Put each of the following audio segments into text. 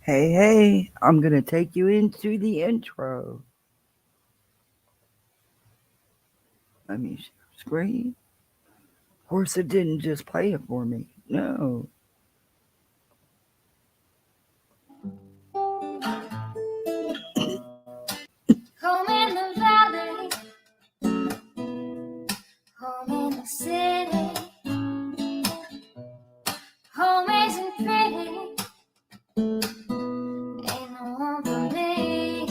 Hey, I'm going to take you into the intro. Let me screen. Of course, it didn't just play it for me. No. Home in the valley, home in the city, home isn't pretty, ain't no home for me.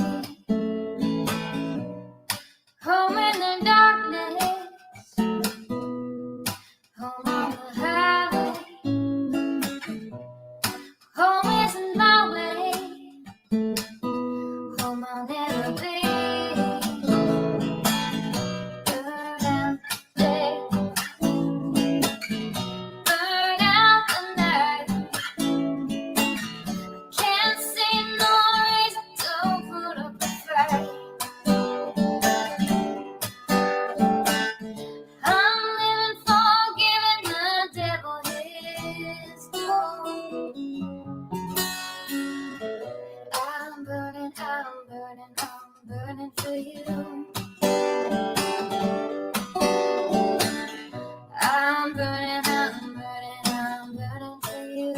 Home in the darkness, home on the highway, home isn't my way, home I'll never be. Burn out day, burn out the night. Can't see no reason to put up a fight. I'm living for giving the devil his due. I'm burning for you. I'm burning for you.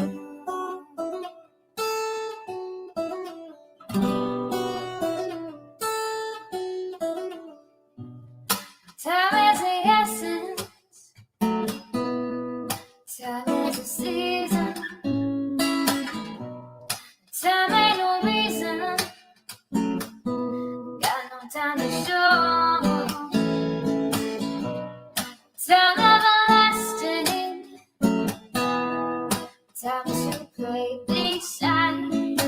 Time is the essence, time is the season, time ain't no reason, got no time to show. Time everlasting, time to play these sides,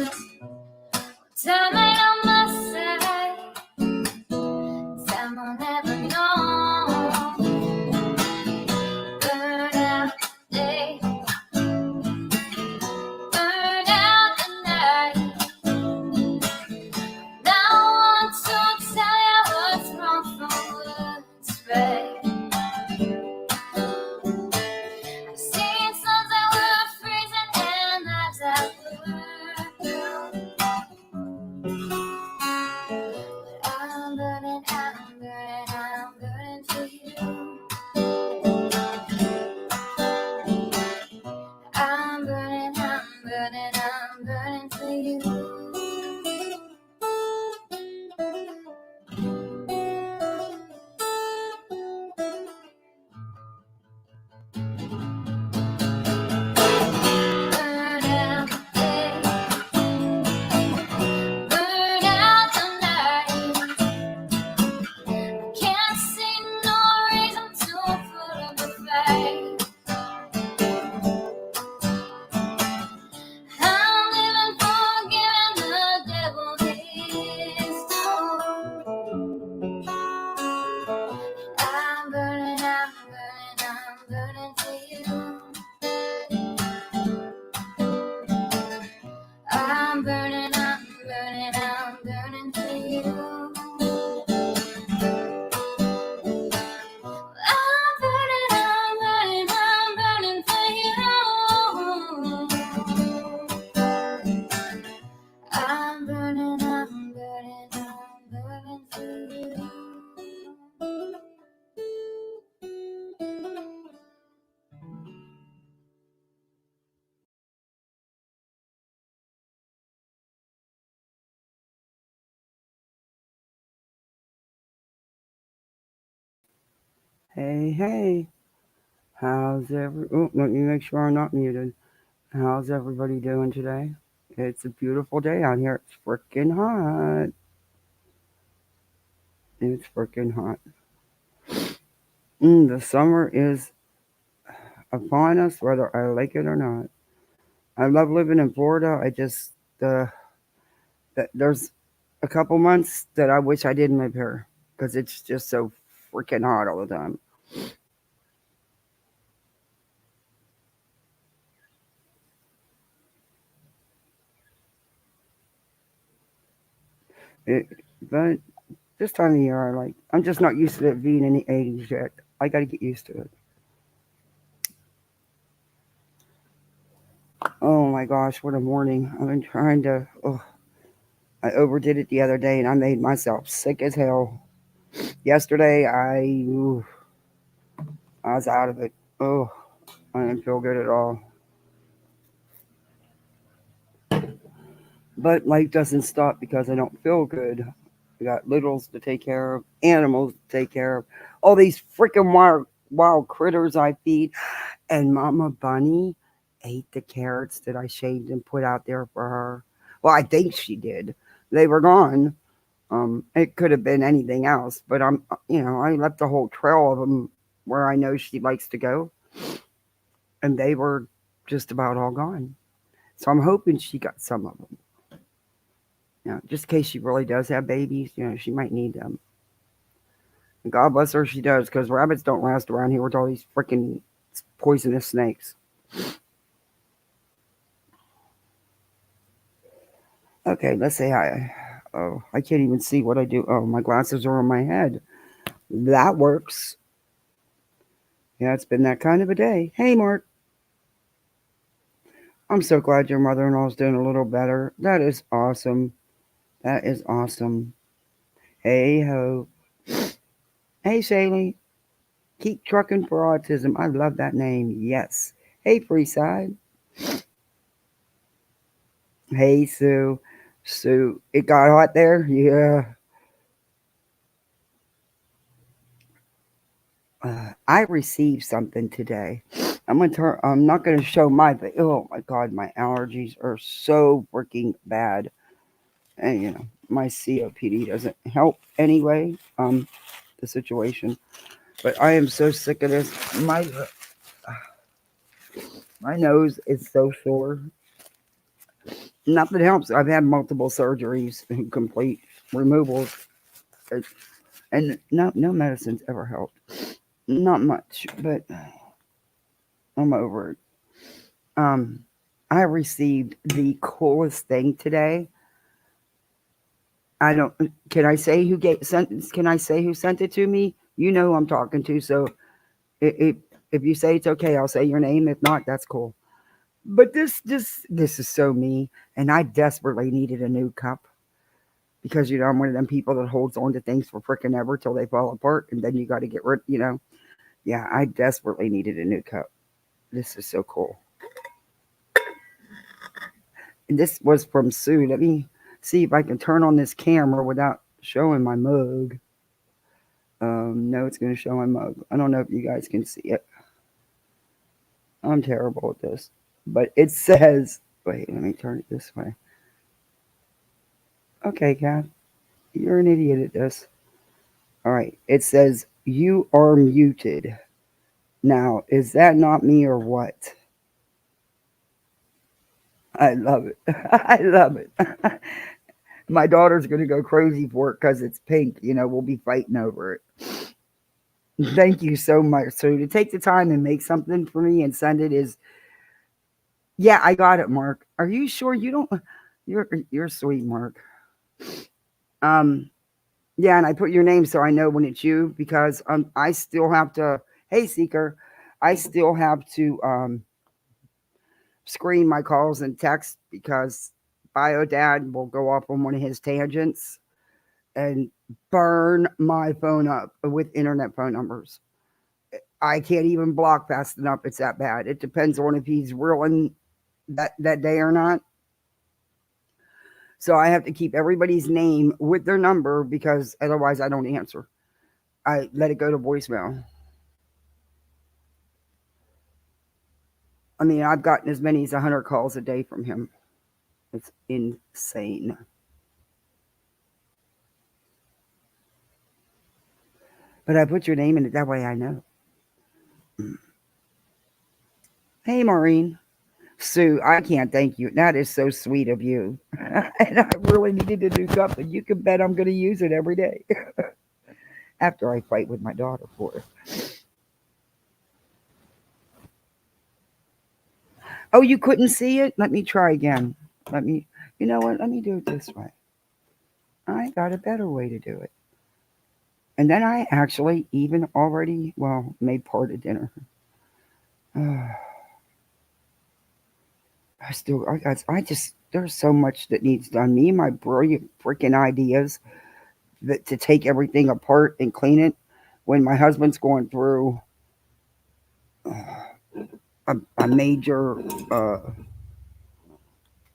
time ain't on my side, time I'll never know. Burn out day, burn out the night. Now I want to tell you what's wrong from what's right. I've seen suns that were freezing and lives that were blue. But I'm burning for you. I'm burning for you. Burn out the day, burn out the night. Can't see no reason to put up a fight. I'm living for giving the devil his due. I'm burning for you. I'm burning for you. I'm burning for you. I'm burning for you. Hey. Let me make sure I'm not muted. How's everybody doing today? It's a beautiful day out here. It's freaking hot. It's freaking hot. The summer is upon us, whether I like it or not. I love living in Florida. There's a couple months that I wish I didn't live here because it's just so freaking hot all the time. But this time of year, I'm just not used to it being in the 80s yet. I got to get used to it. Oh my gosh, what a morning. I've been trying to. Oh, I overdid it the other day and I made myself sick as hell. Yesterday, I was out of it. Oh, I didn't feel good at all. But life doesn't stop because I don't feel good. I got littles to take care of, animals to take care of, all these freaking wild critters I feed. And Mama Bunny ate the carrots that I shaved and put out there for her. Well, I think she did. They were gone. It could have been anything else, but I left a whole trail of them where I know she likes to go, and they were just about all gone. So I'm hoping she got some of them. Just in case she really does have babies, she might need them. And God bless her, she does, because rabbits don't last around here with all these freaking poisonous snakes. Okay, let's say hi. Oh, I can't even see what I do. Oh, my glasses are on my head. That works. Yeah, it's been that kind of a day. Hey, Mark. I'm so glad your mother in law's doing a little better. That is awesome. That is awesome. Hey, ho. Hey, Shaylee. Keep trucking for autism. I love that name. Yes. Hey, Freeside. Hey, Sue. Sue, it got hot there? Yeah. I received something today. I'm not gonna show my. Oh my God, my allergies are so freaking bad, and my COPD doesn't help anyway. The situation, but I am so sick of this. My nose is so sore. Nothing helps. I've had multiple surgeries and complete removals, uh, and no medicines ever helped. Not much, but I'm over it. Um, I received the coolest thing today. I don't. Can I say who gave sent? Can I say who sent it to me? You know who I'm talking to. So if if you say it's okay, I'll say your name. If not, that's cool. But this is so me, and I desperately needed a new cup because I'm one of them people that holds on to things for freaking ever till they fall apart, and then you got to get rid. Yeah, I desperately needed a new cup. This is so cool. And this was from Sue. Let me see if I can turn on this camera without showing my mug. No, it's going to show my mug. I don't know if you guys can see it. I'm terrible at this. But it says, wait, let me turn it this way. Okay, Kath, you're an idiot at this. All right, it says, you are muted. Now, is that not me or what? I love it. I love it. My daughter's going to go crazy for it because it's pink. We'll be fighting over it. Thank you so much. So to take the time and make something for me and send it is, yeah, I got it, Mark. Are you sure you don't? You're sweet, Mark. Um, yeah, and I put your name so I know when it's you because I still have to. Hey, Seeker, I still have to screen my calls and text because Bio Dad will go off on one of his tangents and burn my phone up with internet phone numbers. I can't even block fast enough. It's that bad. It depends on if he's ruling that day or not. So I have to keep everybody's name with their number because otherwise I don't answer. I let it go to voicemail. I mean, I've gotten as many as 100 calls a day from him. It's insane. But I put your name in it that way I know. Hey, Maureen. Sue, I can't thank you. That is so sweet of you. And I really needed a new cup, and you can bet I'm going to use it every day after I fight with my daughter for it. Oh, you couldn't see it? Let me try again. You know what? Let me do it this way. I got a better way to do it. And then I actually even already, well, made part of dinner. there's so much that needs done. Me and my brilliant freaking ideas that to take everything apart and clean it when my husband's going through a major uh,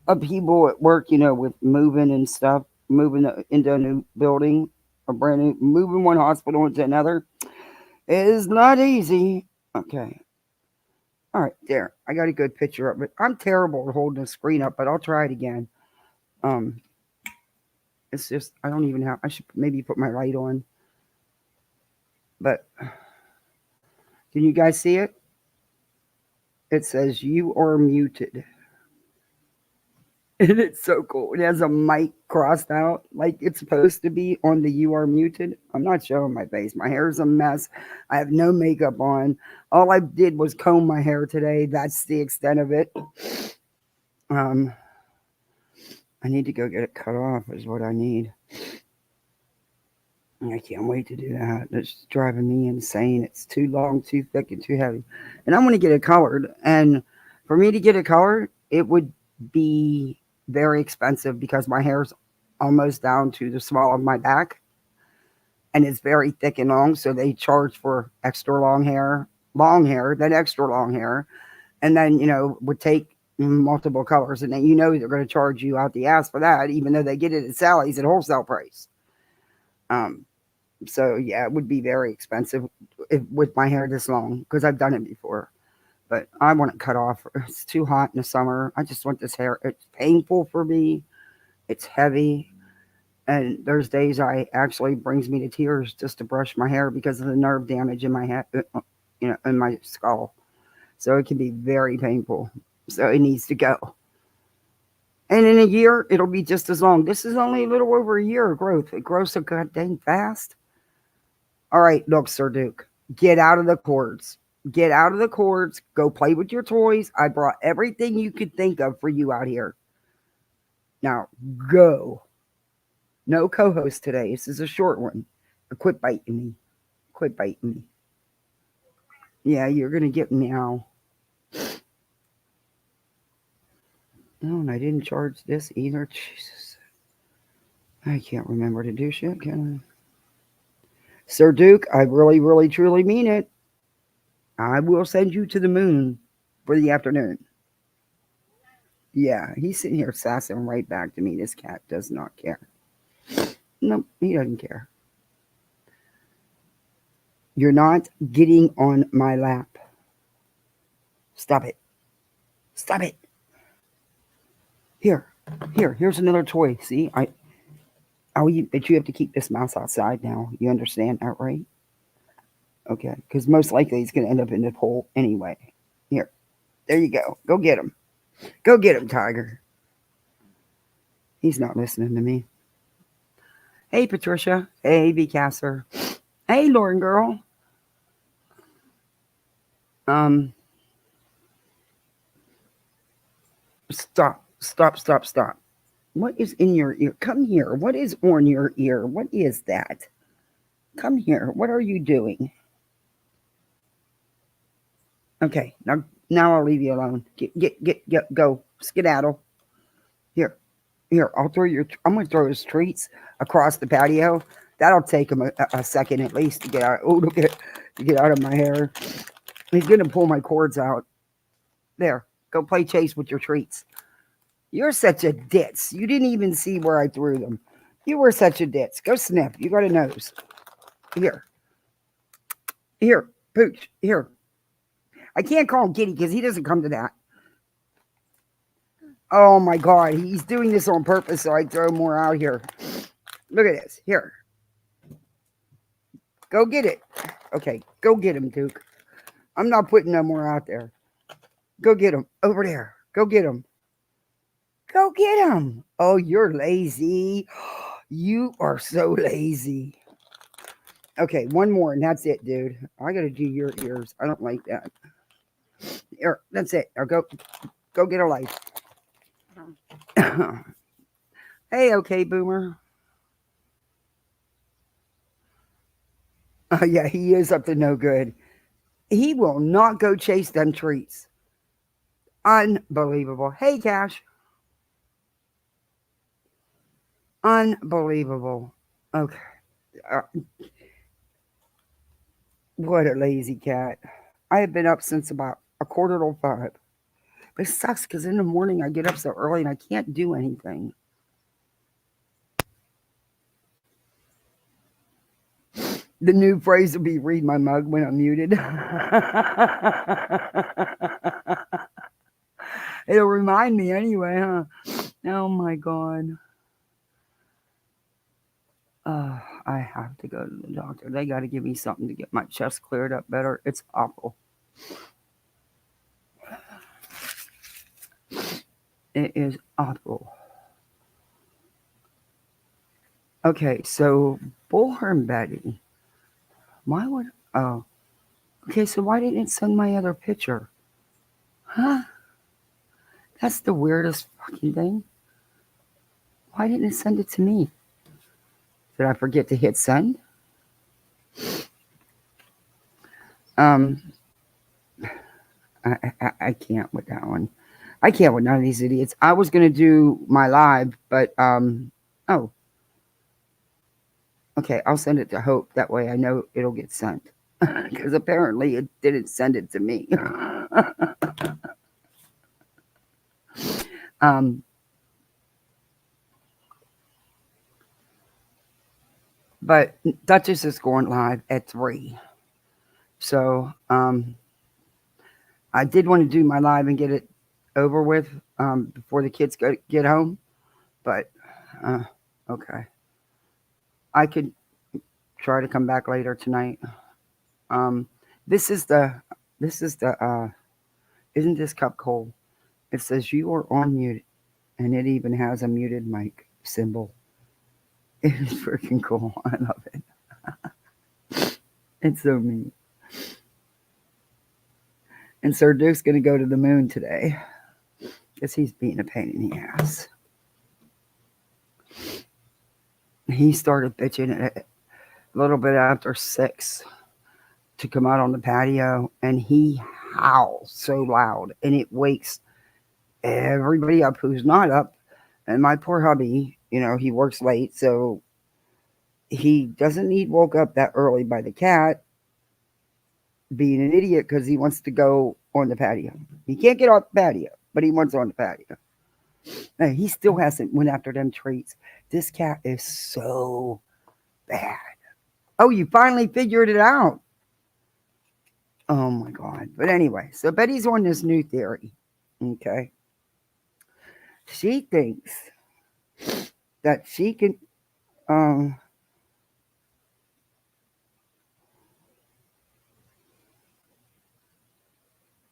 upheaval at work, with moving and stuff, moving into a new building, a brand new, moving one hospital into another. It is not easy. Okay. All right, there. I got a good picture of it. I'm terrible at holding the screen up, but I'll try it again. Um, it's just I don't even have. I should maybe put my light on. But can you guys see it? It says you are muted. And it's so cool. It has a mic crossed out like it's supposed to be on the you are muted. I'm not showing my face. My hair's a mess. I have no makeup on. All I did was comb my hair today. That's the extent of it. Um, I need to go get it cut off, is what I need. I can't wait to do that. It's driving me insane. It's too long, too thick, and too heavy. And I want to get it colored. And for me to get it colored, it would be very expensive because my hair's almost down to the small of my back. And it's very thick and long. So they charge for extra long hair, then extra long hair. And then, would take multiple colors. And then they're going to charge you out the ass for that, even though they get it at Sally's at wholesale price. So yeah, it would be very expensive with my hair this long because I've done it before. But I want it cut off. It's too hot in the summer. I just want this hair. It's painful for me. It's heavy, and there's days I actually brings me to tears just to brush my hair because of the nerve damage in my head, in my skull. So it can be very painful. So it needs to go. And in a year, it'll be just as long. This is only a little over a year of growth. It grows so goddamn fast. All right, look, Sir Duke, get out of the cords. Get out of the cords. Go play with your toys. I brought everything you could think of for you out here. Now, go. No co-host today. This is a short one. Quit biting me. Quit biting me. Yeah, you're going to get now. No, and I didn't charge this either. Jesus. I can't remember to do shit, can I? Sir Duke, I really, really, truly mean it. I will send you to the moon for the afternoon. Yeah, he's sitting here sassing right back to me. This cat does not care. Nope, he doesn't care. You're not getting on my lap. Stop it. Stop it. Here's another toy. See, but you have to keep this mouse outside now. You understand that, right? Okay, because most likely he's going to end up in the hole anyway. Here, there you go. Go get him. Go get him, Tiger. He's not listening to me. Hey, Patricia. Hey, V. Casser. Hey, Lauren girl. Stop. What is in your ear? Come here. What is on your ear? What is that? Come here. What are you doing? Okay, now I'll leave you alone. Get, go. Skedaddle. Here. I'm going to throw his treats across the patio. That'll take him a second at least to get out. Oh, look at it. To get out of my hair. He's going to pull my cords out. There. Go play chase with your treats. You're such a ditz. You didn't even see where I threw them. You were such a ditz. Go sniff. You got a nose. Here. Pooch. Here. I can't call him Kitty because he doesn't come to that. Oh my God. He's doing this on purpose so I throw more out here. Look at this. Here. Go get it. Okay. Go get him, Duke. I'm not putting no more out there. Go get him. Over there. Go get him. Go get him. Oh, you're lazy. You are so lazy. Okay, one more and that's it, dude. I gotta do your ears. I don't like that. Here, that's it. Now go get a life. Hey, okay, Boomer. Yeah, he is up to no good. He will not go chase them treats. Unbelievable. Hey, Cash. Unbelievable. Okay. Uh, what a lazy cat. I have been up since about a quarter till 5. But it sucks because in the morning I get up so early and I can't do anything. The new phrase will be read my mug when I'm muted. It'll remind me anyway, huh? Oh my God. I have to go to the doctor. They got to give me something to get my chest cleared up better. It's awful. It is awful. Okay, so Bullhornbetty. Why would. Oh. Okay, so why didn't it send my other picture? Huh? That's the weirdest fucking thing. Why didn't it send it to me? Did I forget to hit send? Um, I can't with that one. I can't with none of these idiots. I was gonna do my live, but oh, okay. I'll send it to Hope. That way I know it'll get sent. Because apparently it didn't send it to me. um, but Duchess is going live at 3. So I did want to do my live and get it over with before the kids get home. But okay, I could try to come back later tonight. Um, this is the isn't this cup cold? It says you are on mute, and it even has a muted mic symbol. It is freaking cool. I love it. It's so neat. And Sir Duke's gonna go to the moon today because he's being a pain in the ass. He started bitching at a little bit after 6 to come out on the patio, and he howls so loud, and it wakes everybody up who's not up. And my poor hubby, he works late, so he doesn't need woke up that early by the cat being an idiot because he wants to go on the patio. He can't get off the patio, but he wants on the patio. And he still hasn't went after them treats. This cat is so bad. Oh, you finally figured it out. Oh my God. But anyway, so Betty's on this new theory. Okay. She thinks that she can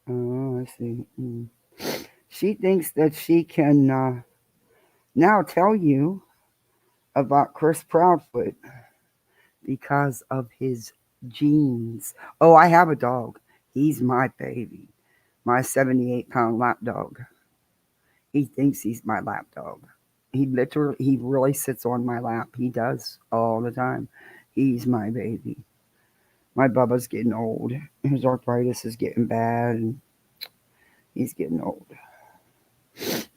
I see. She thinks that she can now tell you about Chris Proudfoot because of his genes. Oh, I have a dog. He's my baby. My 78-pound lap dog. He thinks he's my lap dog. He really sits on my lap. He does all the time. He's my baby. My Bubba's getting old. His arthritis is getting bad. And he's getting old.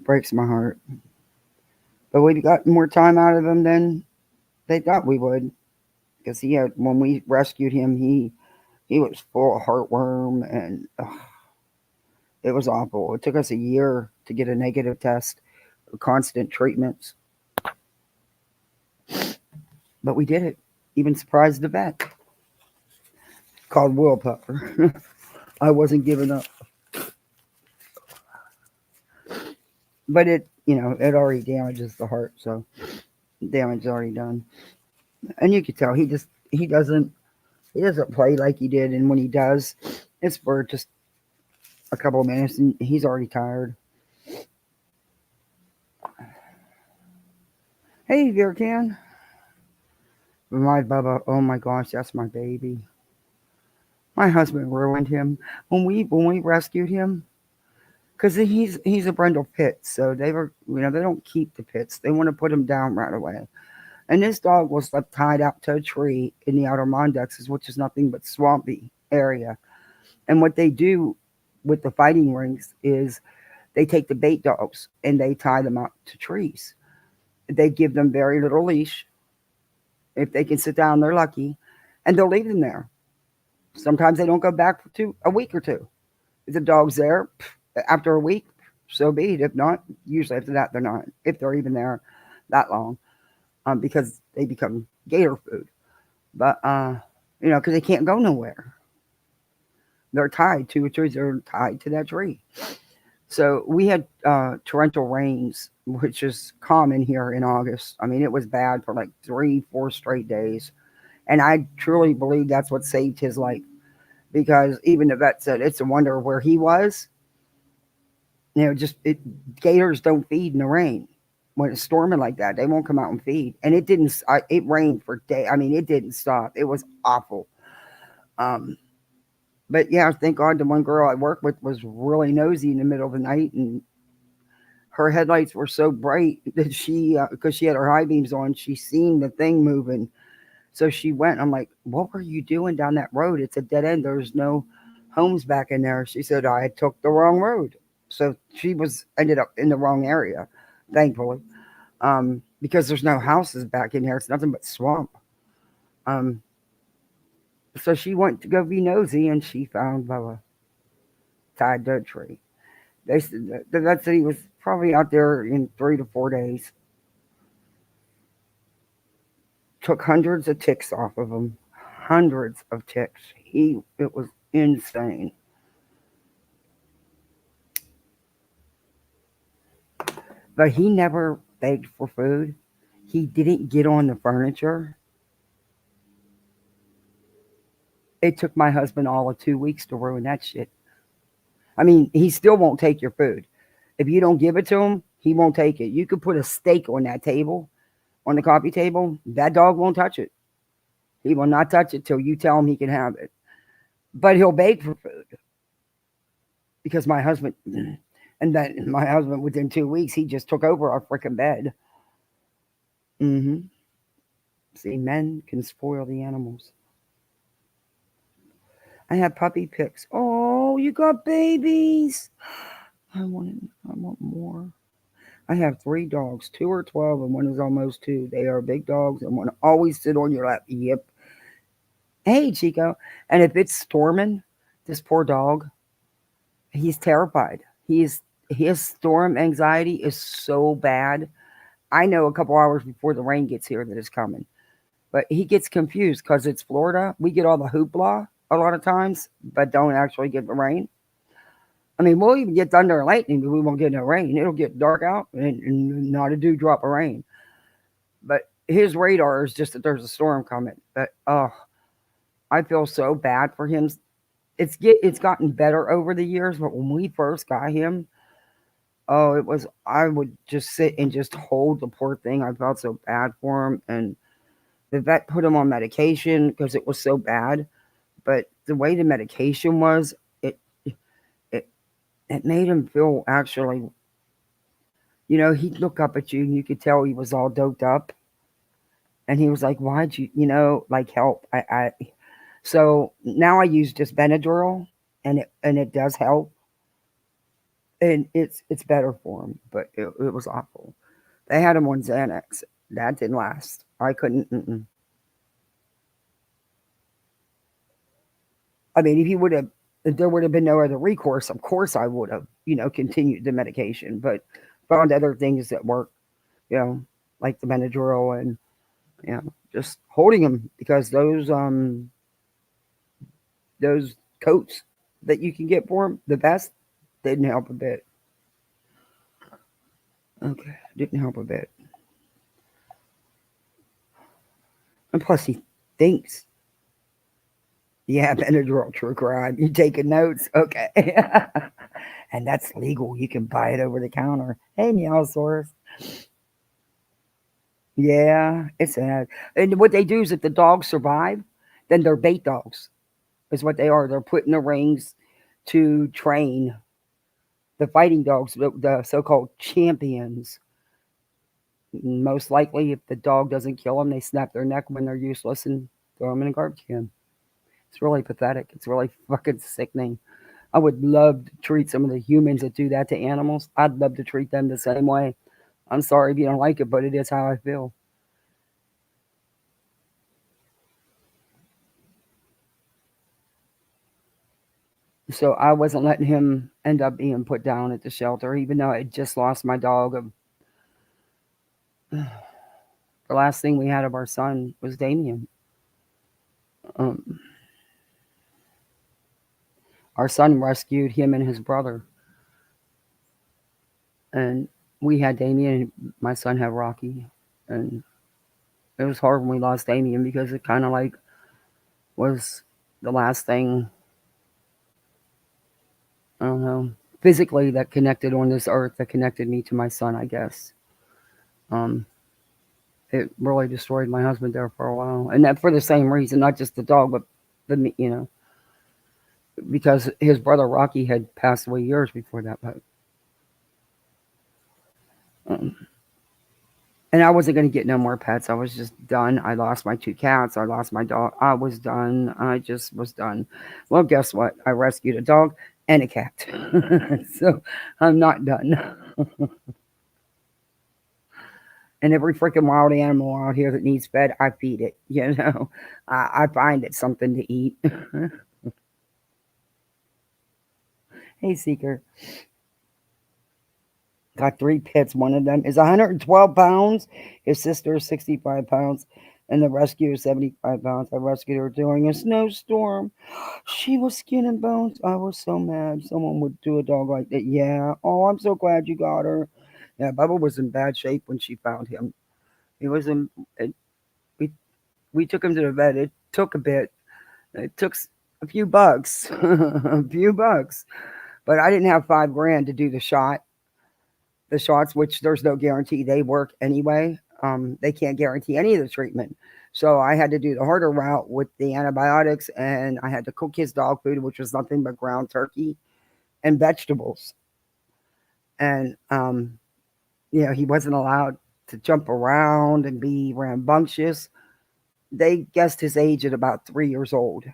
Breaks my heart. But we got more time out of him than they thought we would. Because when we rescued him, he was full of heartworm, and it was awful. It took us a year to get a negative test, constant treatments. But we did it. Even surprised the vet. Called willpower. I wasn't giving up. But it already damages the heart, so damage already done. And you could tell he doesn't play like he did, and when he does, it's for just a couple of minutes, and he's already tired. Hey, Vircan. My Bubba, oh my gosh, that's my baby. My husband ruined him when we rescued him, because he's a brindle pit, so they don't keep the pits. They want to put him down right away. And this dog was left tied out to a tree in the outer Mondexes, which is nothing but swampy area. And what they do with the fighting rings is They take the bait dogs and they tie them up to trees. They give them very little leash. If they can sit down, they're lucky, and they'll leave them there. Sometimes they don't go back for a week or two. If the dog's there after a week, so be it. If not, usually after that they're not. If they're even there that long, because they become gator food. But because they can't go nowhere. They're tied to a tree. They're tied to that tree. So we had torrential rains, which is common here in August. I mean, it was bad for like 3, 4 straight days. And I truly believe that's what saved his life. Because even the vet said it's a wonder where he was. Gators don't feed in the rain. When it's storming like that, they won't come out and feed. And it didn't, it rained for days. I mean, it didn't stop. It was awful. But yeah, thank God the one girl I worked with was really nosy in the middle of the night, and her headlights were so bright that because she had her high beams on, she seen the thing moving. So she went. I'm like, what were you doing down that road? It's a dead end. There's no homes back in there. She said, I took the wrong road. So she ended up in the wrong area, thankfully, because there's no houses back in there. It's nothing but swamp. So she went to go be nosy, and she found Bubba tied to a tree. They said that he was probably out there in 3 to 4 days. Took hundreds of ticks off of him. Hundreds of ticks. It was insane. But he never begged for food. He didn't get on the furniture. It took my husband all of 2 weeks to ruin that shit. I mean, he still won't take your food. If you don't give it to him, he won't take it. You could put a steak on that table, on the coffee table. That dog won't touch it. He will not touch it till you tell him he can have it. But he'll beg for food. Because my husband, within 2 weeks, he just took over our freaking bed. See, men can spoil the animals. I have puppy pics. Oh, you got babies. I want more. I have 3 dogs. 2 are 12 and 1 is almost 2. They are big dogs and one always sit on your lap. Yep. Hey, Chico. And if it's storming, this poor dog, he's terrified. His storm anxiety is so bad. I know a couple hours before the rain gets here that it's coming. But he gets confused because it's Florida. We get all the hoopla a lot of times, but don't actually get the rain. I mean, we'll even get thunder and lightning, but we won't get no rain. It'll get dark out and not a dewdrop of rain. But his radar is just that there's a storm coming. But I feel so bad for him. It's gotten better over the years, but when we first got him, I would just sit and just hold the poor thing. I felt so bad for him, and the vet put him on medication because it was so bad. But the way the medication was, it made him feel actually, he'd look up at you and you could tell he was all doped up. And he was like, why'd you, help? So now I use just Benadryl and it does help. And it's better for him, but it was awful. They had him on Xanax. That didn't last. I couldn't. I mean, if there would have been no other recourse, of course I would have, continued the medication, but found other things that work, like the Benadryl and, just holding them because those coats that you can get for them, the vest, didn't help a bit. Okay, didn't help a bit. And plus he thinks. Yeah, Benadryl, true crime. You taking notes? Okay. And that's legal. You can buy it over the counter. Hey, Meowsaurus. Yeah, it's sad. And what they do is if the dogs survive, then they're bait dogs, is what they are. They're put in the rings to train the fighting dogs, the so-called champions. Most likely, if the dog doesn't kill them, they snap their neck when they're useless and throw them in a garbage can. It's really pathetic. It's really fucking sickening. I would love to treat some of the humans that do that to animals. I'd love to treat them the same way. I'm sorry if you don't like it, but it is how I feel. So I wasn't letting him end up being put down at the shelter, even though I had just lost my dog. The last thing we had of our son was Damien. Um, our son rescued him and his brother, and we had Damien. And my son had Rocky, and it was hard when we lost Damien because it kind of like was the last thing, I don't know, physically that connected on this earth that connected me to my son, I guess. Um, it really destroyed my husband there for a while, and that for the same reason, not just the dog, but because his brother Rocky had passed away years before that. But um, and I wasn't going to get no more pets. I was just done. I lost my two cats. I lost my dog. I was done. I just was done. Well, guess what? I rescued a dog and a cat. So I'm not done. And every freaking wild animal out here that needs fed, I feed it. I find it something to eat. Hey, Seeker. Got three pits. One of them is 112 pounds. His sister is 65 pounds. And the rescue is 75 pounds. I rescued her during a snowstorm. She was skin and bones. I was so mad someone would do a dog like that. Yeah. Oh, I'm so glad you got her. Yeah, Bubba was in bad shape when she found him. He was in. We we took him to the vet. It took a bit. It took a few bucks, a few bucks. But I didn't have $5,000 to do the shots, which there's no guarantee they work anyway. They can't guarantee any of the treatment. So I had to do the harder route with the antibiotics, and I had to cook his dog food, which was nothing but ground turkey and vegetables. And he wasn't allowed to jump around and be rambunctious. They guessed his age at about 3 years old.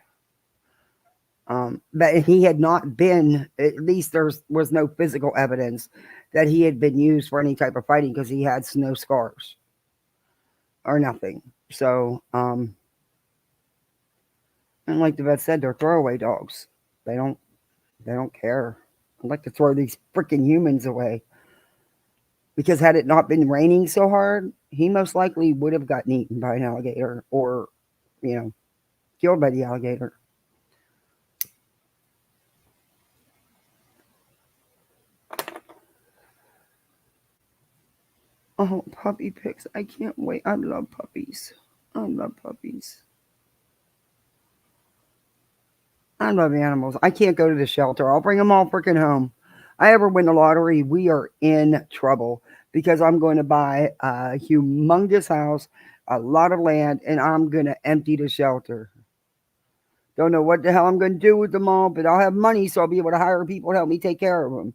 But he had not been, at least there was no physical evidence that he had been used for any type of fighting because he had no scars or nothing. So, and like the vet said, they're throwaway dogs. They don't, they don't care. I'd like to throw these freaking humans away because had it not been raining so hard, he most likely would have gotten eaten by an alligator or, you know, killed by the alligator. Oh, puppy pics. I can't wait. I love puppies. I love puppies. I love animals. I can't go to the shelter. I'll bring them all freaking home. I ever win the lottery, we are in trouble because I'm going to buy a humongous house, a lot of land, and I'm going to empty the shelter. Don't know what the hell I'm going to do with them all, but I'll have money, so I'll be able to hire people to help me take care of them.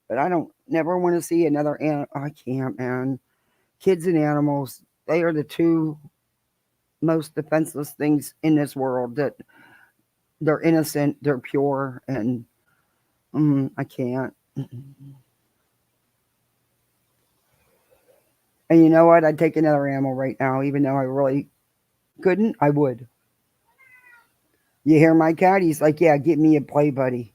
But I don't never want to see another animal. I can't, man. Kids and animals, they are the two most defenseless things in this world. That they're innocent, they're pure, and I can't. And you know what? I'd take another animal right now, even though I really couldn't. I would. You hear my cat? He's like, yeah, get me a play buddy.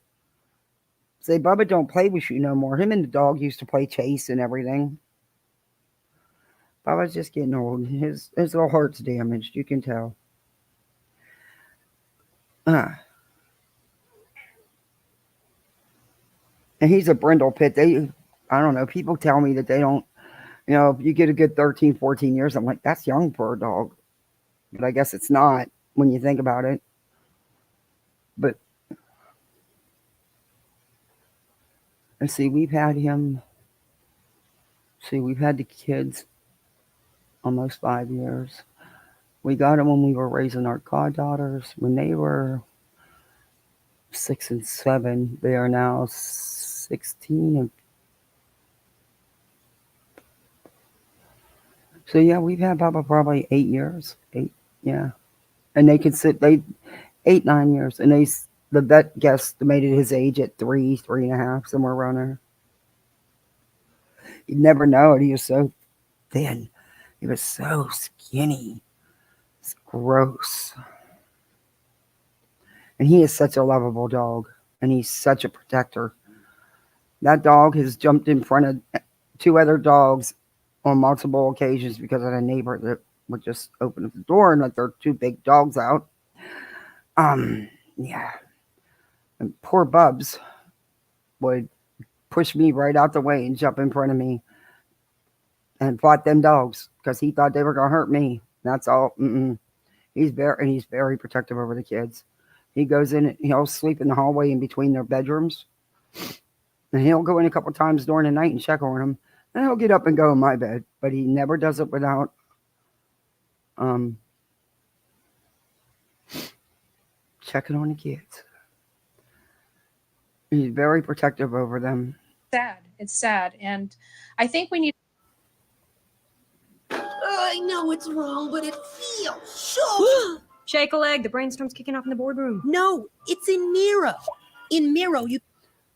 Say, Bubba don't play with you no more. Him and the dog used to play chase and everything. Bubba's just getting old. His little heart's damaged. You can tell. And he's a brindle pit. I don't know. People tell me that they don't, if you get a good 13, 14 years, I'm like, that's young for a dog. But I guess it's not when you think about it. But let's see, we've had the kids almost 5 years. We got them when we were raising our goddaughters. When they were 6 and 7, they are now 16 and so yeah, we've had Bubba probably 8 years. 8, yeah. And they could sit 8, 9 years, and The vet guesstimated his age at 3, 3.5, somewhere around there. You'd never know it. He was so thin. He was so skinny. It's gross. And he is such a lovable dog. And he's such a protector. That dog has jumped in front of two other dogs on multiple occasions because of a neighbor that would just open up the door and let their two big dogs out. Yeah. And poor Bubs would push me right out the way and jump in front of me and fought them dogs because he thought they were gonna hurt me. That's all. He's very protective over the kids. He goes in, he'll sleep in the hallway in between their bedrooms, and he'll go in a couple times during the night and check on them. And he'll get up and go in my bed, but he never does it without um checking on the kids. He's very protective over them. Sad. It's sad, and I think we need. I know it's wrong, but it feels so. Shake a leg. The brainstorm's kicking off in the boardroom. No, it's in Miro. In Miro, you.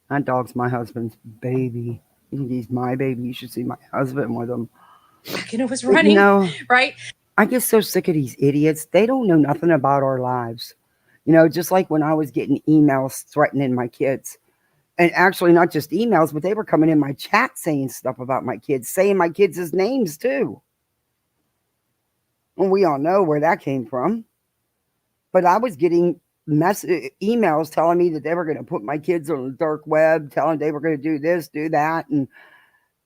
That dog's my husband's baby. He's my baby. You should see my husband with him. You know, was running, right? I get so sick of these idiots. They don't know nothing about our lives. Just like when I was getting emails threatening my kids. And actually, not just emails, but they were coming in my chat saying stuff about my kids, saying my kids' names too. And we all know where that came from. But I was getting emails telling me that they were going to put my kids on the dark web, telling they were going to do this, do that. And,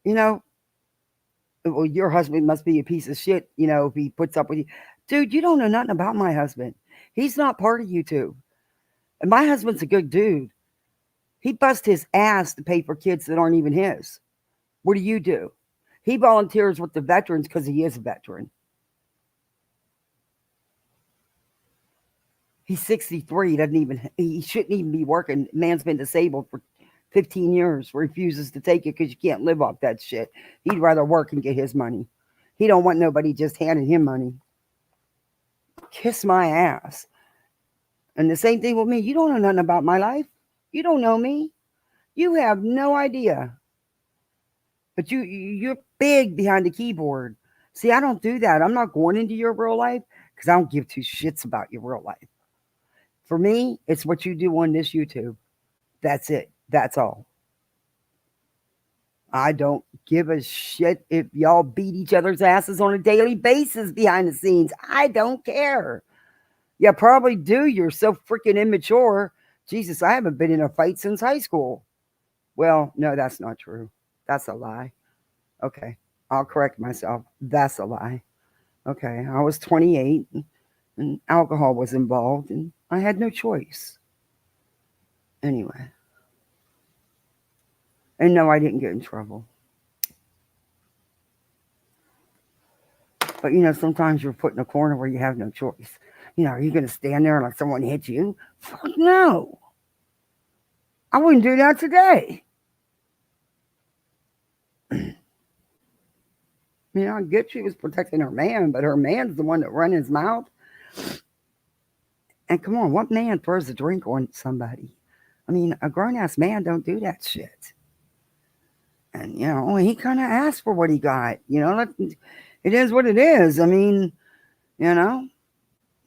well, your husband must be a piece of shit, if he puts up with you. Dude, you don't know nothing about my husband. He's not part of YouTube. And my husband's a good dude. He busts his ass to pay for kids that aren't even his. What do? He volunteers with the veterans because he is a veteran. He's 63. He shouldn't even be working. Man's been disabled for 15 years, refuses to take it because you can't live off that shit. He'd rather work and get his money. He don't want nobody just handing him money. Kiss my ass. And the same thing with me. You don't know nothing about my life. You don't know me. You have no idea. But you're big behind the keyboard. See, I don't do that. I'm not going into your real life because I don't give two shits about your real life. For me, it's what you do on this YouTube. That's it. That's all. I don't give a shit if y'all beat each other's asses on a daily basis behind the scenes. I don't care. You probably do. You're so freaking immature. Jesus, I haven't been in a fight since high school. Well, no, that's not true. That's a lie. Okay, I'll correct myself. That's a lie. Okay, I was 28 and alcohol was involved and I had no choice. Anyway. And no, I didn't get in trouble. But, sometimes you're put in a corner where you have no choice. Are you going to stand there and let someone hit you? Fuck no. I wouldn't do that today. I get she was protecting her man, but her man's the one that run his mouth. And come on, what man throws a drink on somebody? A grown-ass man don't do that shit. And, he kind of asked for what he got. It is what it is.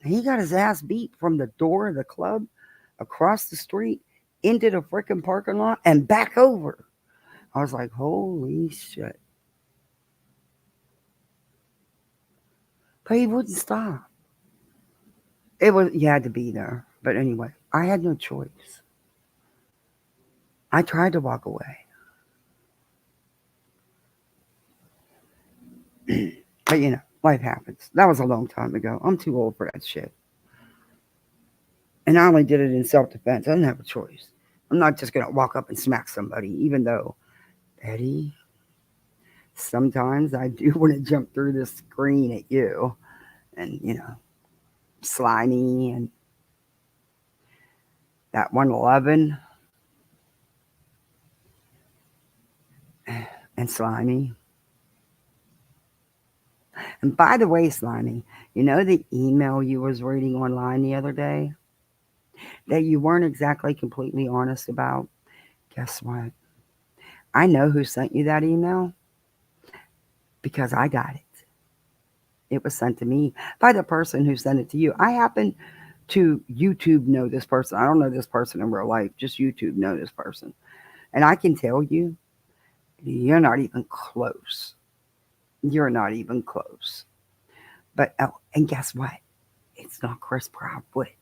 He got his ass beat from the door of the club, across the street, into the freaking parking lot, and back over. I was like, holy shit. But he wouldn't stop. You had to be there. But anyway, I had no choice. I tried to walk away. But life happens. That was a long time ago. I'm too old for that shit. And I only did it in self-defense. I didn't have a choice. I'm not just going to walk up and smack somebody, even though, Betty, sometimes I do want to jump through the screen at you and, slimy and that 111 and slimy. And by the way, slimy, the email you was reading online the other day? that you weren't exactly completely honest about, guess what? I know who sent you that email because I got it. It was sent to me by the person who sent it to you. I happen to YouTube know this person. I don't know this person in real life, just YouTube know this person. And I can tell you, you're not even close. You're not even close. But, oh, and guess what? It's not Chris Proudfoot.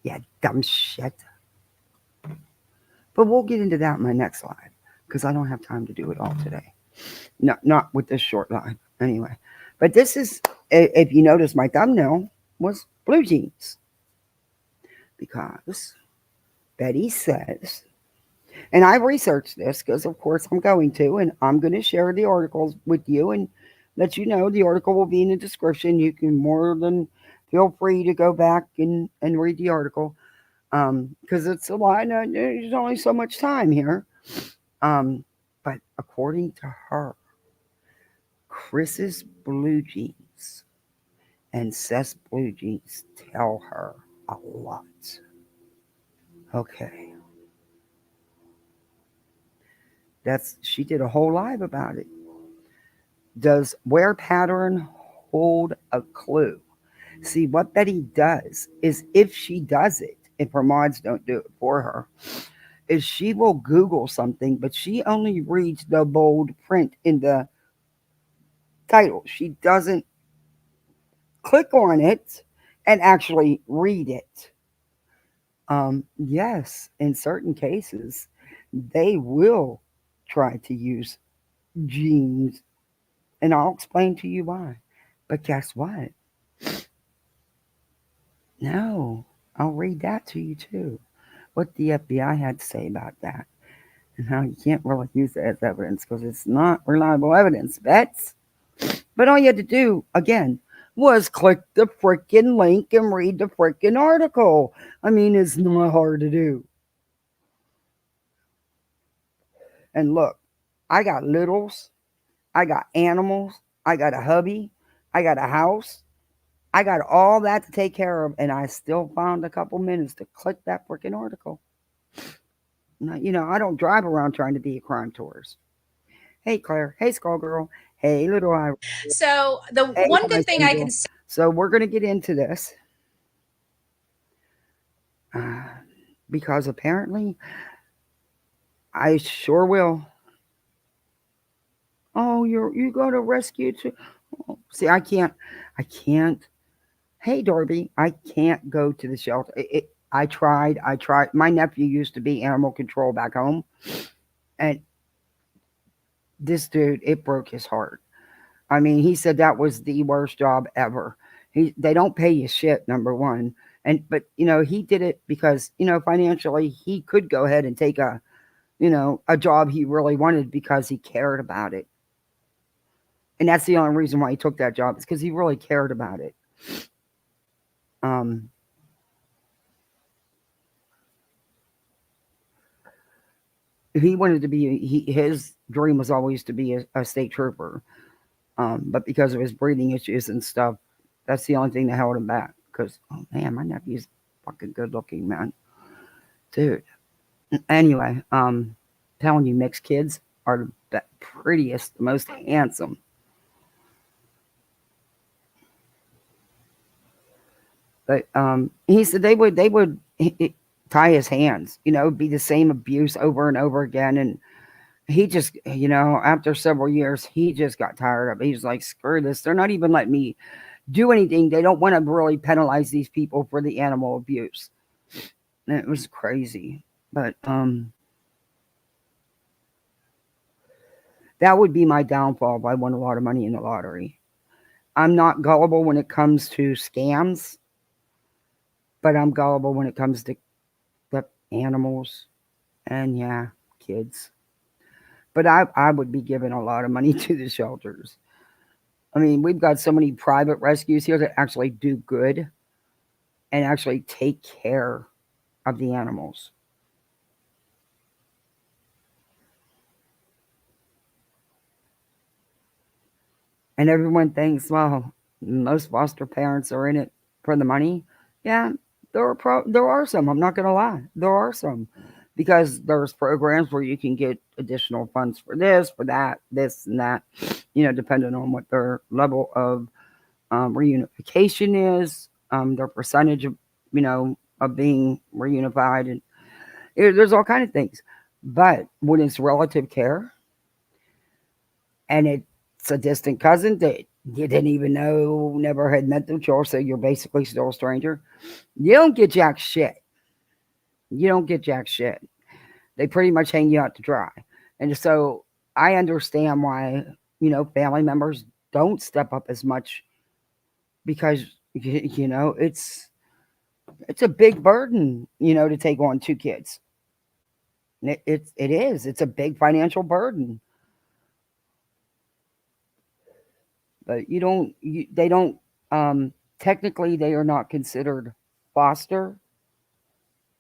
Yeah, dumb shit. But we'll get into that in my next live because I don't have time to do it all today. No, not with this short live. Anyway. But this is, if you notice, my thumbnail was blue jeans. Because Betty says, and I researched this because, of course, I'm going to, and I'm going to share the articles with you and let you know the article will be in the description. You can more than feel free to go back and read the article because it's a lot. There's only so much time here. But according to her, Chris's blue jeans and Seth's blue jeans tell her a lot. Okay. She did a whole live about it. Does wear pattern hold a clue? See, what Betty does is if she does it, if her mods don't do it for her, is she will Google something, but she only reads the bold print in the title. She doesn't click on it and actually read it. Yes, in certain cases, they will try to use genes, and I'll explain to you why. But guess what? No, I'll read that to you too. What the FBI had to say about that, and how you can't really use it as evidence because it's not reliable evidence, bets. But all you had to do, again, was click the freaking link and read the freaking article. I mean, it's not hard to do. And look, I got littles, I got animals, I got a hubby, I got a house, I got all that to take care of, and I still found a couple minutes to click that freaking article. Now, I don't drive around trying to be a crime tourist. Hey, Claire. Hey, Skullgirl. Hey, Little Ira. So the Hey, one Miss good thing I Angel. can say. So we're going to get into this because apparently I sure will. Oh, you go to rescue too. Oh, see, I can't. Hey, Darby, I can't go to the shelter. I tried. My nephew used to be animal control back home, and this dude, it broke his heart. I mean, he said that was the worst job ever. They don't pay you shit, number one. But he did it because, financially he could go ahead and take a job he really wanted because he cared about it. And that's the only reason why he took that job is because he really cared about it. He wanted to be, his dream was always to be a state trooper. But because of his breathing issues and stuff, that's the only thing that held him back. Because, oh man, my nephew's fucking good looking, man. Dude. Anyway, telling you, mixed kids are the prettiest, the most handsome. But he said they would tie his hands, be the same abuse over and over again. And he just, after several years, he just got tired of it. He's like, screw this. They're not even letting me do anything. They don't want to really penalize these people for the animal abuse. And it was crazy. But that would be my downfall if I won a lot of money in the lottery. I'm not gullible when it comes to scams, but I'm gullible when it comes to the animals and, yeah, kids. But I would be giving a lot of money to the shelters. I mean, we've got so many private rescues here that actually do good and actually take care of the animals. And everyone thinks, well, most foster parents are in it for the money. Yeah, There are some. I'm not gonna lie. There are some, because there's programs where you can get additional funds for this, for that, this and that. Depending on what their level of reunification is, their percentage of of being reunified, and there's all kind of things. But when it's relative care and it's a distant cousin that you didn't even know, never had met them before, so you're basically still a stranger, you don't get jack shit. You don't get jack shit. They pretty much hang you out to dry. And so I understand why, family members don't step up as much, because, it's a big burden, to take on two kids. It is. It's a big financial burden. But they don't, technically they are not considered foster,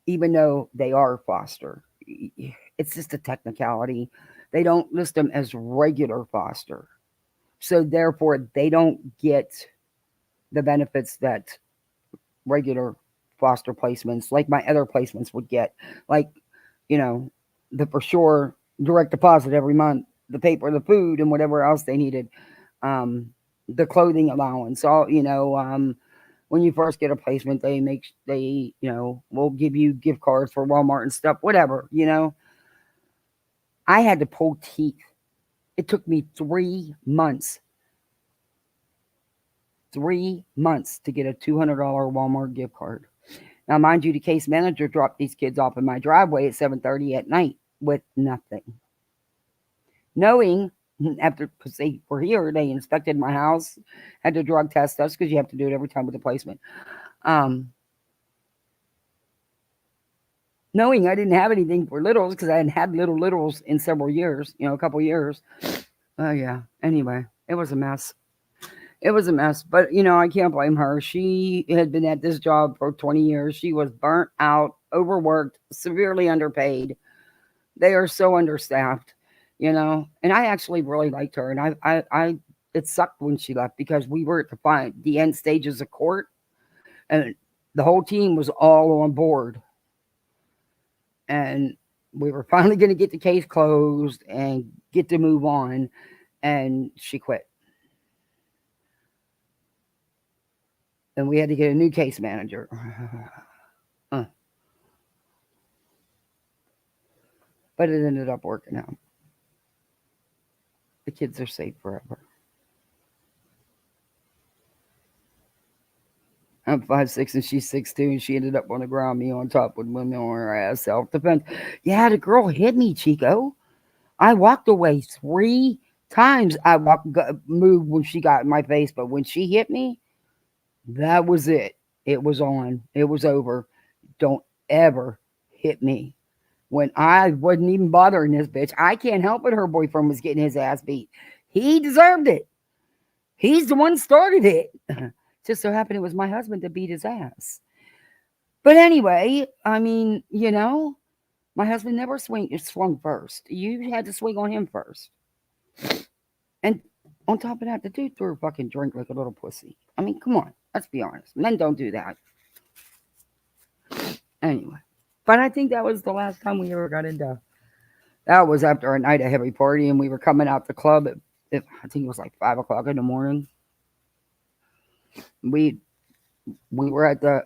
even though they are foster. It's just a technicality. They don't list them as regular foster. So therefore they don't get the benefits that regular foster placements, like my other placements, would get. Like, the for sure direct deposit every month, the paper, the food, and whatever else they needed. The clothing allowance, all, when you first get a placement, they will give you gift cards for Walmart and stuff, whatever. I had to pull teeth. It took me 3 months. 3 months to get a $200 Walmart gift card. Now, mind you, the case manager dropped these kids off in my driveway at 7:30 at night with nothing. Knowing, after, because they were here, they inspected my house, had to drug test us, because you have to do it every time with a placement. Knowing I didn't have anything for littles, because I hadn't had littles in several years, a couple years. Yeah. Anyway, it was a mess. It was a mess, but I can't blame her. She had been at this job for 20 years. She was burnt out, overworked, severely underpaid. They are so understaffed, and I actually really liked her. And I it sucked when she left, because we were at the end stages of court, and the whole team was all on board, and we were finally going to get the case closed and get to move on, and she quit. And we had to get a new case manager. But it ended up working out. The kids are safe forever. I'm 5'6" and she's 6'2", and she ended up on the ground, me on top with women on her ass. Self-defense. Yeah, the girl hit me, Chico. I walked away 3 times. I moved when she got in my face, but when she hit me, that was it. It was on. It was over. Don't ever hit me. When I wasn't even bothering this bitch, I can't help it. Her boyfriend was getting his ass beat. He deserved it. He's the one started it. Just so happened it was my husband that beat his ass. But anyway, I mean, my husband never swung first. You had to swing on him first. And on top of that, the dude threw a fucking drink like a little pussy. I mean, come on. Let's be honest. Men don't do that. Anyway. But I think that was the last time we ever got into. That was after a night of heavy party, and we were coming out the club at I think it was like 5 o'clock in the morning. We were at the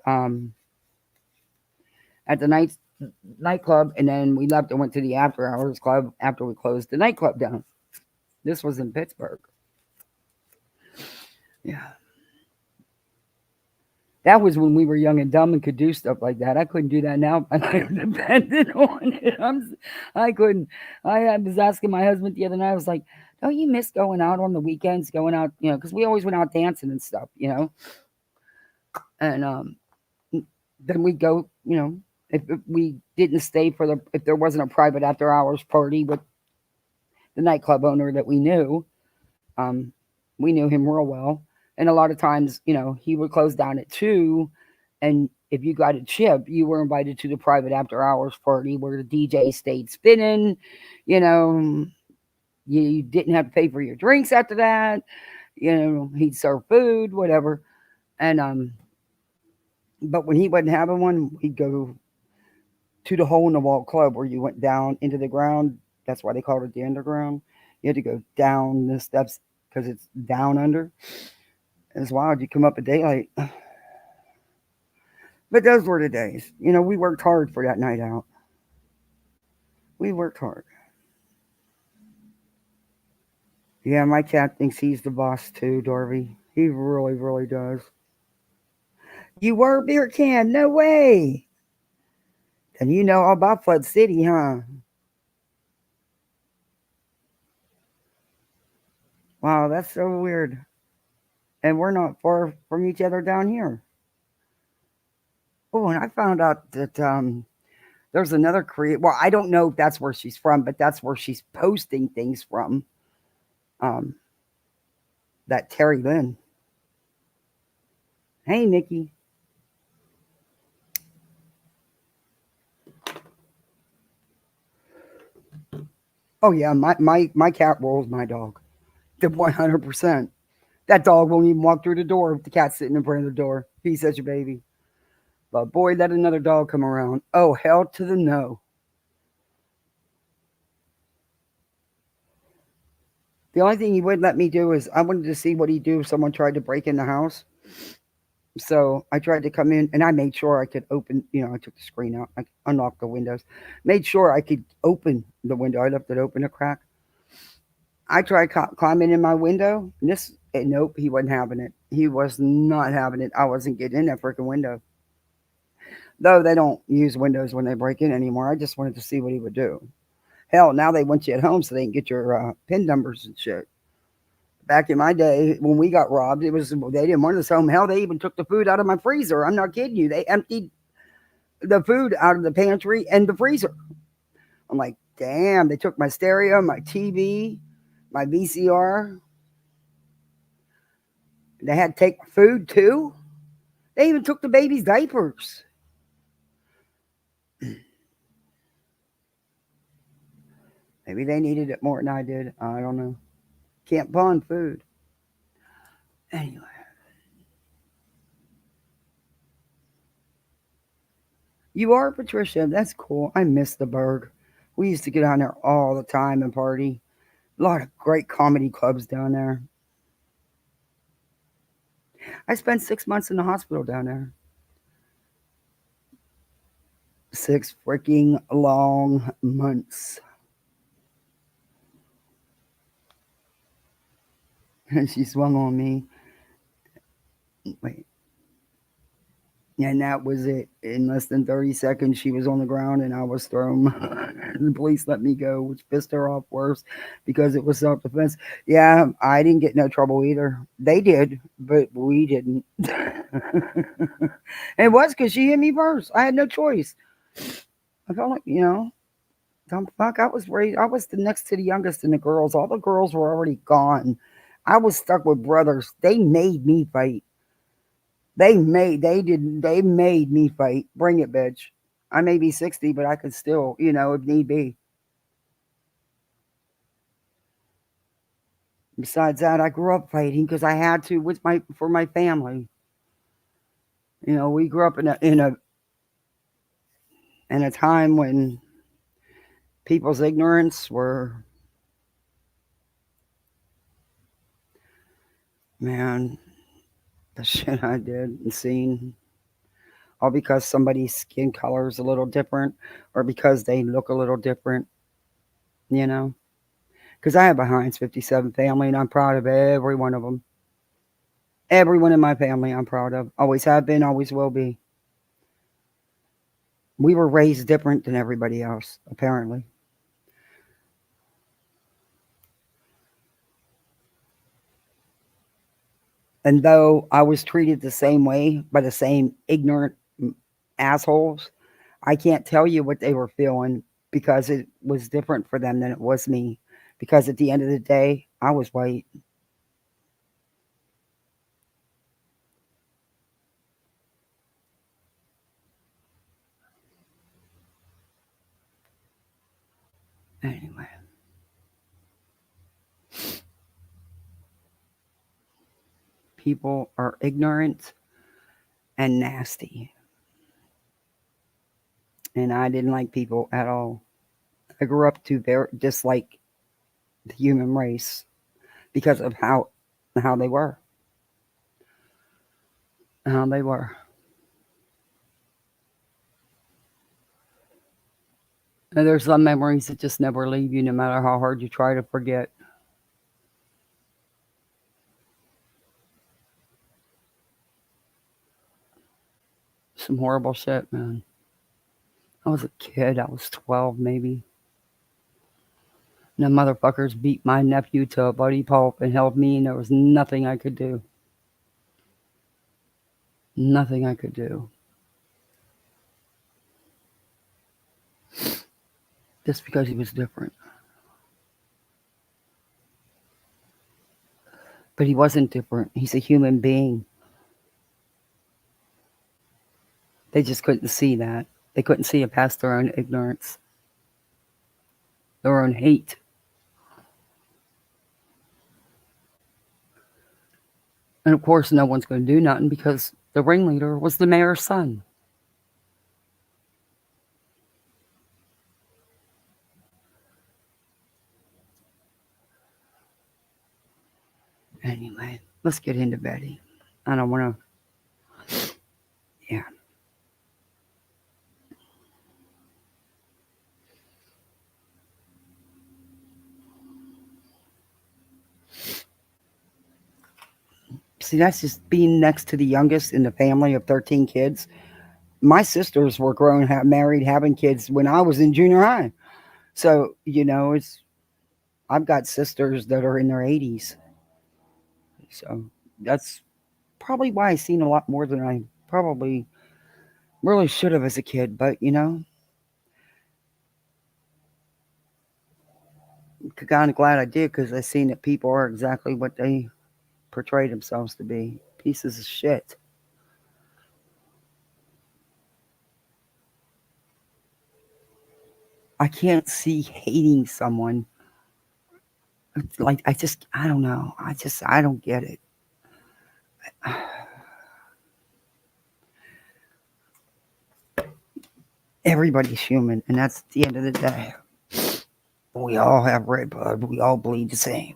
nightclub, and then we left and went to the after hours club after we closed the nightclub down. This was in Pittsburgh. Yeah. That was when we were young and dumb and could do stuff like that. I couldn't do that now. I'm dependent on it. I couldn't. I was asking my husband the other night. I was like, "Don't you miss going out on the weekends? Going out, because we always went out dancing and stuff, And then we go, if we didn't stay if there wasn't a private after hours party with the nightclub owner that we knew him real well. And a lot of times, he would close down at 2. And if you got a chip, you were invited to the private after hours party where the DJ stayed spinning. You didn't have to pay for your drinks after that. He'd serve food, whatever. And But when he wasn't having one, we'd go to the hole in the wall club where you went down into the ground. That's why they called it the underground. You had to go down the steps because it's down under. It's wild. You come up at daylight. But those were the days. We worked hard for that night out. We worked hard. Yeah, my cat thinks he's the boss too, Darby. He really, really does. You were a beer can? No way. And you know all about Flood City, huh? Wow, that's so weird. And we're not far from each other down here. Oh, and I found out that there's another Well, I don't know if that's where she's from, but that's where she's posting things from. Um, that Terry Lynn. Hey, Nikki. Oh yeah, my cat rolls my dog. The 100%. That dog won't even walk through the door if the cat's sitting in front of the door. He's such a baby. But boy, let another dog come around. Oh, hell to the no. The only thing he wouldn't let me do is I wanted to see what he'd do if someone tried to break in the house. So I tried to come in and I made sure I could open, I took the screen out, I unlocked the windows, made sure I could open the window. I left it open a crack. I tried climbing in my window. And nope, he wasn't having it. He was not having it. I wasn't getting in that freaking window. Though they don't use windows when they break in anymore. I just wanted to see what he would do. Hell, now they want you at home so they can get your PIN numbers and shit. Back in my day, when we got robbed, they didn't want us home. Hell, they even took the food out of my freezer. I'm not kidding you. They emptied the food out of the pantry and the freezer. I'm like, damn, they took my stereo, my TV, my VCR. They had to take my food too. They even took the baby's diapers. Maybe they needed it more than I did. I don't know. Can't pawn food. Anyway. You are, Patricia. That's cool. I miss the Berg. We used to get down there all the time and party. A lot of great comedy clubs down there. I spent 6 months in the hospital down there. 6 freaking long months. And she swung on me. Wait. And that was it. In less than 30 seconds, she was on the ground and I was thrown. The police let me go, which pissed her off worse because it was self-defense. Yeah, I didn't get no trouble either. They did, but we didn't. It was because she hit me first. I had no choice. I felt like, dumb fuck. I was the next to the youngest in the girls. All the girls were already gone. I was stuck with brothers. They made me fight. They made me fight. Bring it, bitch. I may be 60, but I could still, if need be. Besides that, I grew up fighting because I had to for my family. We grew up in a time when people's ignorance were, man, the shit I did and seen. All because somebody's skin color is a little different or because they look a little different, Because I have a Heinz 57 family and I'm proud of every one of them. Everyone in my family I'm proud of. Always have been, always will be. We were raised different than everybody else, apparently. And though I was treated the same way by the same ignorant assholes, I can't tell you what they were feeling because it was different for them than it was me. Because at the end of the day, I was white. Anyway. People are ignorant and nasty. And I didn't like people at all. I grew up to dislike the human race because of how they were. How they were. And there's some memories that just never leave you, no matter how hard you try to forget. Some horrible shit, man. I was a kid. I was 12, maybe. And the motherfuckers beat my nephew to a bloody pulp and held me, and there was nothing I could do. Nothing I could do. Just because he was different. But he wasn't different. He's a human being. They just couldn't see that. They couldn't see it past their own ignorance, their own hate. And of course, no one's going to do nothing because the ringleader was the mayor's son. Anyway, let's get into Betty. I don't want to. Yeah. See, that's just being next to the youngest in the family of 13 kids. My sisters were grown, married, having kids when I was in junior high. So, I've got sisters that are in their 80s. So that's probably why I've seen a lot more than I probably really should have as a kid. But, kind of glad I did because I seen that people are exactly what they portray themselves to be. Pieces of shit. I can't see hating someone. Like, I don't know. I don't get it. Everybody's human, and that's at the end of the day. We all have red blood. We all bleed the same.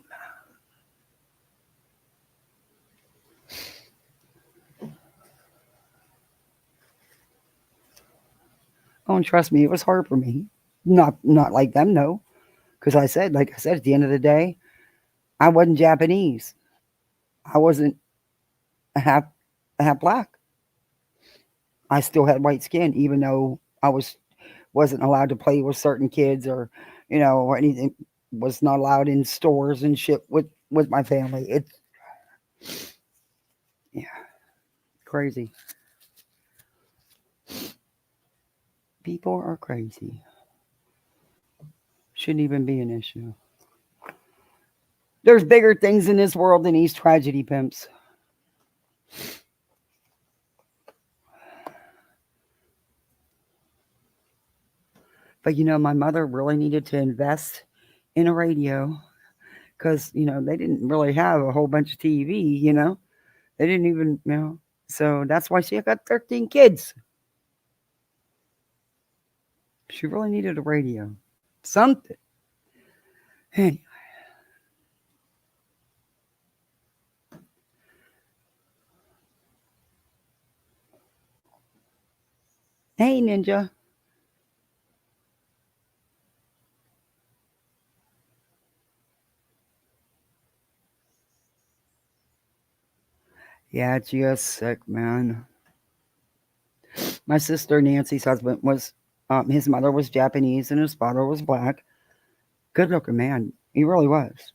Oh, and trust me, it was hard for me. Not like them, no. Because like I said, at the end of the day, I wasn't Japanese. I wasn't half black. I still had white skin, even though I wasn't allowed to play with certain kids or or anything. Was not allowed in stores and shit with my family. It's crazy. People are crazy. Shouldn't even be an issue. There's bigger things in this world than these tragedy pimps. But my mother really needed to invest in a radio because, they didn't really have a whole bunch of TV, They didn't even, So that's why she got 13 kids. She really needed a radio. Something. Anyway. Hey, Ninja. Yeah, it's just sick, man. My sister Nancy's husband was, his mother was Japanese and his father was black. Good looking man. He really was.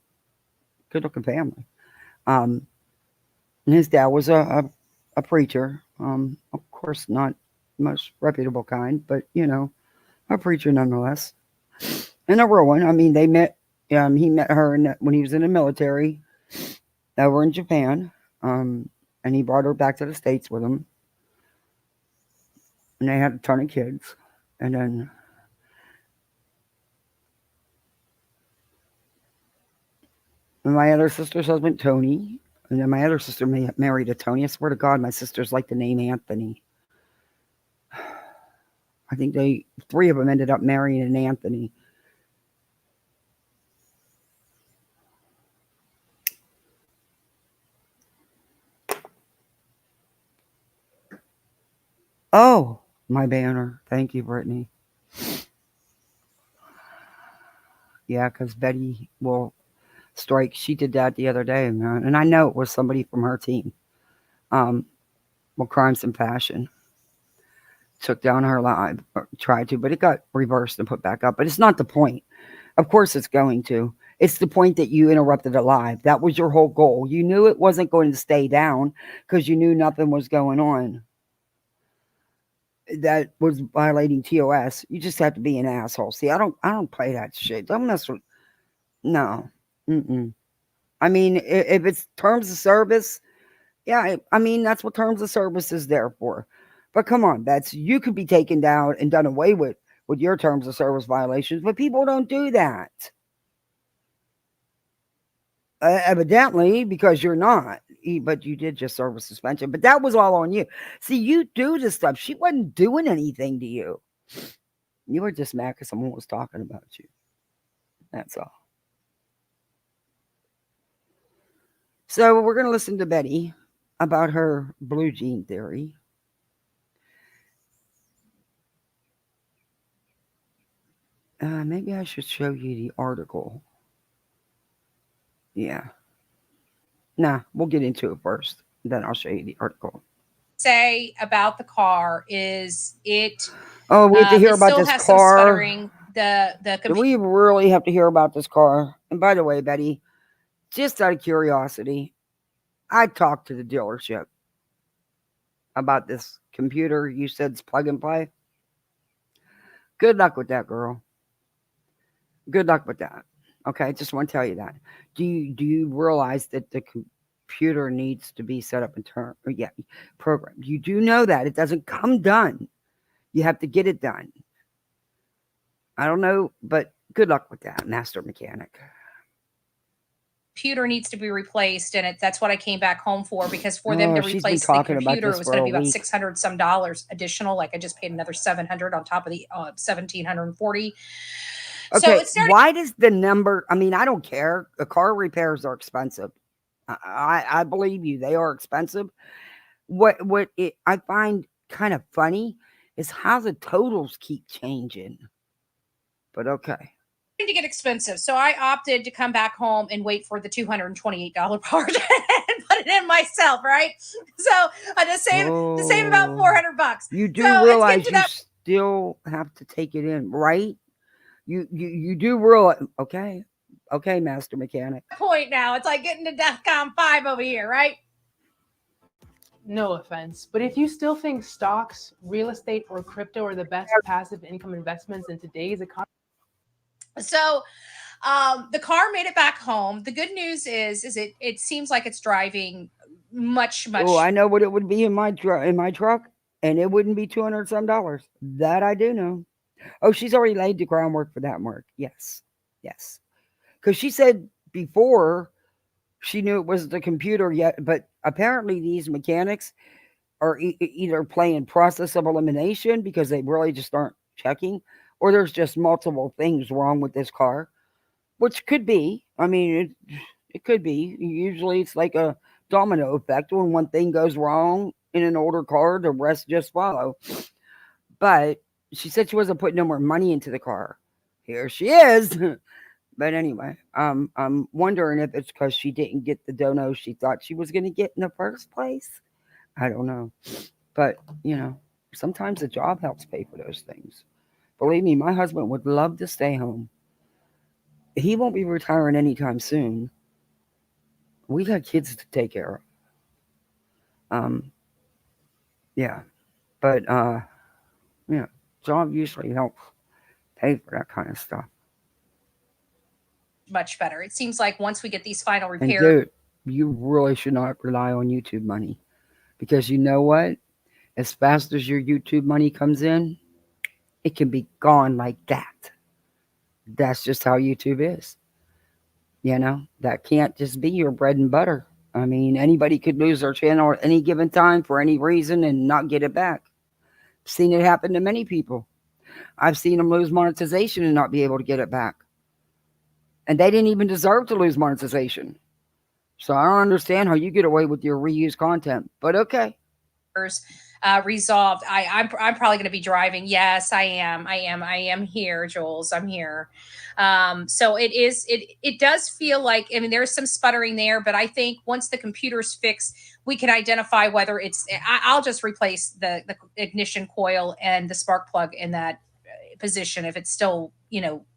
Good looking family. And his dad was a preacher. Of course, not most reputable kind, but a preacher nonetheless. And a real one. I mean, they met. He met her when he was in the military over in Japan. And he brought her back to the States with him. And they had a ton of kids. And then my other sister's husband, Tony, And then my other sister married a Tony. I swear to God, my sisters like the name Anthony. I think three of them ended up marrying an Anthony. Oh, my banner. Thank you, Brittany. Yeah, because Betty will strike. She did that the other day, man. And I know it was somebody from her team. Well, Crimes and Passion took down her live, or tried to, but it got reversed and put back up. But it's not the point. Of course it's going to. It's the point that you interrupted it live. That was your whole goal. You knew it wasn't going to stay down because you knew nothing was going on that was violating TOS. You just have to be an asshole. See, I don't play that shit. Don't mess with. No. Mm-mm. I mean, if it's terms of service, yeah, I mean, that's what terms of service is there for. But come on, you could be taken down and done away with your terms of service violations, but people don't do that. Evidently, because you're not, but you did just serve a suspension. But that was all on you. See, you do this stuff. She wasn't doing anything to you. You were just mad because someone was talking about you. That's all. So we're going to listen to Betty about her blue jean theory. Maybe I should show you the article. Yeah. Nah, we'll get into it first. Then I'll show you the article. Say about the car is it. Oh, we have to hear about still this has car. Some sputtering. Do we really have to hear about this car? And by the way, Betty, just out of curiosity, I talked to the dealership about this computer. You said it's plug and play. Good luck with that, girl. Good luck with that. Okay, I just want to tell you that. Do you realize that the computer needs to be set up in programmed? You do know that it doesn't come done. You have to get it done. I don't know, but good luck with that, master mechanic. Computer needs to be replaced, and that's what I came back home for, because for them to replace the computer, it was going to be about $600 some additional. Like I just paid another $700 on top of the $1,740. Okay, so why does the number? I mean, I don't care. The car repairs are expensive. I believe you; they are expensive. What I find kind of funny is how the totals keep changing. But okay. To get expensive, so I opted to come back home and wait for the $228 part and put it in myself, right? So I just save about $400. You do realize you still have to take it in, right? You do realize, okay, master mechanic. Point now, it's like getting to DEFCON 5 over here, right? No offense, but if you still think stocks, real estate, or crypto are the best passive income investments in today's economy. So the car made it back home. The good news is it seems like it's driving much. Oh, I know what it would be in my truck, and it wouldn't be $200 some. That I do know. Oh, she's already laid the groundwork for that, Mark. Yes. Because she said before she knew it was the computer yet, but apparently these mechanics are either playing process of elimination because they really just aren't checking, or there's just multiple things wrong with this car, which could be. I mean, it could be. Usually it's like a domino effect. When one thing goes wrong in an older car, the rest just follow. But she said she wasn't putting no more money into the car. Here she is. But anyway, I'm wondering if it's because she didn't get the dono she thought she was going to get in the first place. I don't know. But, sometimes the job helps pay for those things. Believe me, my husband would love to stay home. He won't be retiring anytime soon. We got kids to take care of. Yeah. But, job usually helps pay for that kind of stuff. Much better. It seems like once we get these final repairs. And dude, you really should not rely on YouTube money. Because you know what? As fast as your YouTube money comes in, it can be gone like that. That's just how YouTube is. That can't just be your bread and butter. I mean, anybody could lose their channel at any given time for any reason and not get it back. I've seen it happen to many people. I've seen them lose monetization and not be able to get it back. And they didn't even deserve to lose monetization. So I don't understand how you get away with your reused content, but okay. Resolved. I'm probably going to be driving. Yes, I am here, Jules. I'm here. So it does feel like, I mean, there's some sputtering there, but I think once the computer's fixed, we can identify whether it's, I'll just replace the ignition coil and the spark plug in that position if it's still,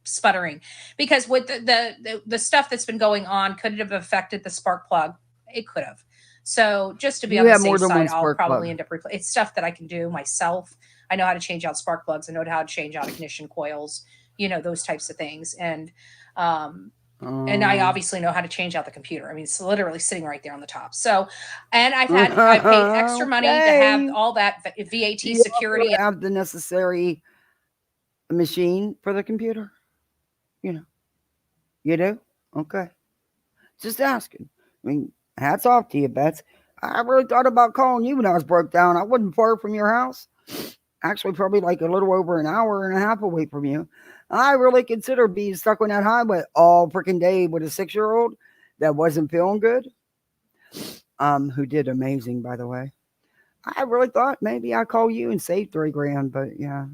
sputtering, because with the stuff that's been going on, could it have affected the spark plug? It could have. So just to be on the safe side, I'll probably end up replacing. It's stuff that I can do myself. I know how to change out spark plugs. I know how to change out ignition coils, those types of things. And I obviously know how to change out the computer. I mean, it's literally sitting right there on the top. So, and I paid extra money to have all that VAT security. Have the necessary machine for the computer. You do? Okay. Just asking. I mean, hats off to you, Bets. I really thought about calling you when I was broke down. I wasn't far from your house. Actually, probably like a little over an hour and a half away from you. I really considered being stuck on that highway all freaking day with a 6-year-old that wasn't feeling good. Who did amazing, by the way. I really thought maybe I'd call you and save $3,000, but yeah.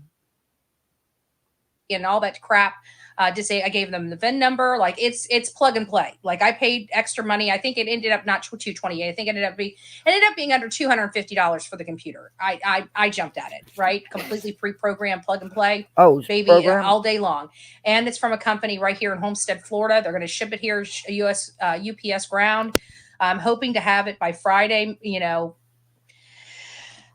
And all that crap. To say I gave them the VIN number, like it's plug and play. Like I paid extra money. I think it ended up not $228. I think it ended up being under $250 for the computer. I jumped at it, right? Completely pre-programmed, plug and play. Oh, baby, all day long. And it's from a company right here in Homestead, Florida. They're going to ship it here, US UPS ground. I'm hoping to have it by Friday.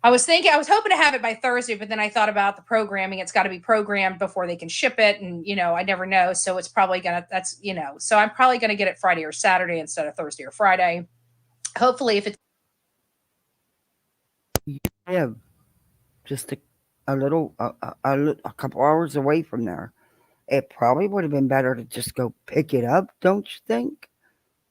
I was hoping to have it by Thursday, but then I thought about the programming. It's got to be programmed before they can ship it. And, I never know. So it's probably so I'm probably going to get it Friday or Saturday instead of Thursday or Friday. Hopefully if it's. Yeah, just a couple hours away from there. It probably would have been better to just go pick it up, don't you think?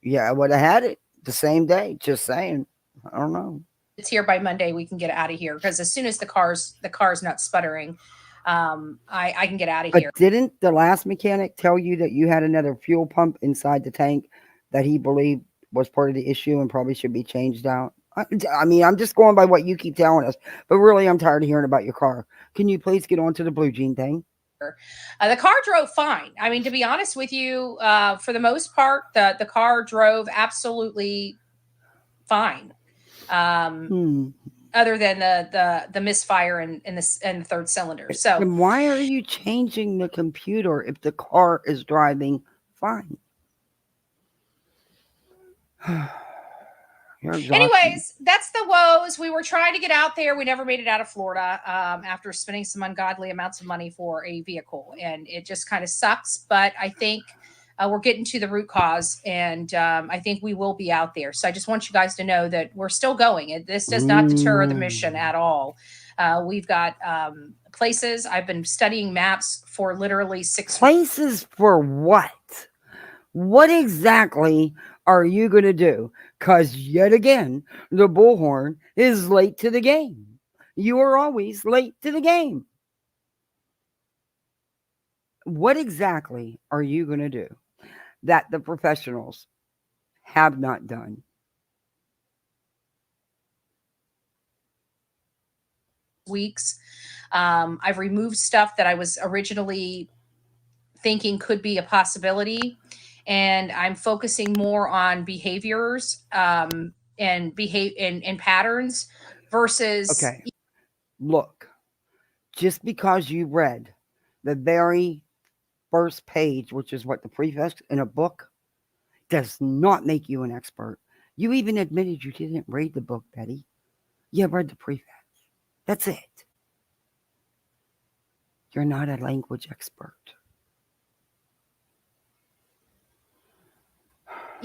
Yeah, I would have had it the same day. Just saying. I don't know. It's here by Monday, we can get out of here because as soon as the car's not sputtering, I can get out of here. But didn't the last mechanic tell you that you had another fuel pump inside the tank that he believed was part of the issue and probably should be changed out? I mean, I'm just going by what you keep telling us, but really, I'm tired of hearing about your car. Can you please get on to the Blue Jean thing? The car drove fine. I mean, to be honest with you, for the most part, the car drove absolutely fine. Other than the misfire in the third cylinder. So and why are you changing the computer if the car is driving fine? Anyways, that's the woes. We were trying to get out there. We never made it out of Florida after spending some ungodly amounts of money for a vehicle, and it just kind of sucks. But I think we're getting to the root cause, and I think we will be out there. So I just want you guys to know that we're still going. This does not deter the mission at all. We've got places. I've been studying maps for literally 6 places for what? What exactly are you going to do? Because yet again, the Bullhorn is late to the game. You are always late to the game. What exactly are you going to do that the professionals have not done? Weeks. I've removed stuff that I was originally thinking could be a possibility, and I'm focusing more on behaviors and patterns versus. Okay, look, just because you read the very first page, which is what the preface in a book, does not make you an expert. You even admitted you didn't read the book, Betty. You read the preface. That's it. You're not a language expert.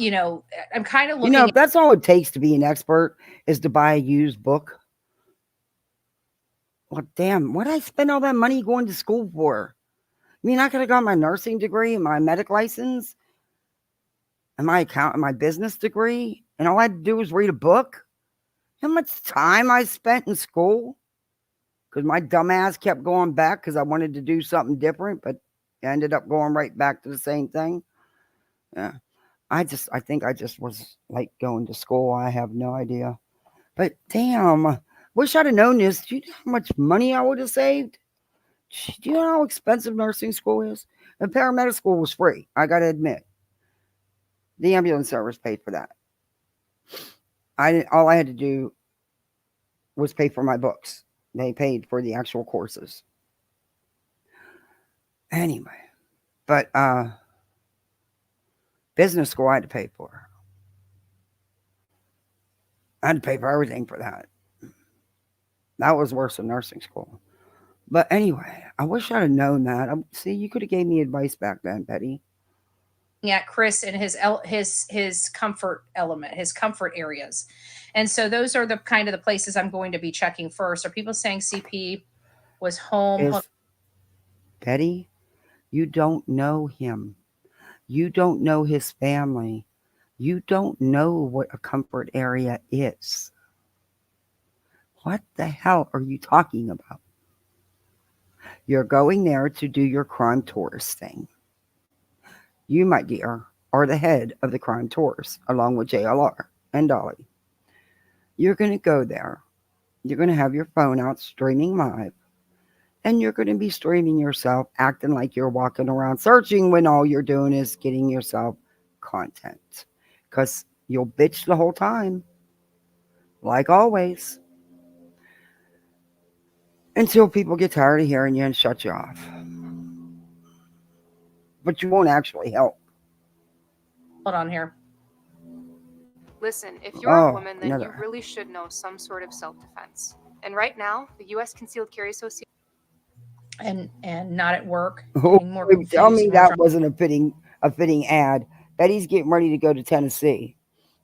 I'm kind of looking. If that's all it takes to be an expert is to buy a used book. Well, damn, what did I spend all that money going to school for? I mean, I could have got my nursing degree and my medic license and my business degree and all I had to do was read a book. How much time I spent in school? Because my dumbass kept going back because I wanted to do something different, but I ended up going right back to the same thing. Yeah. I think I just was like going to school. I have no idea. But damn, wish I'd have known this. Do you know how much money I would have saved? Do you know how expensive nursing school is? And paramedic school was free. I got to admit, the ambulance service paid for that. All I had to do was pay for my books. They paid for the actual courses. Anyway, but business school I had to pay for. I had to pay for everything for that. That was worse than nursing school. But anyway, I wish I'd have known that. See, you could have gave me advice back then, Betty. At Chris and his comfort element, his comfort areas. And so those are the kind of the places I'm going to be checking first. Are people saying CP was home? Betty, you don't know him. You don't know his family. You don't know what a comfort area is. What the hell are you talking about? You're going there to do your crime tourist thing. You, my dear, are the head of the crime tours, along with JLR and Dolly. You're going to go there. You're going to have your phone out streaming live. And you're going to be streaming yourself, acting like you're walking around searching when all you're doing is getting yourself content. Because you'll bitch the whole time. Like always. Until people get tired of hearing you and shut you off. But you won't actually help. Hold on here. Listen, if you're a woman, then you really should know some sort of self-defense. And right now, the U.S. Concealed Carry Association and not at work. Tell me that wasn't a fitting ad. Betty's getting ready to go to Tennessee.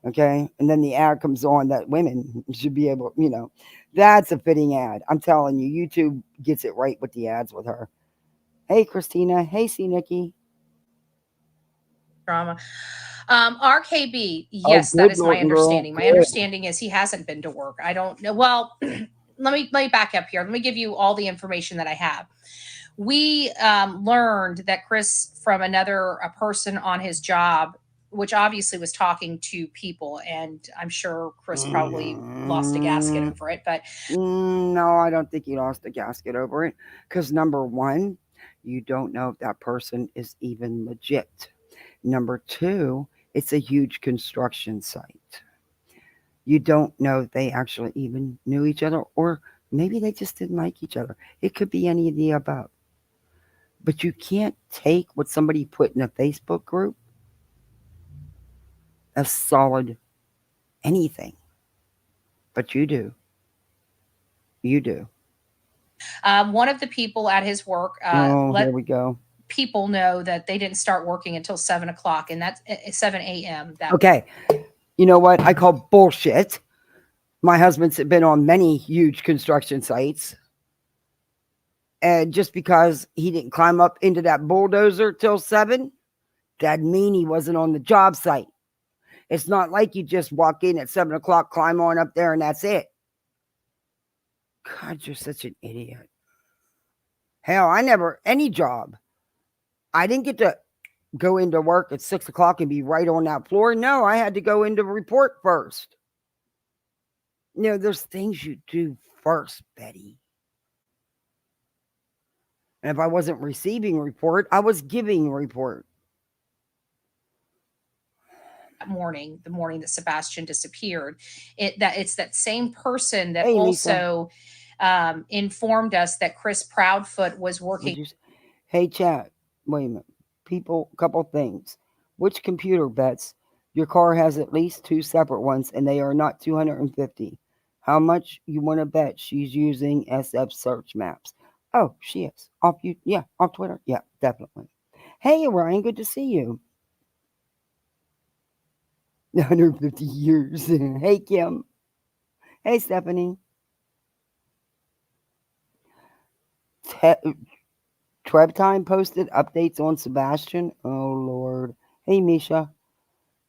Okay. And then the ad comes on that women should be able, that's a fitting ad. I'm telling you, YouTube gets it right with the ads with her. Hey, Christina. Hey, C. Nikki. Drama. RKB. Yes, that is my understanding. My understanding is he hasn't been to work. I don't know. Well, let me back up here. Let me give you all the information that I have. We learned that Chris, from a person on his job, which obviously was talking to people, and I'm sure Chris probably lost a gasket over it. But no, I don't think he lost a gasket over it. Because number one, you don't know if that person is even legit. Number two, it's a huge construction site. You don't know if they actually even knew each other, or maybe they just didn't like each other. It could be any of the above. But you can't take what somebody put in a Facebook group as solid anything. But you do. You do. One of the people at his work here we go. People know that they didn't start working until 7 o'clock, and that's 7 a.m. Okay. You know what? I call bullshit. My husband's been on many huge construction sites. And just because he didn't climb up into that bulldozer till 7, that'd mean he wasn't on the job site. It's not like you just walk in at 7 o'clock, climb on up there, and that's it. God, you're such an idiot. Hell, any job. I didn't get to go into work at 6 o'clock and be right on that floor. No, I had to go into report first. There's things you do first, Betty. And if I wasn't receiving report, I was giving report. The morning that Sebastian disappeared, it's that same person that Hey, also informed us that Chris Proudfoot was working. Hey, chat. Wait a minute. People, couple things. Which computer bets? Your car has at least 2 separate ones, and they are not 250. How much you want to bet she's using SF search maps? Oh, she is. Off Twitter. Yeah, definitely. Hey, Ryan, good to see you. 150 years. Hey, Kim. Hey, Stephanie. Trev Time posted updates on Sebastian. Oh, Lord. Hey, Misha.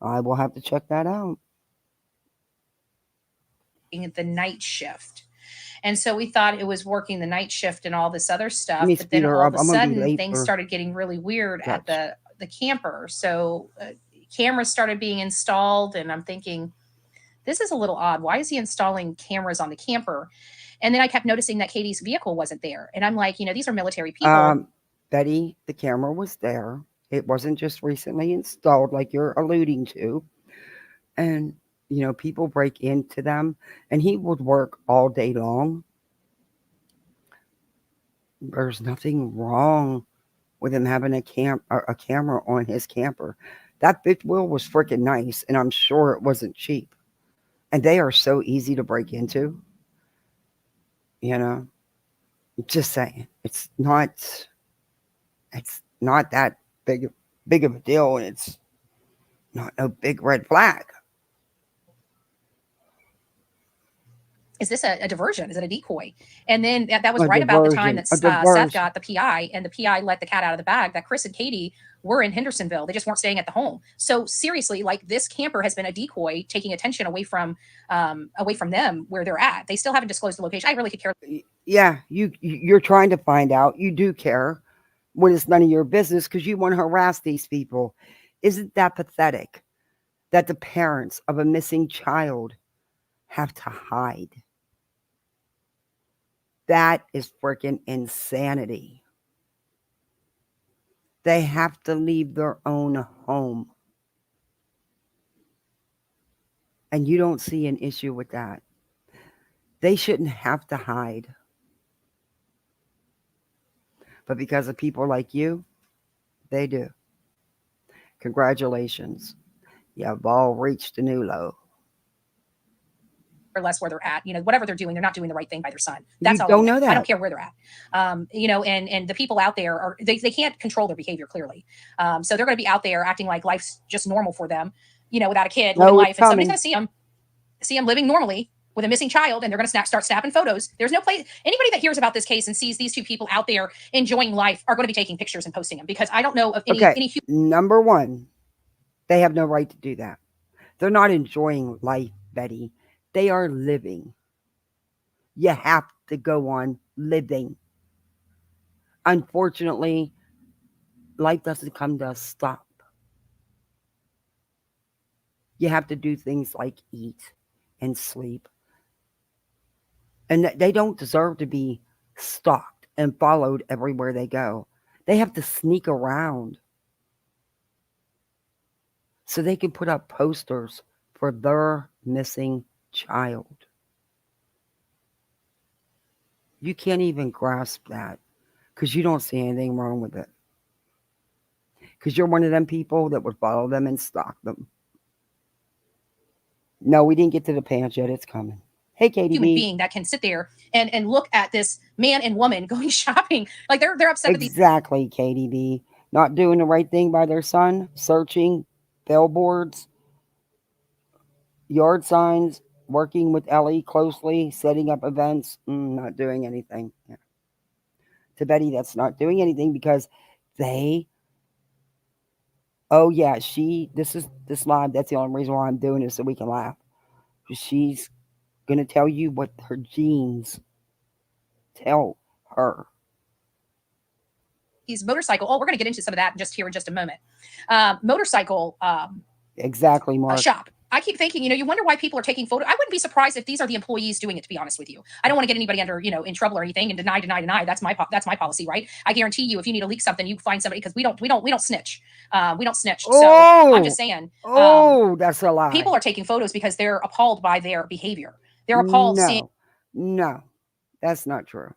I will have to check that out. the night shift. And so we thought it was working the night shift and all this other stuff. Let me But then speed her all up. of a I'm gonna be sudden, late things for started getting really weird at church. the camper. So cameras started being installed, and I'm thinking, this is a little odd. Why is he installing cameras on the camper? And then I kept noticing that Katie's vehicle wasn't there. And I'm like, these are military people. Betty, the camera was there. It wasn't just recently installed like you're alluding to. And, people break into them, and he would work all day long. There's nothing wrong with him having a camera on his camper. That fifth wheel was freaking nice, and I'm sure it wasn't cheap. And they are so easy to break into. Just saying, it's not that big of a deal, and it's not no big red flag. Is this a diversion? Is it a decoy? And then that was A right about the time diversion, that a Seth diversion. got the PI, and the PI let the cat out of the bag that Chris and Katie were in Hendersonville. They just weren't staying at the home. So seriously, like, this camper has been a decoy, taking attention away from them where they're at. They still haven't disclosed the location. I really could care. Yeah, you're trying to find out. You do care when it's none of your business because you want to harass these people. Isn't that pathetic that the parents of a missing child have to hide? That is freaking insanity. They have to leave their own home. And you don't see an issue with that. They shouldn't have to hide. But because of people like you, they do. Congratulations. You've all reached a new low. Or less where they're at, whatever they're doing, they're not doing the right thing by their son. That's You all. don't know that. I don't care where they're at. And the people out there they can't control their behavior clearly. So they're going to be out there acting like life's just normal for them, without a kid, living life, and somebody's going to see them living normally with a missing child, and they're going to start snapping photos. There's no place. Anybody that hears about this case and sees these two people out there enjoying life are going to be taking pictures and posting them, because I don't know of any. Number one, they have no right to do that. They're not enjoying life, Betty. They are living. You have to go on living. Unfortunately, life doesn't come to a stop. You have to do things like eat and sleep. And they don't deserve to be stalked and followed everywhere they go. They have to sneak around so they can put up posters for their missing child. You can't even grasp that because you don't see anything wrong with it. Because you're one of them people that would follow them and stalk them. No, we didn't get to the pants yet. It's coming. Hey, Katie. Human being that can sit there and look at this man and woman going shopping. Like, they're upset with these. Exactly, Katie B. Not doing the right thing by their son, searching billboards, yard signs, working with Ellie closely, setting up events, not doing anything. Yeah. To Betty, that's not doing anything because this live, that's the only reason why I'm doing this, so we can laugh. She's going to tell you what her genes tell her. These motorcycle, we're going to get into some of that just here in just a moment. Motorcycle exactly, Mark. Shop. I keep thinking, you wonder why people are taking photos. I wouldn't be surprised if these are the employees doing it, to be honest with you. I don't want to get anybody under, in trouble or anything, and deny. That's my policy, right? I guarantee you, if you need to leak something, you find somebody, because we don't snitch. We don't snitch. So I'm just saying. That's a lie. People are taking photos because they're appalled by their behavior. They're appalled. No, that's not true.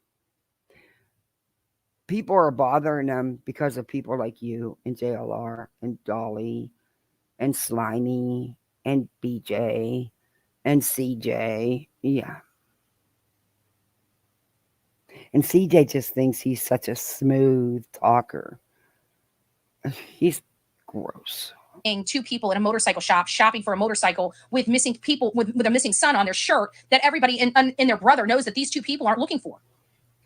People are bothering them because of people like you and JLR and Dolly and Slimy and BJ and CJ. Yeah. And CJ just thinks he's such a smooth talker. He's gross. Two people in a motorcycle shop shopping for a motorcycle with missing people with a missing son on their shirt that everybody in their brother knows that these two people aren't looking for.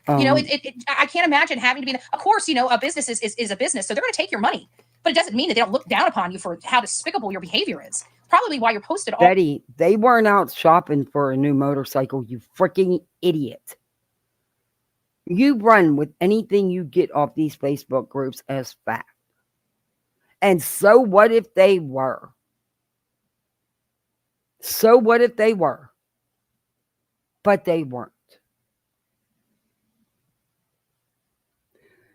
I can't imagine having to be. Of course, a business is a business, so they're going to take your money, but it doesn't mean that they don't look down upon you for how despicable your behavior is. probably why you're posted all. Betty, they weren't out shopping for a new motorcycle, you freaking idiot. You run with anything you get off these Facebook groups as fact. And so what if they were? So what if they were? But they weren't.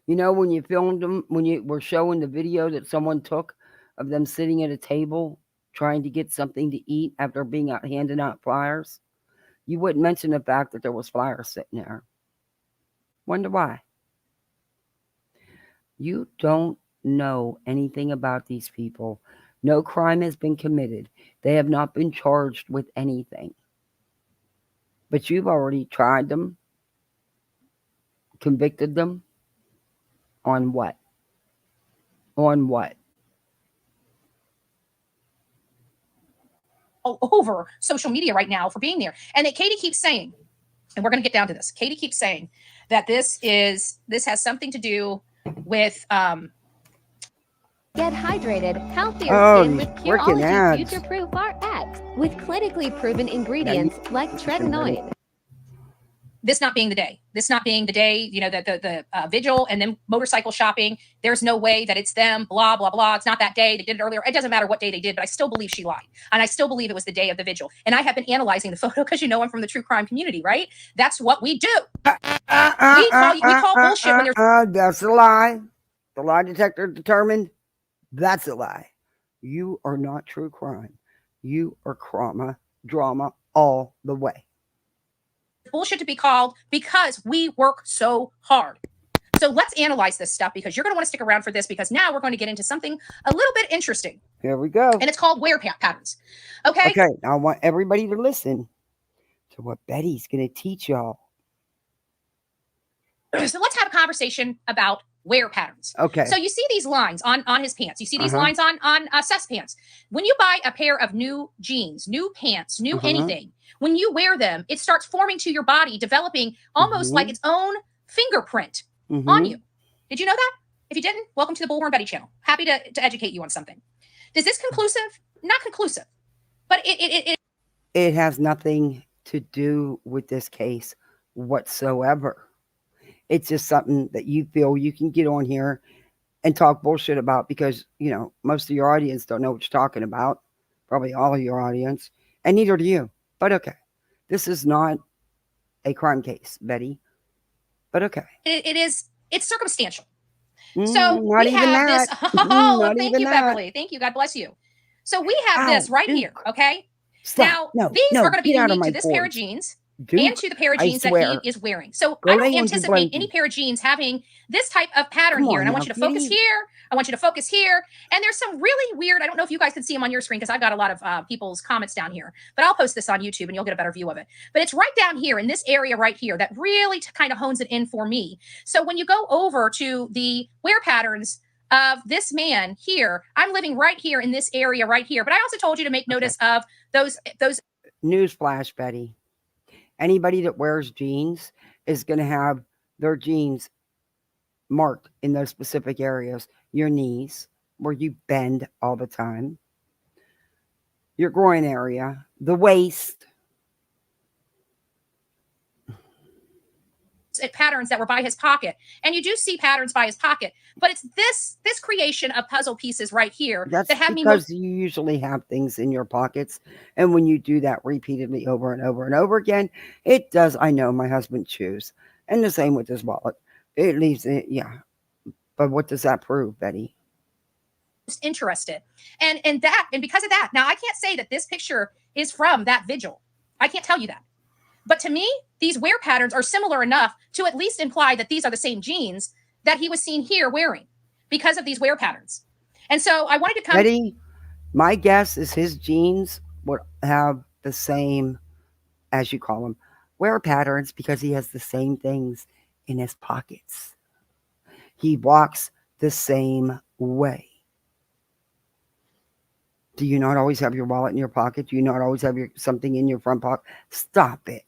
You know, when you filmed them, when you were showing the video that someone took of them sitting at a table trying to get something to eat after being out handing out flyers, you wouldn't mention the fact that there was flyers sitting there. Wonder why? You don't know anything about these people. No crime has been committed. They have not been charged with anything. But you've already tried them, convicted them. On what? On what? All over social media right now for being there. And that Katie keeps saying, and we're going to get down to this. Katie keeps saying that this has something to do with Get hydrated, healthier Oh, skin you with freaking Curology ads. Future-Proof RX with clinically proven ingredients like tretinoin. this not being the day. This not being the day, you know, the vigil and then motorcycle shopping. There's no way that it's them, blah, blah, blah. It's not that day. They did it earlier. It doesn't matter what day they did, but I still believe she lied. And I still believe it was the day of the vigil. And I have been analyzing the photo because, you know, I'm from the true crime community, right? That's what we do. We call bullshit when there's... That's a lie. The lie detector determined that's a lie. You are not true crime. You are drama all the way. bullshit to be called because we work so hard. So let's analyze this stuff because you're going to want to stick around for this because now we're going to get into something a little bit interesting. Here we go. And it's called wear patterns. Okay? Okay, now I want everybody to listen to what Betty's going to teach y'all. So let's have a conversation about wear patterns. Okay. So you see these lines on his pants. You see these lines on Seth's pants. When you buy a pair of new jeans, new pants, new anything, when you wear them, it starts forming to your body, developing almost like its own fingerprint on you. Did you know that? If you didn't, welcome to the Bullhornbetty channel. Happy to educate you on something. Is this conclusive? Not conclusive. But it has nothing to do with this case whatsoever. It's just something that you feel you can get on here and talk bullshit about because, you know, most of your audience don't know what you're talking about. Probably all of your audience. And neither do you. But okay. This is not a crime case, Betty. But okay. it's circumstantial. So not we even have that. this. Oh, Not thank even you, that. Beverly. Thank you. God bless you. So we have this right here. Okay. Stop. Now, these are going to be unique to this pair of jeans. Duke, and to the pair of jeans that he is wearing. So Go I don't down to anticipate blanket. any pair of jeans having this type of pattern Come here. on And I now, want you to focus kitty. here. I want you to focus here. And there's some really weird, I don't know if you guys can see them on your screen because I've got a lot of people's comments down here, but I'll post this on YouTube and you'll get a better view of it. But it's right down here in this area right here that really kind of hones it in for me. So when you go over to the wear patterns of this man here, I'm living right here in this area right here. But I also told you to make notice of those. Newsflash, Betty. Anybody that wears jeans is going to have their jeans marked in those specific areas. Your knees, where you bend all the time. Your groin area. The waist. Patterns that were by his pocket. And you do see patterns by his pocket. But it's this creation of puzzle pieces right here That's that have me... because you usually have things in your pockets. And when you do that repeatedly over and over and over again, it does. I know my husband chews. And the same with his wallet. It leaves it, yeah. But what does that prove, Betty? Interested. And because of that, now I can't say that this picture is from that vigil. I can't tell you that. But to me, these wear patterns are similar enough to at least imply that these are the same jeans that he was seen here wearing because of these wear patterns. And so I wanted to come... Betty, my guess is his jeans would have the same, as you call them, wear patterns because he has the same things in his pockets. He walks the same way. Do you not always have your wallet in your pocket? Do you not always have something in your front pocket? Stop it.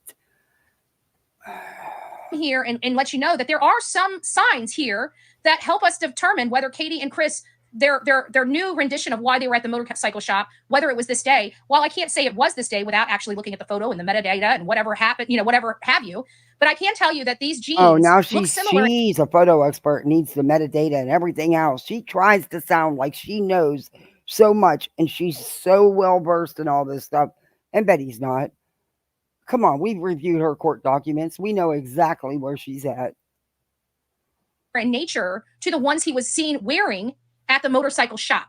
Here and let you know that there are some signs here that help us determine whether Katie and Chris their new rendition of why they were at the motorcycle shop, whether it was this day. While I can't say it was this day without actually looking at the photo and the metadata and whatever happened, whatever have you, but I can tell you that these jeans now look similar. she's a photo expert, needs the metadata and everything else. She tries to sound like she knows so much and she's so well versed in all this stuff. And Betty's not. Come on, we've reviewed her court documents. We know exactly where she's at. In nature to the ones he was seen wearing at the motorcycle shop.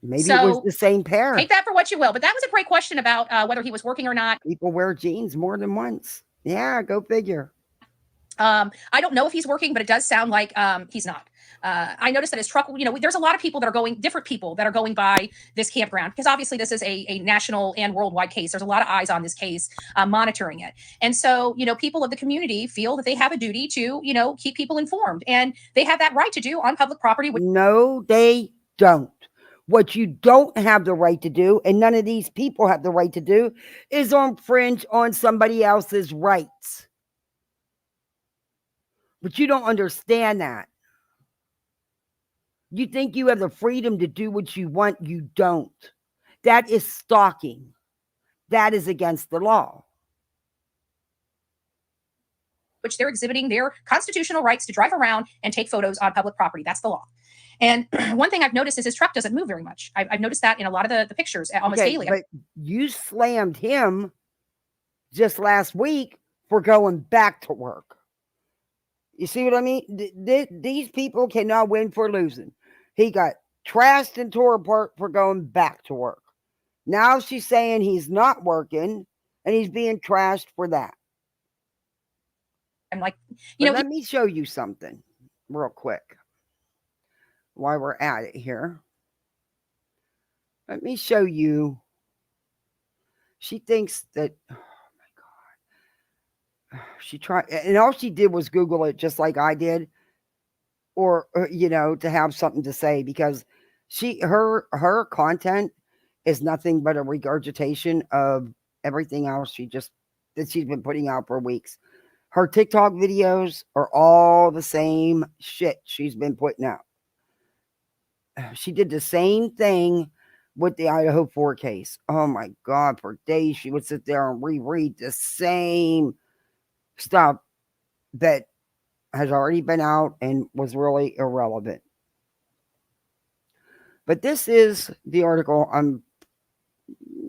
Maybe it was the same pair. Take that for what you will. But that was a great question about whether he was working or not. People wear jeans more than once. Yeah, go figure. I don't know if he's working, but it does sound like he's not. I noticed that his truck, there's a lot of people that are different people that are going by this campground, because obviously this is a national and worldwide case. There's a lot of eyes on this case, monitoring it. And so, people of the community feel that they have a duty to, keep people informed, and they have that right to do on public property. No, they don't. What you don't have the right to do, and none of these people have the right to do, is infringe on somebody else's rights. But you don't understand that. You think you have the freedom to do what you want. You don't. That is stalking. That is against the law. Which they're exhibiting their constitutional rights to drive around and take photos on public property. That's the law. And one thing I've noticed is his truck doesn't move very much. I've noticed that in a lot of the pictures almost daily. But you slammed him just last week for going back to work. You see what I mean? These people cannot win for losing. He got trashed and tore apart for going back to work. Now she's saying he's not working and he's being trashed for that. I'm like, let me show you something real quick while we're at it here. Let me show you. She thinks that, oh my God. She tried, and all she did was Google it just like I did, or to have something to say, because her content is nothing but a regurgitation of everything else that she's been putting out for weeks. Her TikTok videos are all the same shit she's been putting out. She did the same thing with the Idaho 4 case. Oh my God, for days she would sit there and reread the same stuff that has already been out and was really irrelevant. But this is the article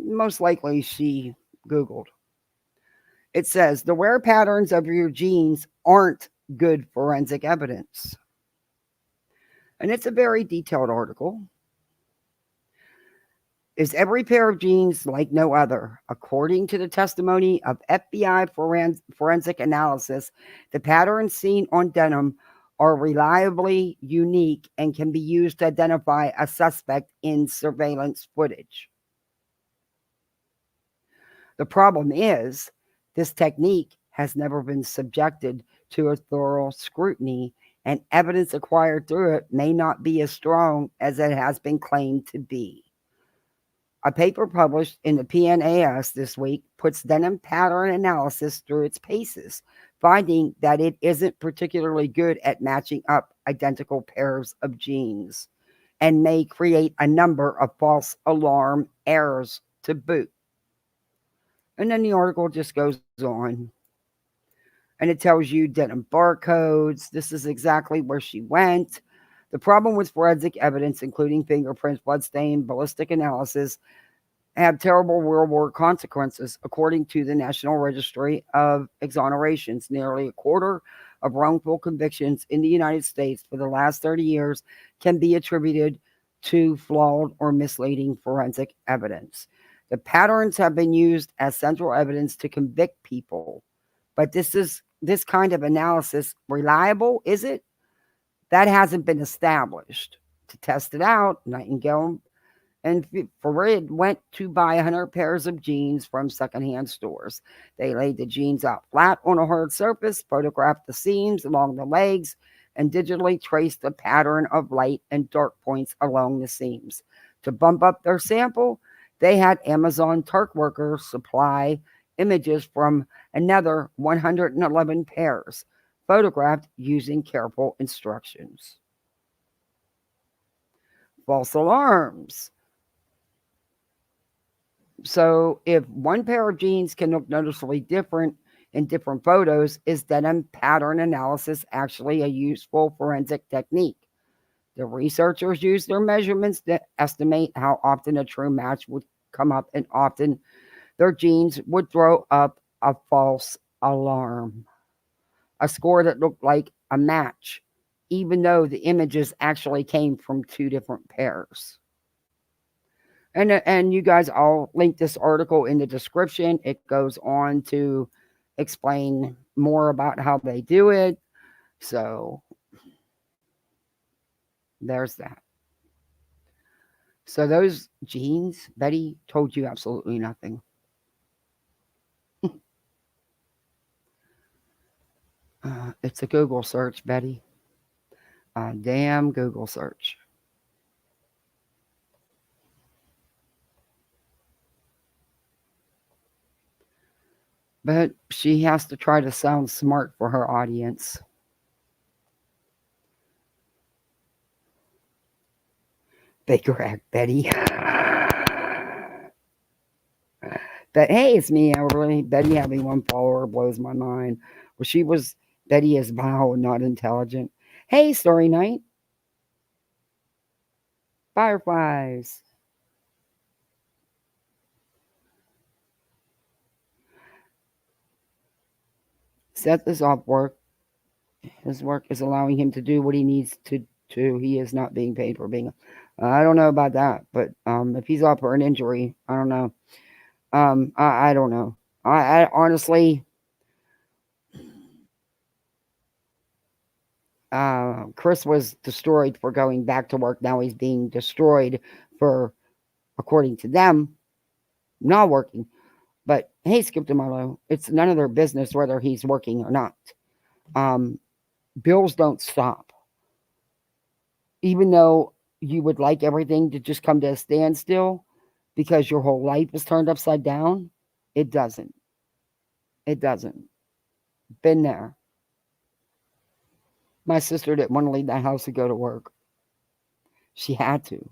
most likely she Googled. It says, the wear patterns of your jeans aren't good forensic evidence. And it's a very detailed article. Is every pair of jeans like no other? According to the testimony of FBI forensic analysis, the patterns seen on denim are reliably unique and can be used to identify a suspect in surveillance footage. The problem is, this technique has never been subjected to a thorough scrutiny, and evidence acquired through it may not be as strong as it has been claimed to be. A paper published in the PNAS this week puts denim pattern analysis through its paces, finding that it isn't particularly good at matching up identical pairs of jeans and may create a number of false alarm errors to boot. And then the article just goes on. And it tells you denim barcodes. This is exactly where she went. The problem with forensic evidence, including fingerprints, bloodstain, ballistic analysis, have terrible real-world consequences. According to the National Registry of Exonerations, nearly a quarter of wrongful convictions in the United States for the last 30 years can be attributed to flawed or misleading forensic evidence. The patterns have been used as central evidence to convict people. But this kind of analysis reliable, is it? That hasn't been established. To test it out, Nightingale and Farid went to buy 100 pairs of jeans from secondhand stores. They laid the jeans out flat on a hard surface, photographed the seams along the legs, and digitally traced the pattern of light and dark points along the seams. To bump up their sample, they had Amazon Turk workers supply images from another 111 pairs, photographed using careful instructions. false alarms. So if one pair of genes can look noticeably different in different photos, is denim pattern analysis actually a useful forensic technique? The researchers used their measurements to estimate how often a true match would come up, and often their genes would throw up a false alarm, a score that looked like a match, even though the images actually came from two different pairs. And you guys, I'll link this article in the description. It goes on to explain more about how they do it. So there's that. So those genes, Betty told you absolutely nothing. It's a Google search, Betty. A damn Google search. But she has to try to sound smart for her audience. Baker act, Betty. But hey, it's me, Everly. Betty having one follower blows my mind. Well, she was, Betty is vile and not intelligent. Hey, Story Night. Fireflies. Seth is off work. His work is allowing him to do what he needs to do. He is not being paid for being. I don't know about that, but if he's off for an injury, I don't know. I don't know. I honestly, Chris was destroyed for going back to work. Now he's being destroyed for, according to them, not working. But hey, Skip DeMarlo, it's none of their business whether he's working or not. Bills don't stop. Even though you would like everything to just come to a standstill because your whole life is turned upside down, it doesn't. It doesn't. Been there. My sister didn't want to leave the house to go to work. She had to.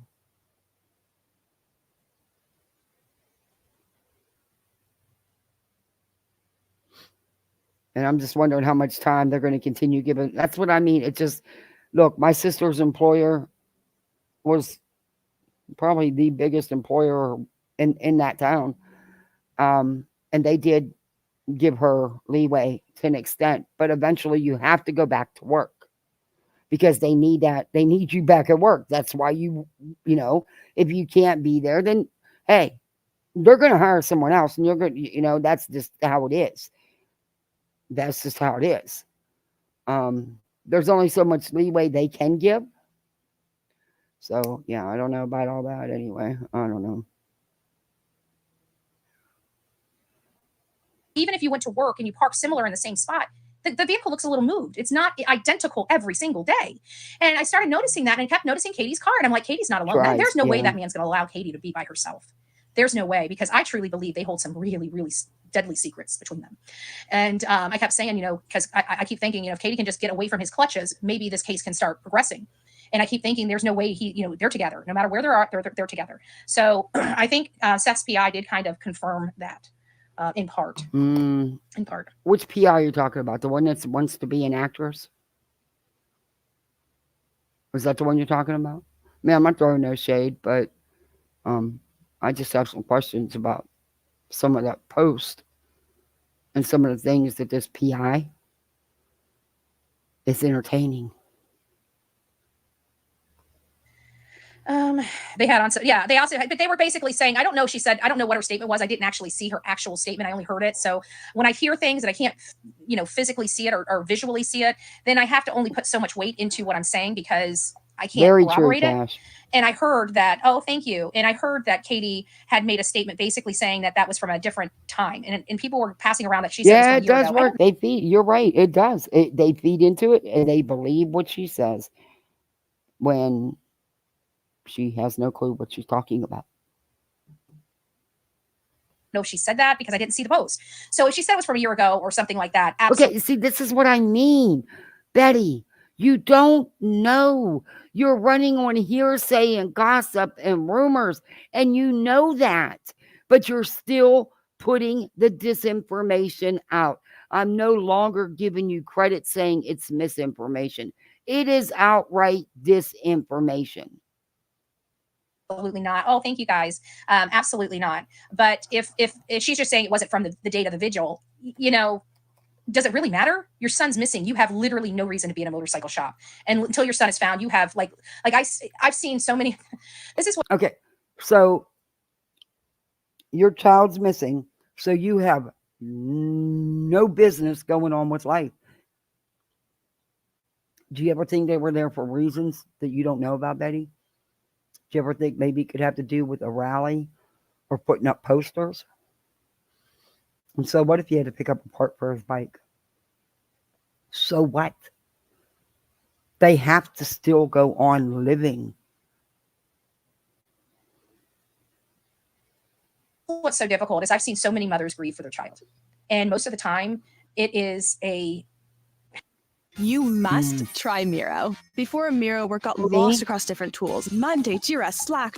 And I'm just wondering how much time they're going to continue giving. That's what I mean. It just, look, my sister's employer was probably the biggest employer in that town. And they did give her leeway to an extent. But eventually you have to go back to work because they need that. They need you back at work. That's why you know, if you can't be there, then, hey, they're going to hire someone else. And you're going to, that's just how it is. That's just how it is. There's only so much leeway they can give. So, yeah, I don't know about all that anyway. I don't know. Even if you went to work and you park similar in the same spot, the vehicle looks a little moved. It's not identical every single day. And I started noticing that and kept noticing Katie's car. And I'm like, Katie's not alone. Right, There's no way yeah. that man's going to allow Katie to be by herself. There's no way, because I truly believe they hold some really, really deadly secrets between them. And I kept saying, because I keep thinking, if Katie can just get away from his clutches, maybe this case can start progressing. And I keep thinking there's no way they're together. No matter where they're together. So I think Seth's PI did kind of confirm that in part. In part. Which PI are you talking about? The one that wants to be an actress? Was that the one you're talking about? Man, I'm not throwing no shade, but I just have some questions about some of that post and some of the things that this PI is entertaining. They had on, they also had, but they were basically saying, I don't know. She said, I don't know what her statement was. I didn't actually see her actual statement. I only heard it. So when I hear things that I can't, physically see it or visually see it, then I have to only put so much weight into what I'm saying because I can't corroborate it. And I heard that, oh, thank you. And I heard that Katie had made a statement basically saying that was from a different time. And people were passing around that she said it does work. They feed. You're right. It does. They feed into it and they believe what she says when she has no clue what she's talking about. No, she said that because I didn't see the post. So if she said it was from a year ago or something like that. Okay, see, this is what I mean. Betty, You don't know. You're running on hearsay and gossip and rumors, and you know that, but you're still putting the disinformation out. I'm no longer giving you credit saying it's misinformation. It is outright disinformation. Absolutely not. Oh, thank you guys. Absolutely not. But if she's just saying it wasn't from the date of the vigil, does it really matter? Your son's missing. You have literally no reason to be in a motorcycle shop, and until your son is found, you have I've seen so many. This is what. Okay, so your child's missing, so you have no business going on with life. Do you ever think they were there for reasons that you don't know about, Betty? Do you ever think maybe it could have to do with a rally or putting up posters? And so what if you had to pick up a part for his bike? So what? They have to still go on living. What's so difficult is I've seen so many mothers grieve for their child. And most of the time, it is a... You must try Miro. Before Miro, work got lost across different tools. Monday, Jira, Slack.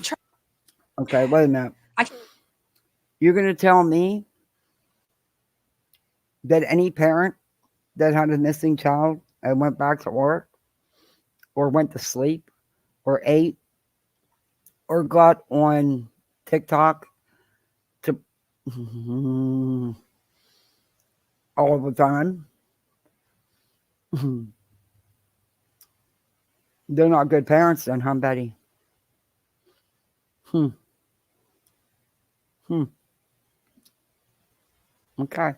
Okay, wait a minute. You're going to tell me that any parent that had a missing child and went back to work or went to sleep or ate or got on TikTok to all the time, they're not good parents then, huh, Betty? Okay.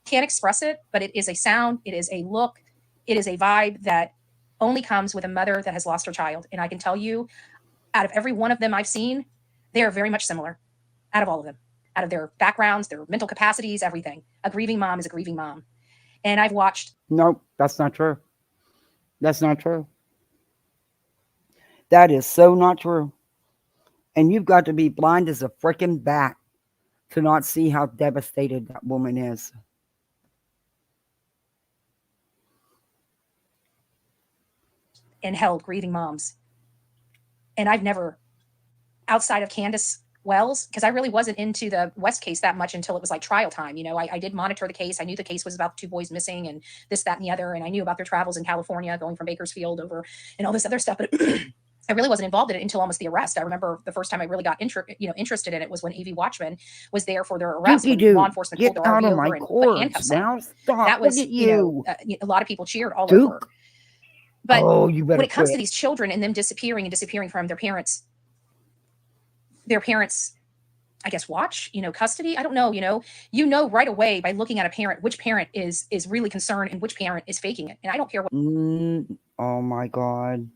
Can't express it, but it is a sound, it is a look, it is a vibe that only comes with a mother that has lost her child. And I can tell you, out of every one of them I've seen, they are very much similar. Out of all of them, out of their backgrounds, their mental capacities, everything. A grieving mom is a grieving mom. And I've watched... Nope, that's not true. That's not true. That is so not true. And you've got to be blind as a freaking bat to not see how devastated that woman is. And held grieving moms. And I've never, outside of Candace Wells, because I really wasn't into the West case that much until it was like trial time. I did monitor the case. I knew the case was about 2 boys missing and this, that, and the other. And I knew about their travels in California, going from Bakersfield over and all this other stuff. But I really wasn't involved in it until almost the arrest. I remember the first time I really got interested in it was when AV Watchman was there for their arrest. When law enforcement pulled their RV over and put handcuffs on. That was, a lot of people cheered all over. But when it comes to these children and them disappearing from their parents, I guess, watch, custody. I don't know, right away by looking at a parent, which parent is really concerned and which parent is faking it. And I don't care what. Oh my God.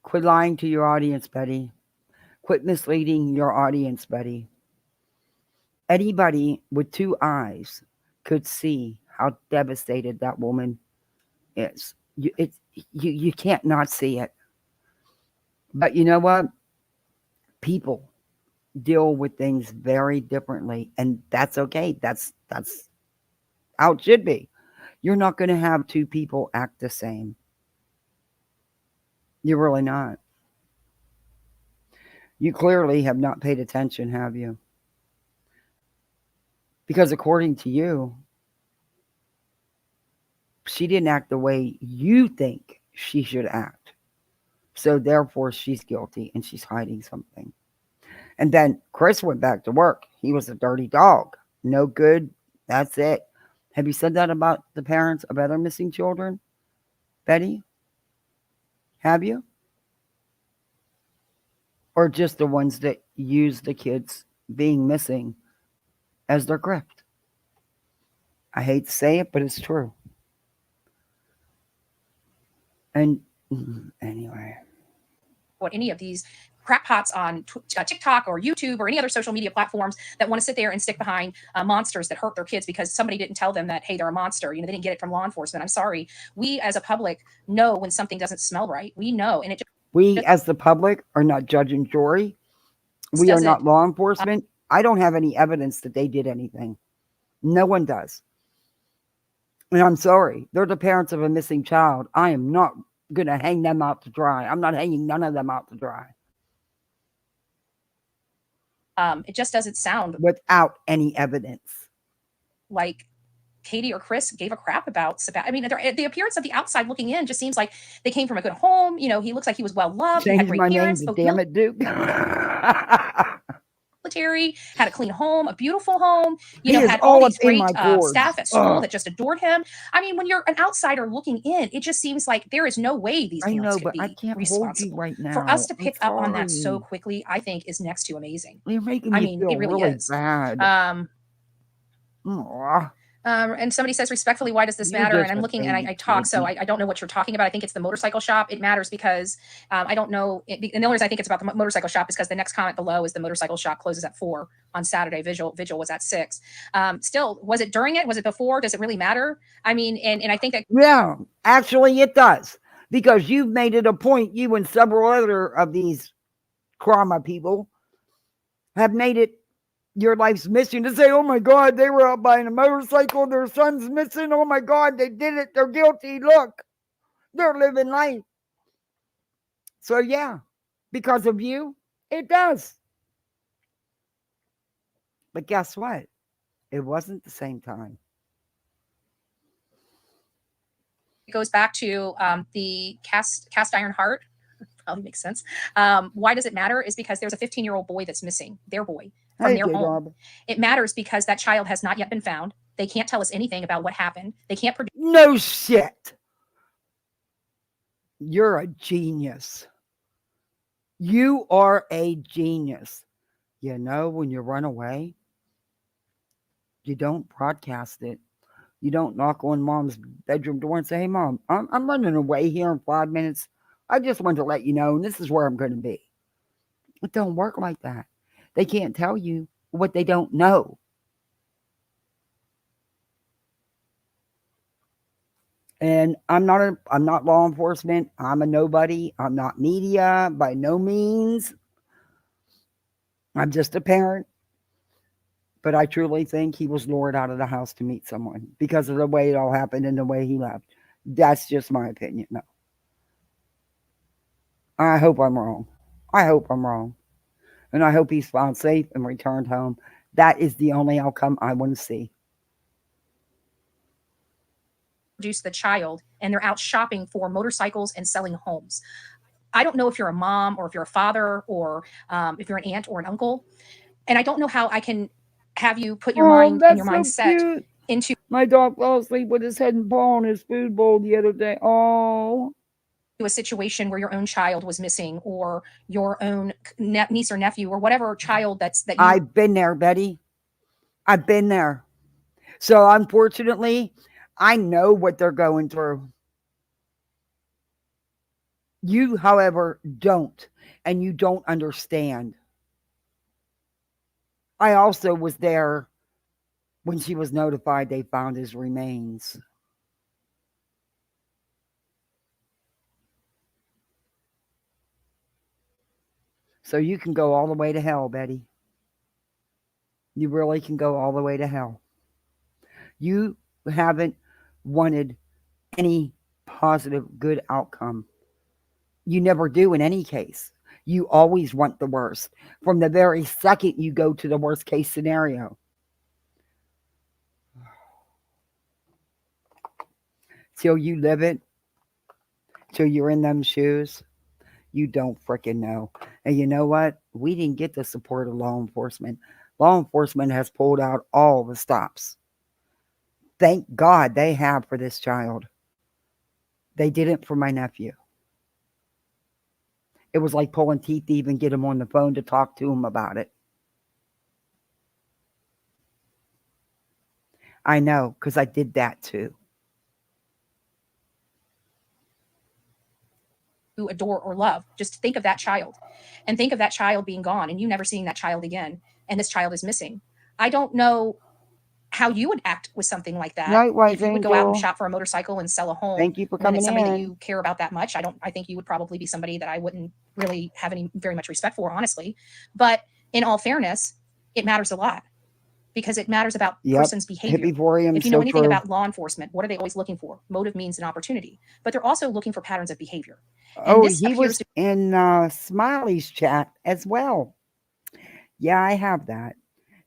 Quit lying to your audience, Betty. Quit misleading your audience, Betty. Anybody with 2 eyes could see how devastated that woman is. You can't not see it. But you know what? People deal with things very differently, and that's okay. That's how it should be. You're not going to have 2 people act the same. You're really not. You clearly have not paid attention, have you? Because according to you, she didn't act the way you think she should act. So therefore, she's guilty and she's hiding something. And then Chris went back to work. He was a dirty dog. No good. That's it. Have you said that about the parents of other missing children, Betty? Have you? Or just the ones that use the kids being missing as their grift? I hate to say it, but it's true. And anyway. What any of these crackpots on TikTok or YouTube or any other social media platforms that want to sit there and stick behind monsters that hurt their kids because somebody didn't tell them that, hey, they're a monster. They didn't get it from law enforcement. I'm sorry. We as a public know when something doesn't smell right. We know. And we as the public are not judge and jury. We are not law enforcement. I don't have any evidence that they did anything. No one does. And I'm sorry, they're the parents of a missing child. I am not going to hang them out to dry. I'm not hanging none of them out to dry It just doesn't sound without any evidence. like Katie or Chris gave a crap about Sebastian. I mean, the appearance of the outside looking in just seems like they came from a good home. You know, he looks like he was well loved. He had Change great my name parents. to Both Damn It Duke. military, had a clean home, a beautiful home. You He know, is had all all these up in great my cords. staff at school Ugh. that just adored him. I mean, when you're an outsider looking in, it just seems like there is no way these I parents know, could but be I can't hold you responsible. right now. For us to I'm pick up on that so sorry. quickly, I think is next to amazing. You're making I me mean, feel it really really is. bad. Aw. And somebody says, respectfully, why does this You're matter? just And I'm a looking and baby I talk, so kid. I don't know what you're talking about. I think it's the motorcycle shop. It matters because I don't know. And the only reason I think it's about the motorcycle shop is because the next comment below is the motorcycle shop closes at 4 on Saturday. Vigil was at 6. Still, was it during it? Was it before? Does it really matter? I mean, and I think that. Yeah, actually it does. Because you've made it a point, you and several other of these trauma people have made it your life's mission to say, oh my God, they were out buying a motorcycle, their son's missing, oh my God, they did it, they're guilty, look, they're living life. So yeah, because of you, it does. But guess what? It wasn't the same time. It goes back to the cast iron heart. Probably makes sense. Why does it matter? Is because there's a 15-year-old boy that's missing, their boy, from their home. Bob. It matters because that child has not yet been found. They can't tell us anything about what happened. They can't produce. No shit. You're a genius. You are a genius. You know, when you run away, you don't broadcast it. You don't knock on mom's bedroom door and say, hey, mom, I'm running away here in 5 minutes. I just wanted to let you know, and this is where I'm going to be. It don't work like that. They can't tell you what they don't know. And I'm not law enforcement. I'm a nobody. I'm not media by no means. I'm just a parent. But I truly think he was lured out of the house to meet someone because of the way it all happened and the way he left. That's just my opinion. No. I hope I'm wrong. I hope I'm wrong. And I hope he's found safe and returned home. That is the only outcome I want to see. Produce the child, and they're out shopping for motorcycles and selling homes. I don't know if you're a mom or if you're a father or if you're an aunt or an uncle. And I don't know how I can have you put your mind and your mindset into. My dog fell asleep with his head and paw on his food bowl the other day. Oh. A situation where your own child was missing or your own niece or nephew or whatever child that you. I've been there, Betty. I've been there. So unfortunately, I know what they're going through. You, however, don't. And you don't understand. I also was there when she was notified they found his remains. So you can go all the way to hell, Betty. You really can go all the way to hell. You haven't wanted any positive, good outcome. You never do in any case. You always want the worst. From the very second you go to the worst case scenario. Till you live it, till you're in them shoes, you don't freaking know. And you know what? We didn't get the support of law enforcement. Law enforcement has pulled out all the stops. Thank God they have for this child. They didn't for my nephew. It was like pulling teeth to even get him on the phone to talk to him about it. I know, because I did that too. Adore or love. Just think of that child and think of that child being gone and you never seeing that child again. And this child is missing. I don't know how you would act with something like that. Night, if you would go out and shop for a motorcycle and sell a home. Thank you for and coming it's somebody in. that you care about that much. I think you would probably be somebody that I wouldn't really have any very much respect for, honestly. But in all fairness, it matters a lot. because it matters about Yep. person's behavior. Hippivorium, If you know so anything true. about law enforcement, what are they always looking for? Motive, means, and opportunity. But they're also looking for patterns of behavior. And Oh, this he appears was to in Smiley's chat as well. Yeah, I have that.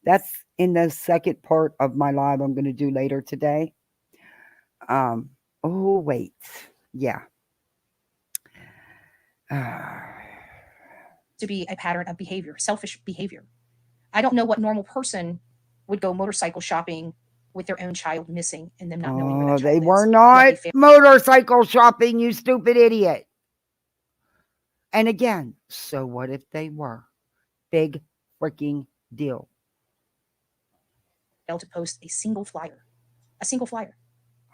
That's in the second part of my live I'm going to do later today. Oh, wait. Yeah. to be a pattern of behavior, selfish behavior. I don't know what normal person would go motorcycle shopping with their own child missing and them not knowing where that Oh, child they is. were Yet not they fail. motorcycle shopping, you stupid idiot. And again, so what if they were? Big freaking deal. Fail to post a single flyer. A single flyer.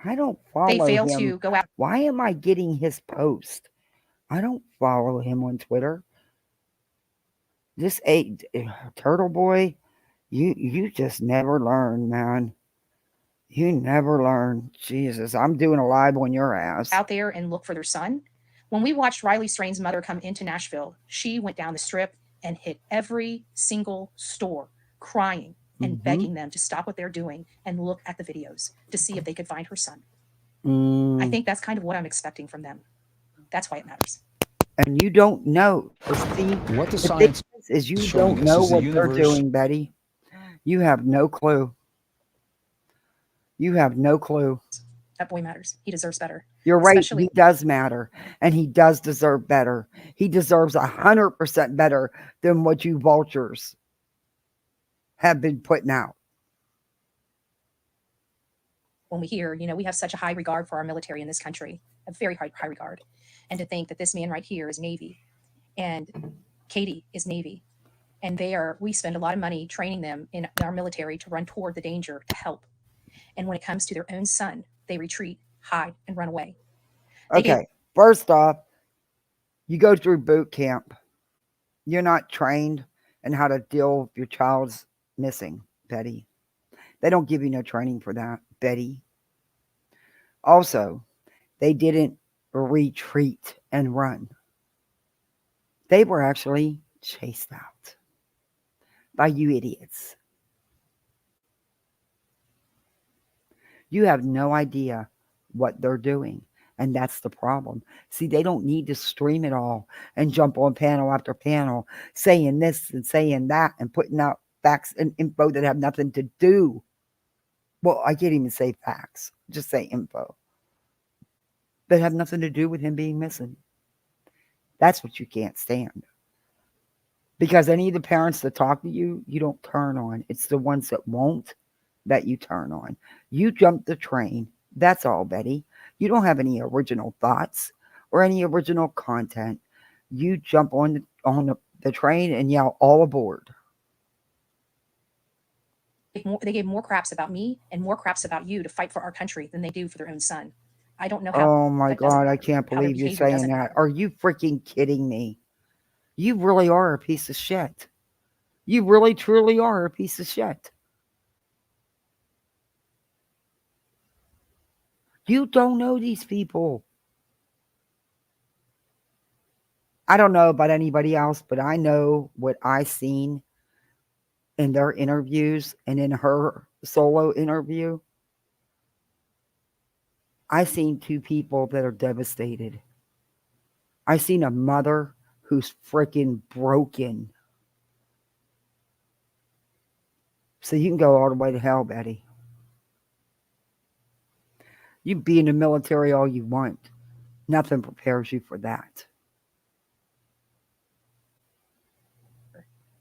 I don't They follow fail him. to go out. Why am I getting his post? I don't follow him on Twitter. This turtle boy, you just never learn, man. You never learn. Jesus, I'm doing a live on your ass. Out there and look for their son. When we watched Riley Strain's mother come into Nashville, she went down the strip and hit every single store, crying and begging them to stop what they're doing and look at the videos to see if they could find her son. I think that's kind of what I'm expecting from them. That's why it matters. And you don't know. See, What the the science thing is you showing don't us know is the what they're universe- doing, Betty. You have no clue. You have no clue. That boy matters. He deserves better. You're right. Especially- He does matter, and he does deserve better. He deserves 100% better than what you vultures have been putting out. When we hear, we have such a high regard for our military in this country, a very high regard. And to think that this man right here is Navy and Katie is Navy. And we spend a lot of money training them in our military to run toward the danger, to help. And when it comes to their own son, they retreat, hide, and run away. Okay, first off, you go through boot camp. You're not trained in how to deal with your child's missing, Betty. They don't give you no training for that, Betty. Also, they didn't retreat and run. They were actually chased out by you idiots. You have no idea what they're doing. And that's the problem. See, they don't need to stream it all and jump on panel after panel saying this and saying that and putting out facts and info that have nothing to do. Well, I can't even say facts. Just say info. That have nothing to do with him being missing. That's what you can't stand. Because any of the parents that talk to you, you don't turn on. It's the ones that won't that you turn on. You jump the train. That's all, Betty. You don't have any original thoughts or any original content. You jump on the train and yell, all aboard. They gave more craps about me and more craps about you to fight for our country than they do for their own son. I don't know how. Oh my that doesn't God, I matter, can't how their believe you're behavior saying doesn't that. matter. Are you freaking kidding me? You really are a piece of shit. You really, truly are a piece of shit. You don't know these people. I don't know about anybody else, but I know what I seen in their interviews and in her solo interview. I seen two people that are devastated. I seen a mother who's freaking broken. So you can go all the way to hell, Betty. You be in the military all you want. Nothing prepares you for that.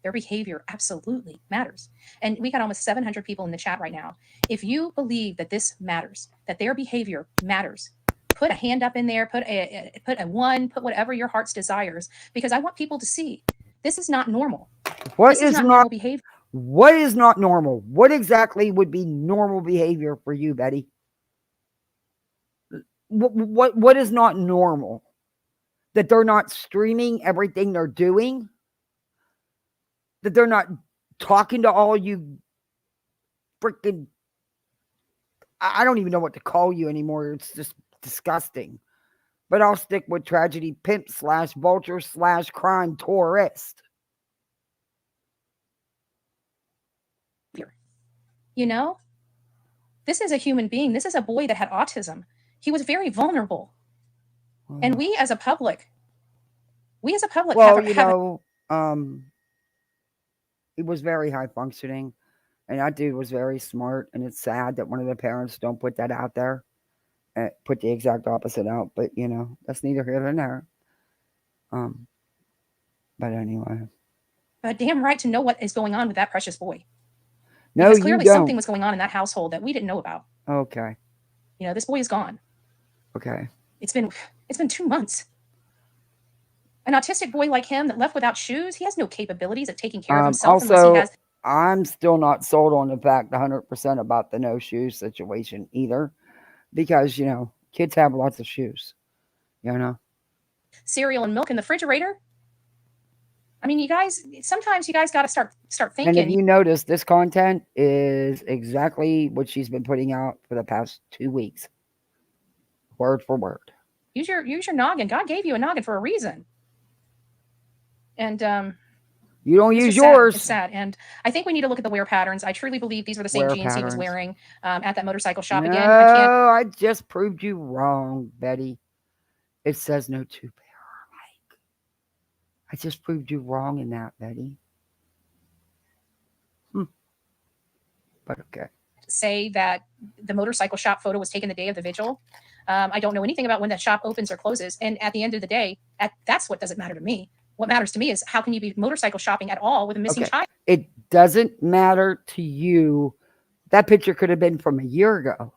Their behavior absolutely matters. And we got almost 700 people in the chat right now. If you believe that this matters, that their behavior matters, put a hand up in there, put a one, put whatever your heart's desires, because I want people to see this is not normal. What This is not normal behavior. What is not normal? What exactly would be normal behavior for you, Betty? What is not normal? That they're not streaming everything they're doing? That they're not talking to all you freaking... I don't even know what to call you anymore. It's just disgusting. But I'll stick with tragedy pimp / vulture / crime tourist. You know, this is a human being. This is a boy that had autism. He was very vulnerable. And we as a public well, have he was very high functioning, and that dude was very smart. And it's sad that one of the parents don't put that out there, and put the exact opposite out. But that's neither here nor there. But anyway, a damn right to know what is going on with that precious boy. No, because you clearly don't. something was going on in that household that we didn't know about. Okay. This boy is gone. Okay. It's been 2 months. An autistic boy like him that left without shoes, he has no capabilities of taking care of himself unless he has. I'm still not sold on the fact 100% about the no shoes situation either, because kids have lots of shoes. Cereal and milk in the refrigerator. I mean, sometimes you guys got to start thinking. And if you notice, this content is exactly what she's been putting out for the past 2 weeks. Word for word. Use your noggin. God gave you a noggin for a reason. And you don't use yours. It's sad. And I think we need to look at the wear patterns. I truly believe these were the same jeans he was wearing at that motorcycle shop. No, Again, I just proved you wrong, Betty. It says no two pair alike. I just proved you wrong in that, Betty. But okay. Say that the motorcycle shop photo was taken the day of the vigil. I don't know anything about when that shop opens or closes. And at the end of the day, that's what doesn't matter to me. What matters to me is how can you be motorcycle shopping at all with a missing child? It doesn't matter to you. That picture could have been from a year ago.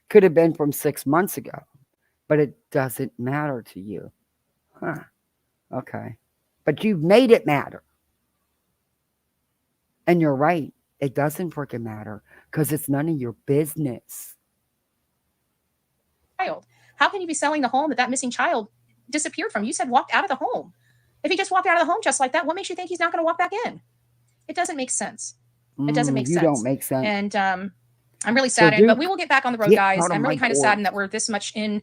Could have been from 6 months ago. But it doesn't matter to you. Huh. Okay. But you've made it matter. And you're right. It doesn't freaking matter because it's none of your business. How can you be selling the home that missing child disappeared from? You said walked out of the home. If he just walked out of the home just like that, what makes you think he's not going to walk back in? It doesn't make sense. It doesn't make sense. You don't make sense. And I'm really saddened, but we will get back on the road, guys. I'm really kind of saddened that we're this much in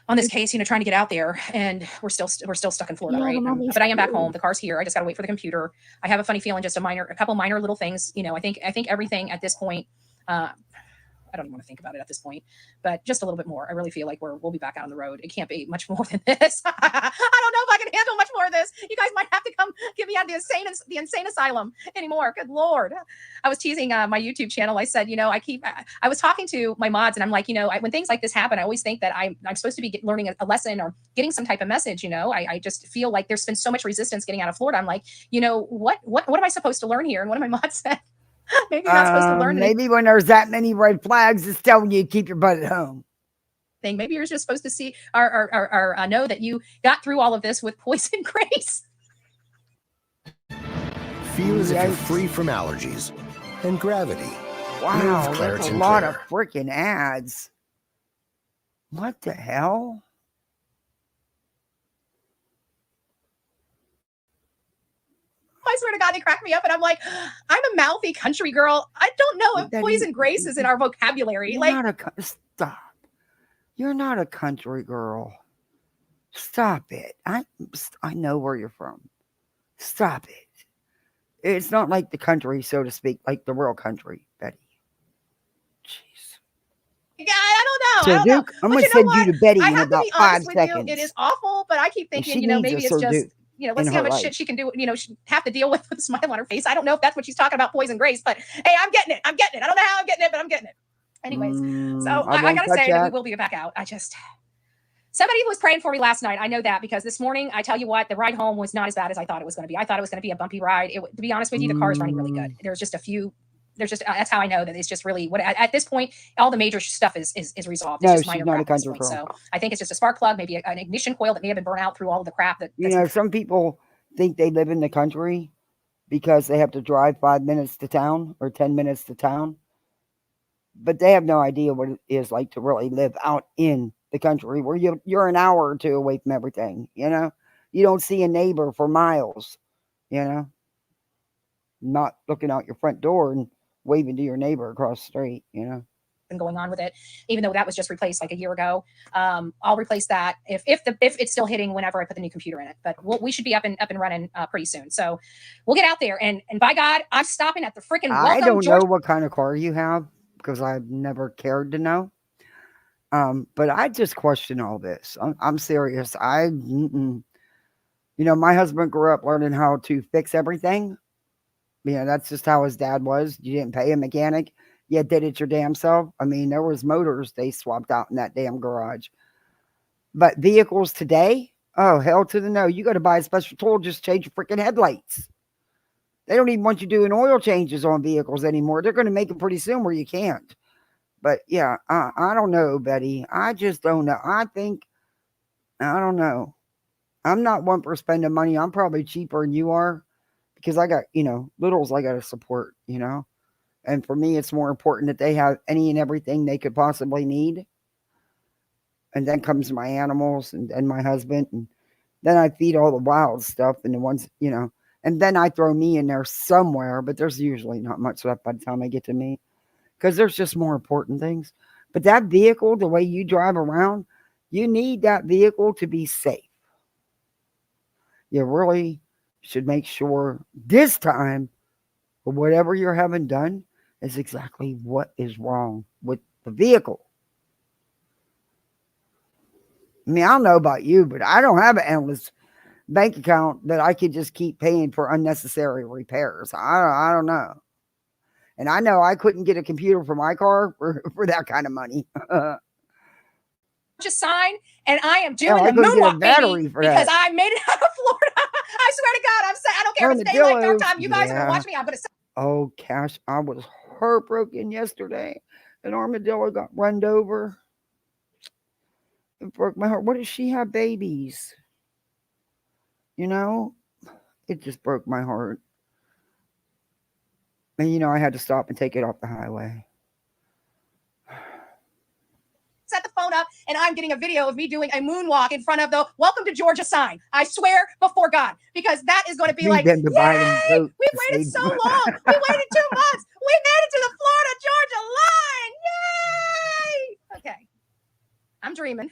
on this case, trying to get out there, and we're still stuck in Florida, right? But I am back home. The car's here. I just got to wait for the computer. I have a funny feeling, just a couple minor little things. I think everything at this point. I don't even want to think about it at this point, but just a little bit more. I really feel like we'll be back out on the road. It can't be much more than this. I don't know if I can handle much more of this. You guys might have to come get me out of the insane asylum anymore. Good Lord. I was teasing my YouTube channel. I said, I was talking to my mods and I'm like, when things like this happen, I always think that I'm supposed to be learning a lesson or getting some type of message. I just feel like there's been so much resistance getting out of Florida. I'm like, what am I supposed to learn here? And one of my mods said, maybe you're not supposed to learn. Maybe when there's that many red flags, it's telling you to keep your butt at home. Maybe you're just supposed to see or know that you got through all of this with poison grace. Feel as if you're free from allergies and gravity. Wow, that's a lot of freaking ads. What the hell? I swear to God, they crack me up, and I'm like, I'm a mouthy country girl. I don't know if poison grace is in our vocabulary. Stop. You're not a country girl. Stop it. I know where you're from. Stop it. It's not like the country, so to speak, like the real country, Betty. Jeez. Yeah, I don't know. I'm going to send you to Betty in about 5 seconds. It is awful, but I keep thinking, maybe it's just... let's see how much shit she can do. She have to deal with a smile on her face. I don't know if that's what she's talking about, poison grace, but hey, I'm getting it. I don't know how I'm getting it, but I'm getting it. Anyways, so I got to say that we will be back out. Somebody was praying for me last night. I know that because this morning, I tell you what, the ride home was not as bad as I thought it was going to be. I thought it was going to be a bumpy ride. To be honest with you, the car is running really good. There's just a few. That's how I know that it's just really at this point, all the major stuff is resolved. It's just minor crap at this point. So I think it's just a spark plug, maybe an ignition coil that may have been burnt out through all of the crap some people think they live in the country because they have to drive 5 minutes to town or 10 minutes to town. But they have no idea what it is like to really live out in the country where you're an hour or two away from everything, You don't see a neighbor for miles, Not looking out your front door and waving to your neighbor across the street, And been going on with it, even though that was just replaced like a year ago. I'll replace that if it's still hitting whenever I put the new computer in it. But we should be up and running pretty soon. So we'll get out there, and by God, I'm stopping at the freaking I don't know what kind of car you have because I've never cared to know. But I just question all this. I'm serious. My husband grew up learning how to fix everything. That's just how his dad was. You didn't pay a mechanic. You did it your damn self. I mean, there was motors they swapped out in that damn garage. But vehicles today, oh, hell to the no. You got to buy a special tool, just change your freaking headlights. They don't even want you doing oil changes on vehicles anymore. They're going to make them pretty soon where you can't. But yeah, I don't know, Betty. I just don't know. I don't know. I'm not one for spending money. I'm probably cheaper than you are because I got, littles I got to support, And for me, it's more important that they have any and everything they could possibly need. And then comes my animals and my husband. And then I feed all the wild stuff and the ones, and then I throw me in there somewhere, but there's usually not much left by the time I get to me because there's just more important things. But that vehicle, the way you drive around, you need that vehicle to be safe. You really should make sure this time, whatever you're having done is exactly what is wrong with the vehicle. I mean, I don't know about you, but I don't have an endless bank account that I could just keep paying for unnecessary repairs. I don't know. And I know I couldn't get a computer for my car for that kind of money. Just sign, and I am doing I the couldn't get a moonwalk, battery baby, for because that. I made it out of Florida. I swear to God, I'm saying I don't care if it's daylight, dark time. You guys are gonna watch me. I'm gonna. Oh, Cash, I was heartbroken yesterday. An armadillo got run over. It broke my heart. What does she have babies? It just broke my heart. And I had to stop and take it off the highway. Set the phone up, and I'm getting a video of me doing a moonwalk in front of the "Welcome to Georgia" sign. I swear before God, because that is going to be like, yay! We waited so long. We waited 2 months. We made it to the Florida Georgia line. Yay! Okay, I'm dreaming.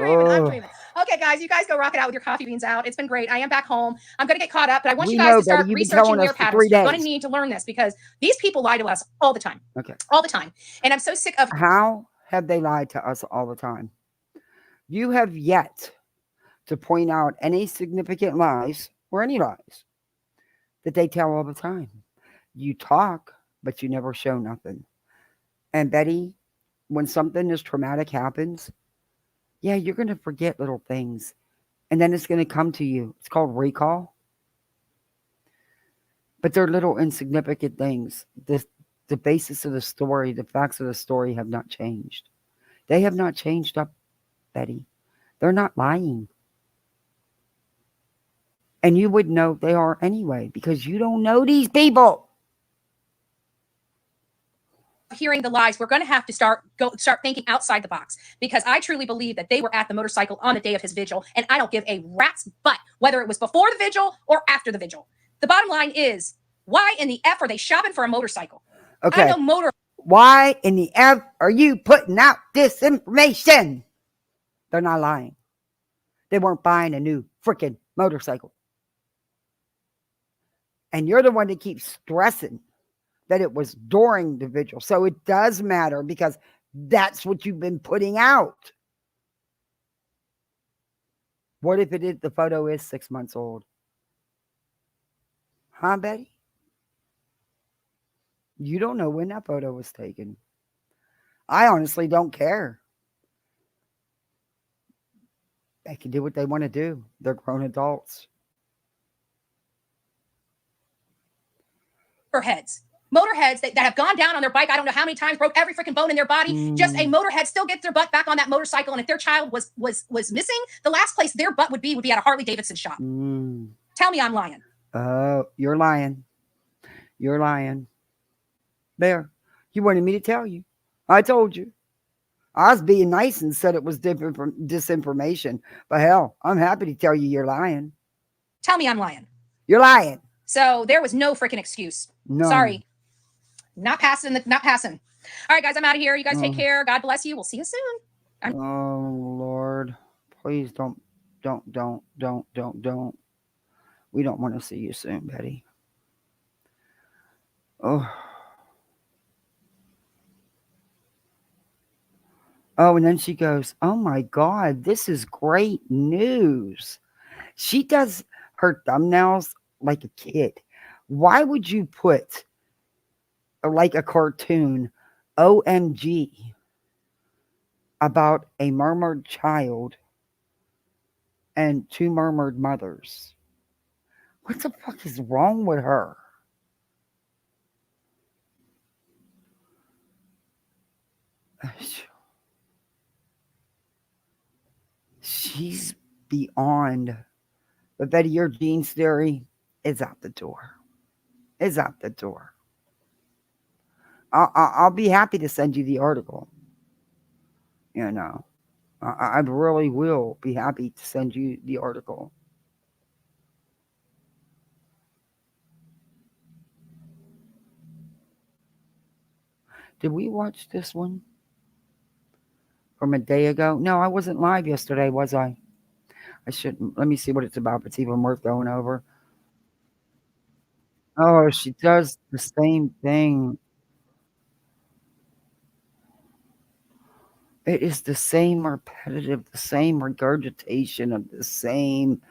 I'm dreaming. Okay, guys, you guys go rock it out with your coffee beans out. It's been great. I am back home. I'm going to get caught up, but I want you guys to start researching wear patterns. You're going to need to learn this because these people lie to us all the time. Okay. All the time. And I'm so sick of. How have they lied to us all the time? You have yet to point out any significant lies or any lies that they tell all the time. You talk, but you never show nothing. And Betty, when something as traumatic happens, yeah, you're going to forget little things. And then it's going to come to you. It's called recall. But they're little insignificant things. The basis of the story, the facts of the story have not changed. They have not changed up, Betty. They're not lying. And you would know they are anyway because you don't know these people. Hearing the lies, we're going to have to start thinking outside the box because I truly believe that they were at the motorcycle on the day of his vigil, and I don't give a rat's butt whether it was before the vigil or after the vigil. The bottom line is, why in the F are they shopping for a motorcycle? Okay. I know why in the F are you putting out this information? They're not lying. They weren't buying a new freaking motorcycle. And you're the one that keeps stressing that it was during the vigil. So it does matter because that's what you've been putting out. What if the photo is 6 months old? Huh, Betty? You don't know when that photo was taken. I honestly don't care. They can do what they want to do. They're grown adults. Motorheads that have gone down on their bike, I don't know how many times, broke every freaking bone in their body. Just a motorhead still gets their butt back on that motorcycle. And if their child was missing, the last place their butt would be at a Harley Davidson shop. Tell me I'm lying. Oh, you're lying. You're lying. There. You wanted me to tell you. I told you. I was being nice and said it was disinformation. But hell, I'm happy to tell you you're lying. Tell me I'm lying. You're lying. So there was no freaking excuse. No. Sorry. Not passing. All right, guys, I'm out of here. You guys take Oh. care. God bless you. We'll see you soon. Oh Lord, please don't. We don't want to see you soon, Betty. Oh. Oh, and then she goes, "Oh my God, this is great news." She does her thumbnails like a kid. Why would you put like a cartoon, OMG, about a murmured child and two murmured mothers? What the fuck is wrong with her? She's beyond. But Betty, your genes theory is out the door. Is out the door. I'll be happy to send you the article. You know, I really will be happy to send you the article. Did we watch this one from a day ago? No, I wasn't live yesterday, was I? I shouldn't. Let me see what it's about. If it's even worth going over. Oh, she does the same thing. It is the same repetitive, the same regurgitation of the same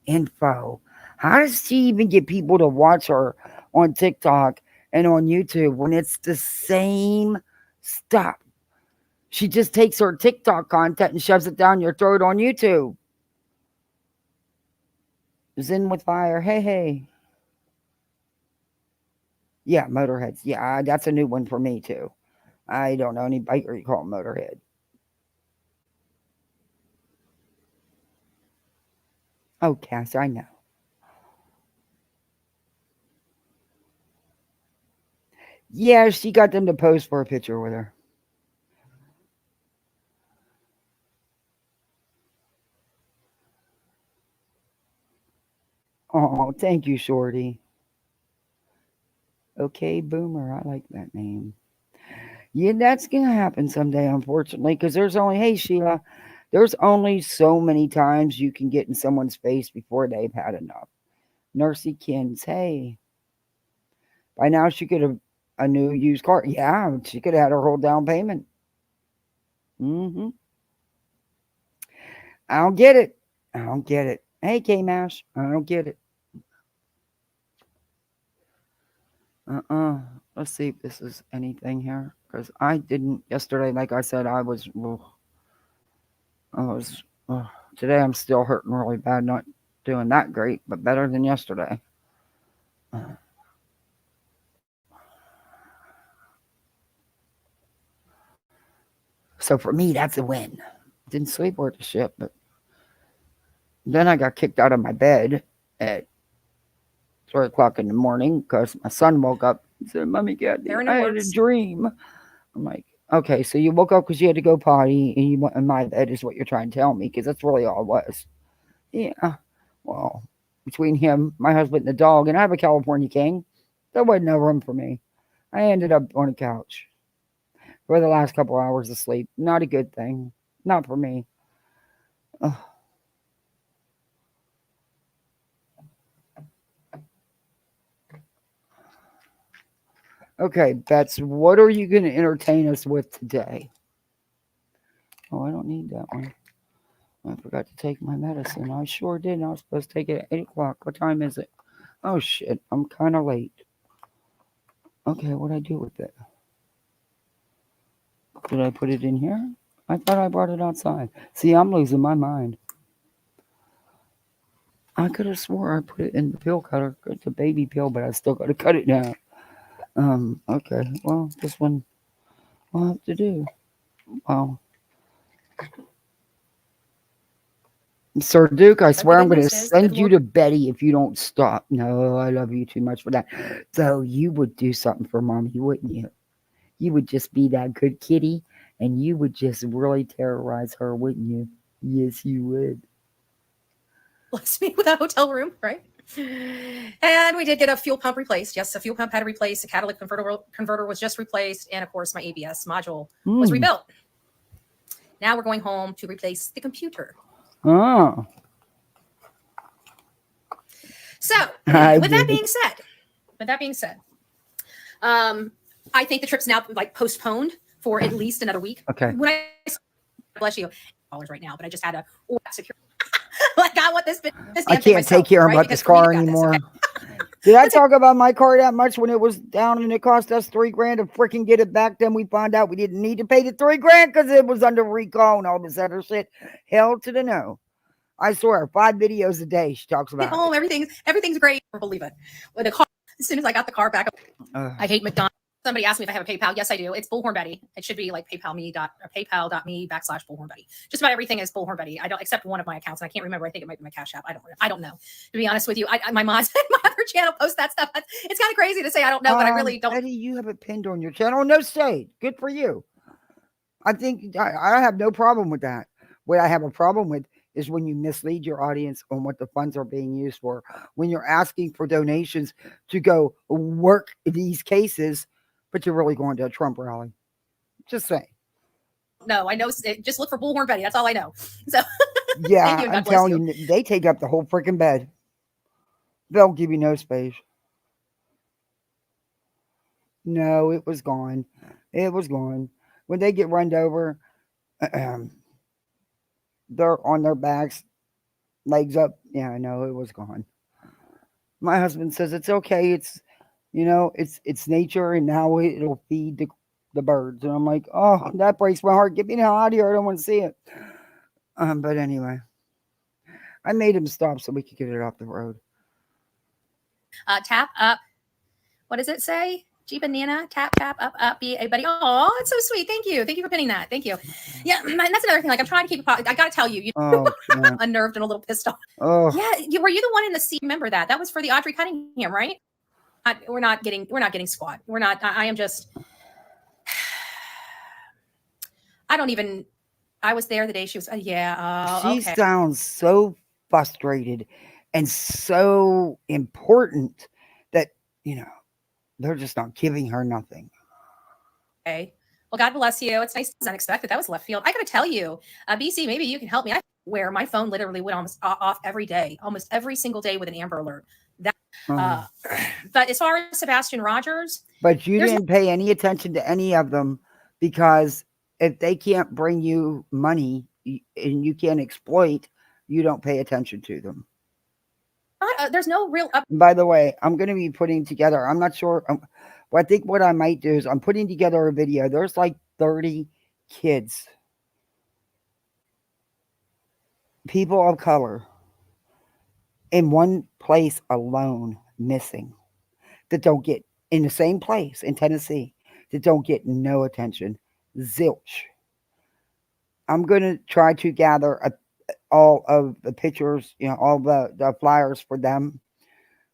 info. How does she even get people to watch her on TikTok and on YouTube when it's the same stuff? She just takes her TikTok content and shoves it down your throat on YouTube. Zen with fire. Hey, hey. Yeah, Motorheads. Yeah, that's a new one for me too. I don't know any biker you call Motorhead. Oh, Cass, I know. Yeah, she got them to pose for a picture with her. Oh, thank you, Shorty. Okay, Boomer. I like that name. Yeah, that's going to happen someday, unfortunately, because there's only, hey, Sheila, there's only so many times you can get in someone's face before they've had enough. Nursey Kins, hey. By now, she could have a new used car. Yeah, she could have had her whole down payment. Mm-hmm. I don't get it. I don't get it. Hey, K-Mash, I don't get it. Let's see if this is anything here. Because I didn't, yesterday, like I said, I was, today I'm still hurting really bad, not doing that great, but better than yesterday. So for me, that's a win. Didn't sleep worth the shit, but then I got kicked out of my bed at 3 o'clock in the morning because my son woke up and said, "Mommy, Daddy, I had a dream." I'm like, okay, so you woke up because you had to go potty and you went in my bed is what you're trying to tell me, because that's really all it was. Yeah, well, between him, my husband, and the dog, and I have a California King, there wasn't no room for me. I ended up on a couch for the last couple hours of sleep. Not a good thing. Not for me. Ugh. Okay, Bets, what are you going to entertain us with today? Oh, I don't need that one. I forgot to take my medicine. I sure did. I was supposed to take it at 8 o'clock. What time is it? Oh, shit. I'm kind of late. Okay, what'd I do with it? Did I put it in here? I thought I brought it outside. See, I'm losing my mind. I could have swore I put it in the pill cutter. It's a baby pill, but I still got to cut it down. Okay. Well, this one I'll have to do. Wow. Sir Duke, I swear I'm going to send you to Betty if you don't stop. No, I love you too much for that. So you would do something for Mommy, wouldn't you? You would just be that good kitty, and you would just really terrorize her, wouldn't you? Yes, you would. Bless me with a hotel room, right? And we did get a fuel pump replaced. Yes, a fuel pump had to replace. The catalytic converter was just replaced. And of course, my ABS module was rebuilt. Now we're going home to replace the computer. Oh. So, with that being said, I think the trip's now like postponed for at least another week. Okay. When I bless you, dollars right now, but I just had to secure. Like I want this I can't take care about this car anymore. Okay. Did I talk about my car that much when it was down and it cost us $3,000 to freaking get it back? Then we found out we didn't need to pay the $3,000 because it was under recall and all this other shit. Hell to the no. I swear, 5 videos a day she talks about. Oh, everything's great. I believe it. With the car, as soon as I got the car back, I hate McDonald's. Somebody asked me if I have a PayPal. Yes, I do. It's Bullhornbetty. It should be like paypal.me/Bullhornbetty. Just about everything is Bullhornbetty. I don't, except one of my accounts. And I can't remember. I think it might be my Cash App. I don't know. To be honest with you, my mom's my other channel posts that stuff. It's kind of crazy to say I don't know, but I really don't. Betty, you have it pinned on your channel. No shade. Good for you. I think I have no problem with that. What I have a problem with is when you mislead your audience on what the funds are being used for. When you're asking for donations to go work these cases, but you're really going to a Trump rally. Just saying. No, I know. Just look for Bullhornbetty. That's all I know. So yeah, I'm telling you, they take up the whole freaking bed. They'll give you no space. No, it was gone. It was gone. When they get run over, they're on their backs, legs up. Yeah, I know, it was gone. My husband says it's okay. It's, it's nature, and now it'll feed the birds. And I'm like, oh, that breaks my heart. Get me the hell out of here. I don't want to see it. But anyway, I made him stop so we could get it off the road. Tap up. What does it say? G banana, tap, up, be a buddy. Oh, it's so sweet. Thank you. Thank you for pinning that. Thank you. Yeah, and that's another thing. Like, I'm trying to keep I got to tell you, I'm unnerved and a little pissed off. Oh. Yeah, were you the one in the seat? Remember that? That was for the Audrey Cunningham, right? We're not getting squat. We're not. I am just. I don't even. I was there the day she was. She sounds so frustrated and so important that they're just not giving her nothing. Okay. Well, God bless you. It's nice. It's unexpected. That was left field. I got to tell you, BC, maybe you can help me. I swear my phone literally went almost off every day, almost every single day with an Amber Alert. But as far as Sebastian Rogers. But you didn't pay any attention to any of them, because if they can't bring you money and you can't exploit, you don't pay attention to them. There's no real By the way, I'm going to be putting together, I'm not sure. I think what I might do is I'm putting together a video. There's like 30 kids, people of color, in one place alone, missing, that don't get, in the same place in Tennessee, that don't get no attention. Zilch. I'm going to try to gather all of the pictures, all the flyers for them.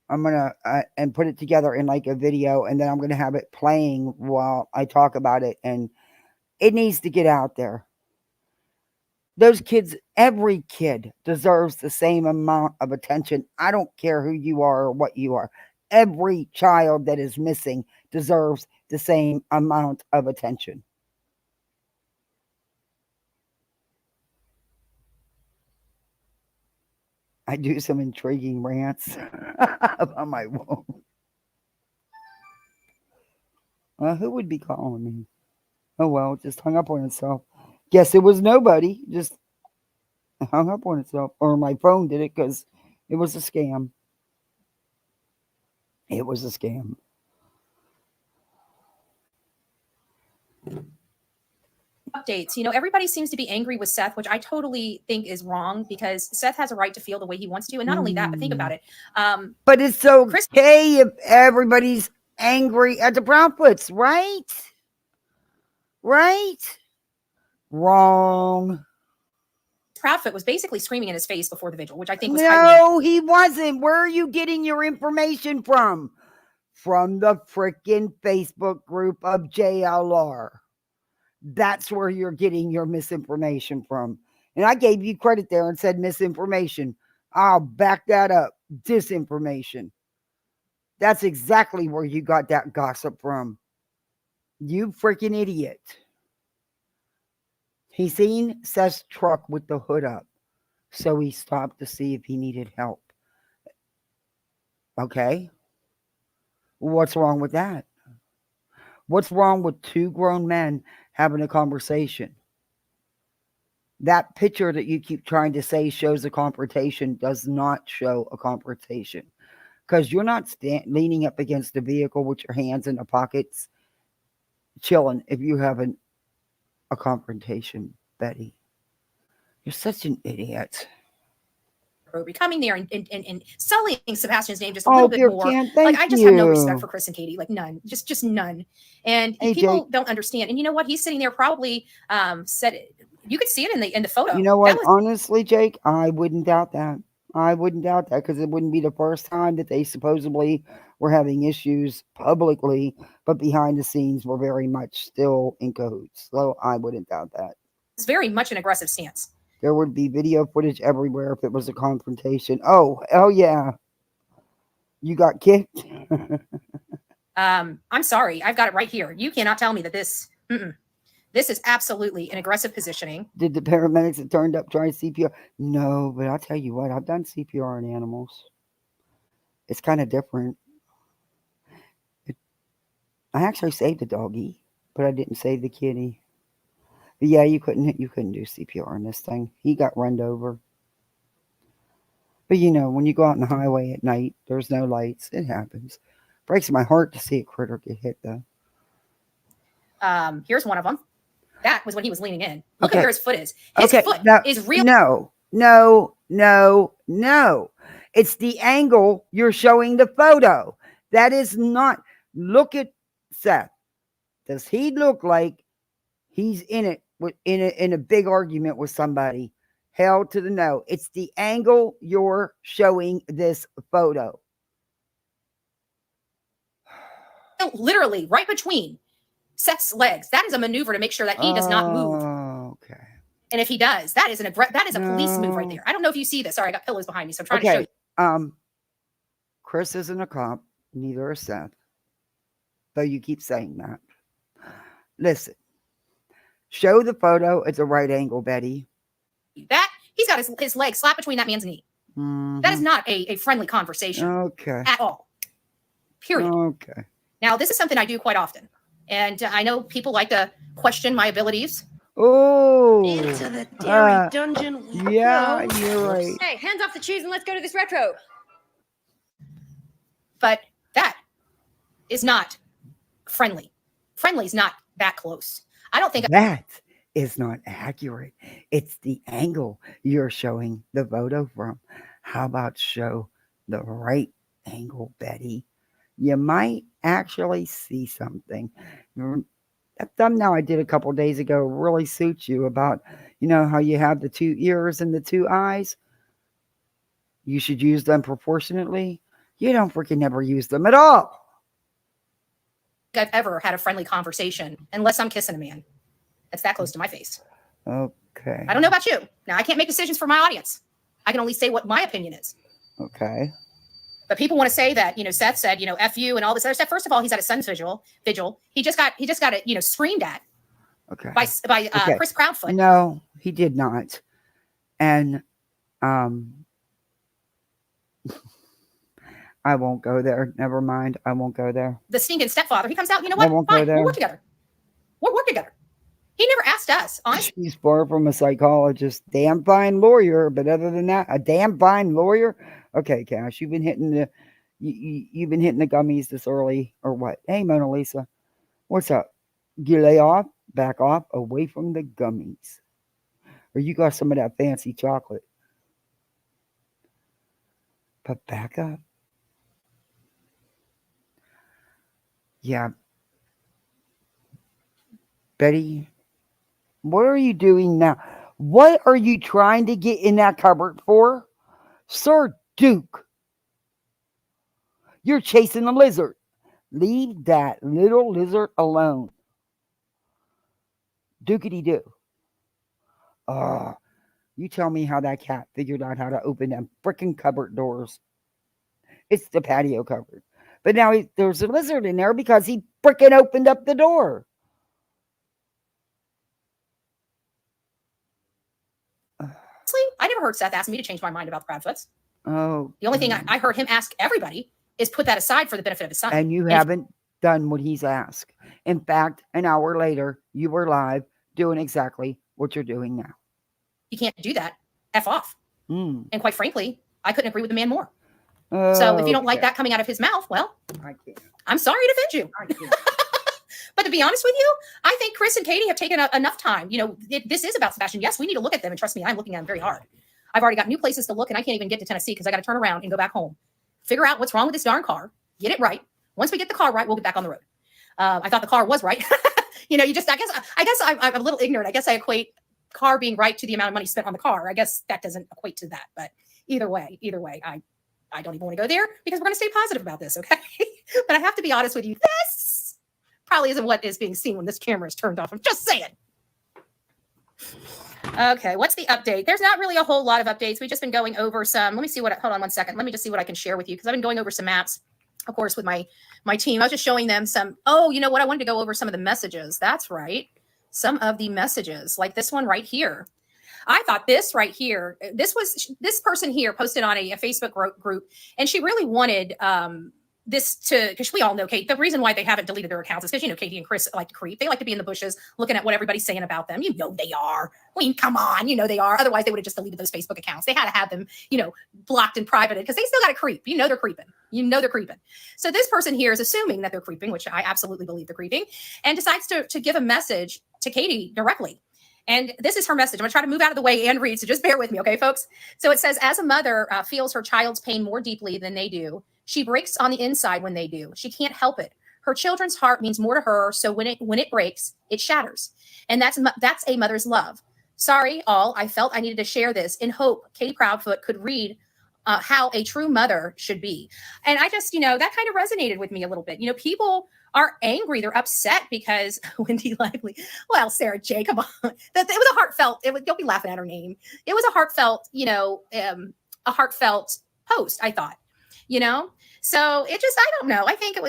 I'm going to and put it together in like a video, and then I'm going to have it playing while I talk about it, and it needs to get out there. Those kids, every kid deserves the same amount of attention. I don't care who you are or what you are. Every child that is missing deserves the same amount of attention. I do some intriguing rants about my wound. Who would be calling me? Oh, well, it just hung up on itself. Guess it was nobody. Just hung up on itself. Or my phone did it, because it was a scam. It was a scam. Updates. Everybody seems to be angry with Seth, which I totally think is wrong, because Seth has a right to feel the way he wants to. And not only that, but think about it. But it's so okay if everybody's angry at the Brownfoots, right? Right? Wrong. Proudfoot was basically screaming in his face before the vigil, which I think was no, he wasn't. Where are you getting your information from? From the freaking Facebook group of JLR. That's where you're getting your misinformation from. And I gave you credit there and said misinformation. But no, he wasn't. Where are you getting your information from? From the freaking Facebook group of JLR. That's where you're getting your misinformation from. And I gave you credit there and said misinformation. But I'll back that up. Disinformation. That's exactly where you got that gossip from. You freaking idiot. He seen Seth's truck with the hood up, so he stopped to see if he needed help. Okay? What's wrong with that? What's wrong with two grown men having a conversation? That picture that you keep trying to say shows a confrontation does not show a confrontation. Because you're not leaning up against the vehicle with your hands in the pockets, chilling if you have a confrontation, Betty. You're such an idiot. Coming there and sullying Sebastian's name just a little bit dear more. Ken, thank I just have no you. respect for Chris and Katie, like none, just none. And Hey, people Jake. don't understand. And you know what? He's sitting there probably said you could see it in the photo. You know what? Honestly, Jake, I wouldn't doubt that. I wouldn't doubt that because it wouldn't be the first time that they supposedly were having issues publicly, but behind the scenes were very much still in cahoots. So I wouldn't doubt that. It's very much an aggressive stance. There would be video footage everywhere if it was a confrontation. Oh, hell yeah. You got kicked? I'm sorry. I've got it right here. You cannot tell me that this is absolutely an aggressive positioning. Did the paramedics that turned up try CPR? No, but I'll tell you what, I've done CPR on animals. It's kind of different. I actually saved the doggy, but I didn't save the kitty. But yeah, you couldn't do CPR on this thing. He got run over. But you know, when you go out on the highway at night, there's no lights. It happens. Breaks my heart to see a critter get hit, though. Here's one of them. That was when he was leaning in. Look at where his foot is. His foot is real. No. It's the angle you're showing the photo. That is not. Look at Seth. Does he look like he's in a big argument with somebody? Hell to the no. It's the angle you're showing this photo. Literally right between Seth's legs. That is a maneuver to make sure that he does not move. Okay. And if he does, that is a police move right there. I don't know if you see this. Sorry, I got pillows behind me, so I'm trying to show you. Chris isn't a cop. Neither is Seth. Though you keep saying that. Listen. Show the photo at the right angle, Betty. That he's got his leg slapped between that man's knee. Mm-hmm. That is not a friendly conversation. Okay. At all. Period. Okay. Now, this is something I do quite often. And I know people like to question my abilities. Oh. Into the dairy dungeon. Yeah, you're right. Hey, hands off the cheese and let's go to this retro. But that is not friendly. Friendly is not that close. I don't think that is not accurate. It's the angle you're showing the photo from. How about show the right angle, Betty? You might actually see something. That thumbnail I did a couple days ago really suits you about, you know, how you have the two ears and the two eyes. You should use them proportionately. You don't freaking ever use them at all. I've ever had a friendly conversation unless I'm kissing a man that's that close to my face. Okay. I don't know about you. Now, I can't make decisions for my audience. I can only say what my opinion is. Okay. But people want to say that, you know, Seth said, you know, F you and all this other stuff. First of all, he's at a son's vigil. He just got it, you know, screamed at. Okay. By Chris Proudfoot. No, he did not. And I won't go there. Never mind. I won't go there. The stinking stepfather. He comes out. You know what? I won't Fine. go there. We'll work together. We'll work together. He never asked us. Honestly. He's far from a psychologist. Damn fine lawyer. But other than that, a damn fine lawyer. Okay, Cash, you've been hitting the gummies this early or what? Hey, Mona Lisa, what's up? You lay off, back off, away from the gummies, or you got some of that fancy chocolate. But back up. Yeah. Betty, what are you doing now? What are you trying to get in that cupboard for? Sir Duke, you're chasing a lizard. Leave that little lizard alone. Dookity-doo. You tell me how that cat figured out how to open them freaking cupboard doors. It's the patio cupboard. But now there's a lizard in there because he freaking opened up the door. I never heard Seth ask me to change my mind about the Proudfoots. Oh. The only thing I heard him ask everybody is put that aside for the benefit of his son. And you haven't done what he's asked. In fact, an hour later, you were live doing exactly what you're doing now. You can't do that. F off. And quite frankly, I couldn't agree with the man more. Oh, So if you don't like that coming out of his mouth, well, I can't. I'm sorry to offend you. But to be honest with you, I think Chris and Katie have taken enough time. You know, this is about Sebastian. Yes, we need to look at them. And trust me, I'm looking at them very hard. I've already got new places to look, and I can't even get to Tennessee because I got to turn around and go back home. Figure out what's wrong with this darn car. Get it right. Once we get the car right, we'll get back on the road. I thought the car was right. You know, I guess I'm a little ignorant. I guess I equate car being right to the amount of money spent on the car. I guess that doesn't equate to that. But either way, I don't even want to go there because we're going to stay positive about this, okay? But I have to be honest with you. This probably isn't what is being seen when this camera is turned off. I'm just saying. Okay, what's the update? There's not really a whole lot of updates. We've just been going over some. Let me see hold on one second. Let me just see what I can share with you because I've been going over some maps, of course, with my team. I was just showing them some. Oh, you know what? I wanted to go over some of the messages. That's right. Some of the messages, like this one right here. I thought this right here, this person here posted on a Facebook group, and she really wanted this to, because we all know Kate, the reason why they haven't deleted their accounts is because, you know, Katie and Chris like to creep. They like to be in the bushes looking at what everybody's saying about them. You know they are. I mean, come on, you know they are. Otherwise, they would have just deleted those Facebook accounts. They had to have them, you know, blocked and privated because they still got to creep. You know they're creeping. You know they're creeping. So this person here is assuming that they're creeping, which I absolutely believe they're creeping, and decides to give a message to Katie directly. And this is her message. I'm going to try to move out of the way and read, so just bear with me, okay, folks? So it says, as a mother feels her child's pain more deeply than they do, she breaks on the inside when they do. She can't help it. Her children's heart means more to her, so when it breaks, it shatters. And that's a mother's love. Sorry, all. I felt I needed to share this in hope Katie Proudfoot could read how a true mother should be. And I just, you know, that kind of resonated with me a little bit. You know, people are angry. They're upset because Wendy Lively. Well, Sarah J, come on. It was a heartfelt. Don't be laughing at her name. It was a heartfelt, you know, a heartfelt post, I thought, you know. So it just, I don't know. I think it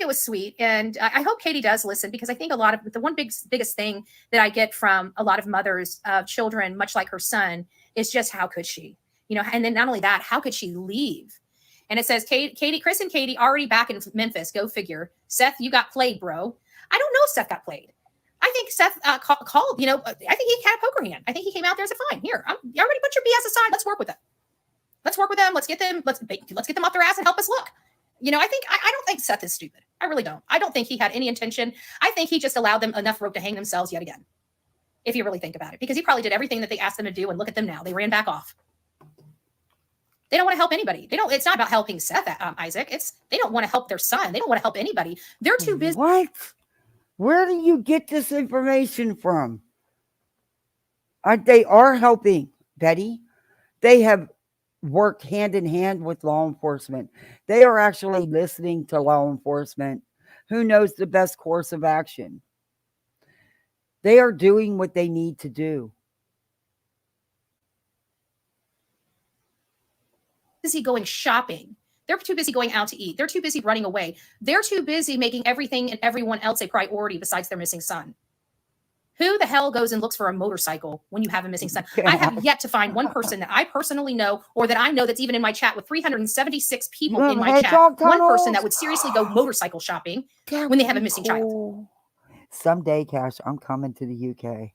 was sweet, and I hope Katie does listen, because I think a lot of the biggest thing that I get from a lot of mothers of children, much like her son, is just how could she, you know? And then not only that, how could she leave? And it says, Chris and Katie already back in Memphis. Go figure. Seth, you got played, bro. I don't know if Seth got played. I think Seth called, you know, I think he had a poker hand. I think he came out there and said, fine, here, you already put your BS aside. Let's work with them. Let's work with them. Let's get them off their ass and help us look. You know, I don't think Seth is stupid. I really don't. I don't think he had any intention. I think he just allowed them enough rope to hang themselves yet again, if you really think about it, because he probably did everything that they asked them to do, and look at them now. They ran back off. They don't want to help anybody. It's not about helping Seth, Isaac. They don't want to help their son. They don't want to help anybody. They're too busy. What? Where do you get this information from? They are helping, Betty. They have worked hand in hand with law enforcement. They are actually listening to law enforcement, who knows the best course of action. They are doing what they need to do. Busy going shopping. They're too busy going out to eat. They're too busy running away. They're too busy making everything and everyone else a priority besides their missing son. Who the hell goes and looks for a motorcycle when you have a missing son? I have yet to find one person that I personally know, or that I know that's even in my chat with 376 people in my chat. One person that would seriously go motorcycle shopping when they have a missing child. Someday, Cash, I'm coming to the UK.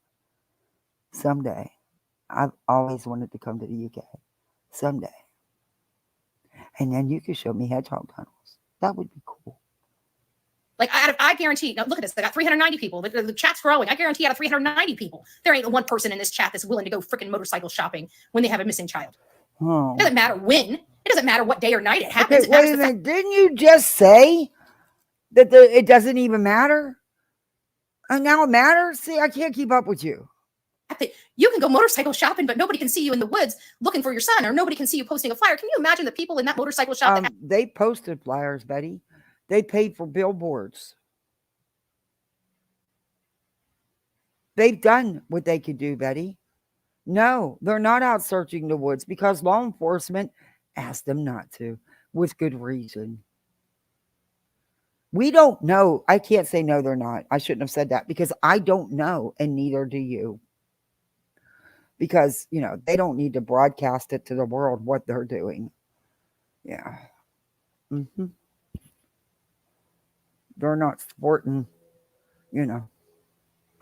Someday. I've always wanted to come to the UK. Someday. And then you could show me hedgehog tunnels. That would be cool. Like, I guarantee, now look at this. They got 390 people. The chat's growing. I guarantee out of 390 people, there ain't one person in this chat that's willing to go freaking motorcycle shopping when they have a missing child. Oh. It doesn't matter when. It doesn't matter what day or night it happens. Okay, wait a minute. Didn't you just say that it doesn't even matter? And now it matters? See, I can't keep up with you. You can go motorcycle shopping, but nobody can see you in the woods looking for your son, or nobody can see you posting a flyer. Can you imagine the people in that motorcycle shop? They posted flyers, Betty. They paid for billboards. They've done what they could do, Betty. No, they're not out searching the woods because law enforcement asked them not to, with good reason. We don't know. I can't say no, they're not. I shouldn't have said that because I don't know, and neither do you. Because, they don't need to broadcast it to the world what they're doing. Yeah. They're not sporting, a